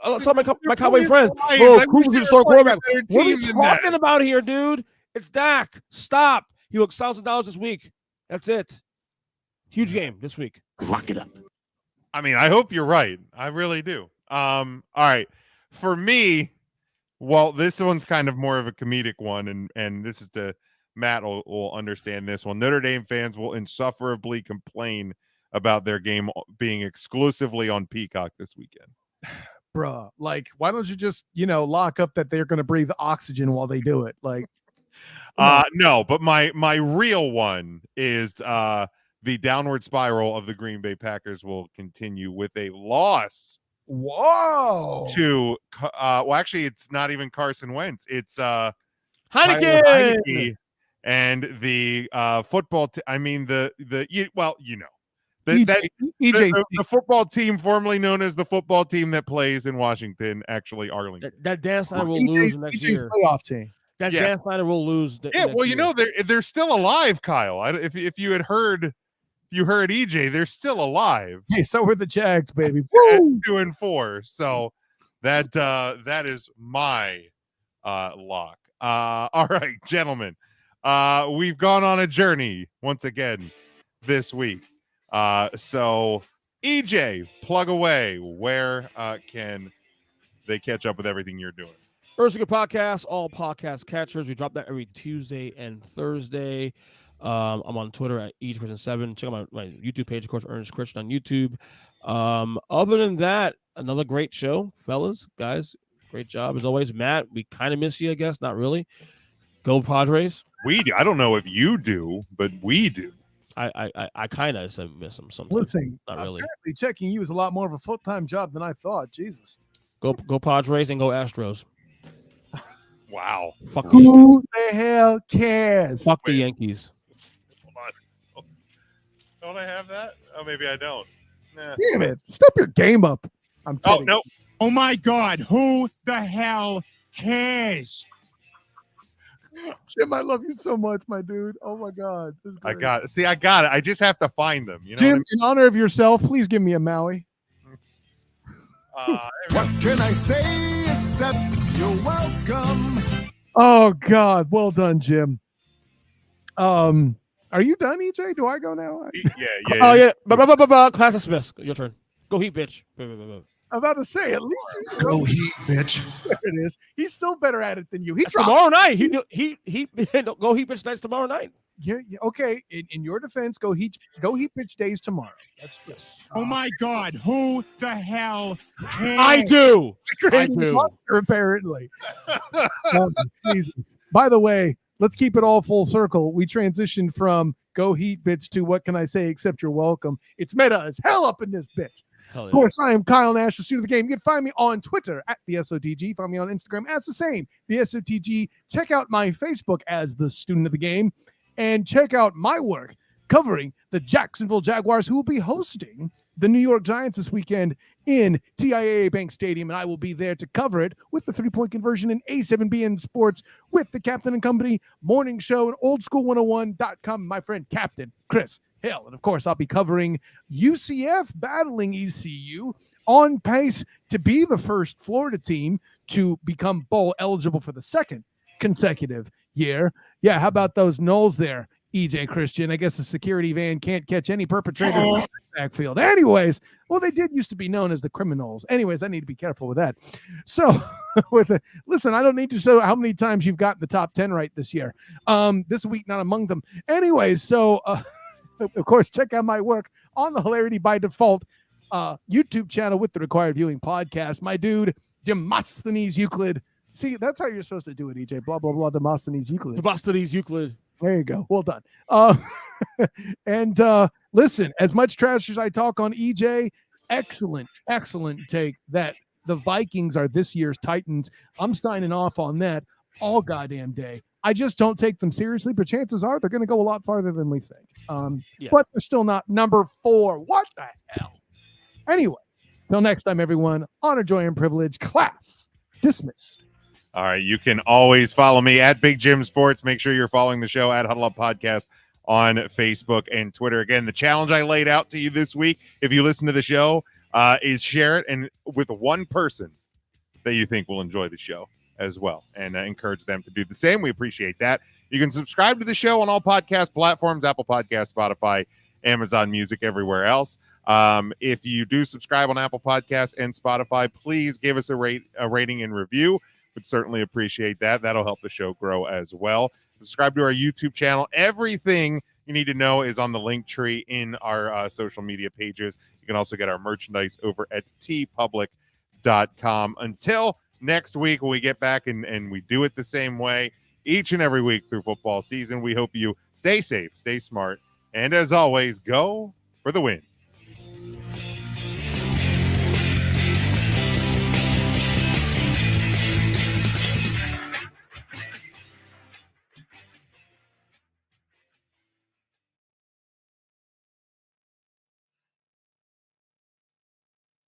S8: Cowboy friends.
S7: Lions.
S8: Oh,
S7: I
S8: Cooper's
S7: wish
S8: the
S7: they
S8: star
S7: were playing a
S8: quarterback.
S7: better
S8: What are
S7: team
S8: you
S7: than that.
S8: talking about here, dude? It's Dak. Stop. He worked $1,000 this week. That's it. Huge game this week.
S10: Lock it up.
S7: I mean, I hope you're right. I really do. All right. For me, well, this one's kind of more of a comedic one, and this is Matt will understand this one. Notre Dame fans will insufferably complain about their game being exclusively on Peacock this weekend.
S1: Bruh, like, why don't you just, lock up that they're going to breathe oxygen while they do it? Like,
S7: no, but my real one is the downward spiral of the Green Bay Packers will continue with a loss.
S1: Whoa.
S7: To well, actually, it's not even Carson Wentz. It's
S8: Heineke
S7: and the football. I mean the the football team formerly known as the football team that plays in Washington, actually Arlington.
S8: That Dan Snyder will lose next year.
S1: Playoff team.
S8: Dan Snyder will lose.
S7: They're still alive, Kyle. If you had heard. You heard EJ, they're still alive.
S1: Hey, so were the Jags, baby.
S7: At 2-4. So that is my lock. All right, gentlemen. We've gone on a journey once again this week. So EJ, plug away. Where can they catch up with everything you're doing?
S8: First Good Podcast, all podcast catchers. We drop that every Tuesday and Thursday. I'm on Twitter at EachChristian7. Check out my YouTube page, of course, Ernest Christian on YouTube. Other than that, another great show, fellas, guys. Great job as always. Matt, we kind of miss you, I guess. Not really. Go Padres.
S7: We do. I don't know if you do, but we do.
S8: I kind of miss them sometimes.
S1: Listen,
S8: not really.
S1: Apparently checking you is a lot more of a full-time job than I thought. Jesus.
S8: Go Padres and go Astros.
S7: Wow.
S8: Fuck
S1: Who the hell cares?
S8: Fuck the Yankees.
S7: Don't I have that? Oh, maybe I don't. Nah.
S1: Damn it. Step your game up. I'm kidding.
S7: Oh, no.
S9: Oh my God, who the hell cares?
S1: Jim, I love you so much, my dude. Oh my God.
S7: I got it. See, I got it. I just have to find them. You know
S1: Jim, in honor of yourself, please give me a Maui.
S11: What can I say except you're welcome?
S1: Oh God. Well done, Jim. Are you done, EJ? Do I go now?
S7: Yeah.
S8: Oh yeah. Class dismissed. Your turn. Go Heat, bitch.
S1: I'm about to say, at least you
S10: Go Heat, bitch.
S1: There it is. He's still better at it than you. He's
S8: tomorrow night. He go Heat, bitch. Nights tomorrow night.
S1: Yeah. Okay. In your defense, go Heat bitch days tomorrow. That's good.
S9: Oh my God, who the hell cares?
S8: I do.
S1: I do. Apparently. Jesus. By the way, let's keep it all full circle. We transitioned from go Heat bitch to what can I say except you're welcome. It's meta as hell up in this bitch.
S8: Yeah.
S1: Of course, I am Kyle Nash, the student of the game. You can find me on Twitter at the SOTG. Find me on Instagram as the same, the SOTG. Check out my Facebook as the student of the game. And check out my work covering the Jacksonville Jaguars, who will be hosting the New York Giants this weekend in TIAA Bank Stadium. And I will be there to cover it with the three-point conversion in A7BN Sports with the Captain and Company morning show and oldschool101.com. My friend Captain Chris Hill. And of course, I'll be covering UCF battling ECU, on pace to be the first Florida team to become bowl eligible for the second consecutive year. Yeah, how about those Knowles there, EJ Christian? I guess the security van can't catch any perpetrator in the backfield. Anyways, well, they did used to be known as the criminals. Anyways, I need to be careful with that. So, listen, I don't need to show how many times you've gotten the top 10 right this year. This week, not among them. Anyways, so, of course, check out my work on the Hilarity by Default YouTube channel with the Required Viewing podcast. My dude, Demosthenes Euclid. See, that's how you're supposed to do it, EJ. Blah, blah, blah, Demosthenes Euclid.
S8: Demosthenes Euclid.
S1: There you go. Well done. And listen, as much trash as I talk on EJ, excellent take that the Vikings are this year's Titans. I'm signing off on that all goddamn day. I just don't take them seriously, but chances are they're going to go a lot farther than we think. But they're still not number 4. What the hell? Anyway, till next time, everyone, honor, joy, and privilege. Class dismissed.
S7: All right. You can always follow me at Big Jim Sports. Make sure you're following the show at Huddle Up Podcast on Facebook and Twitter. Again, the challenge I laid out to you this week, if you listen to the show, is share it and with one person that you think will enjoy the show as well, and encourage them to do the same. We appreciate that. You can subscribe to the show on all podcast platforms, Apple Podcasts, Spotify, Amazon Music, everywhere else. If you do subscribe on Apple Podcasts and Spotify, please give us a rating and review. Would certainly appreciate that. That'll help the show grow as well. Subscribe to our YouTube channel. Everything you need to know is on the link tree in our social media pages. You can also get our merchandise over at tpublic.com. Until next week, when we get back and we do it the same way each and every week through football season, we hope you stay safe, stay smart, and as always, go for the win.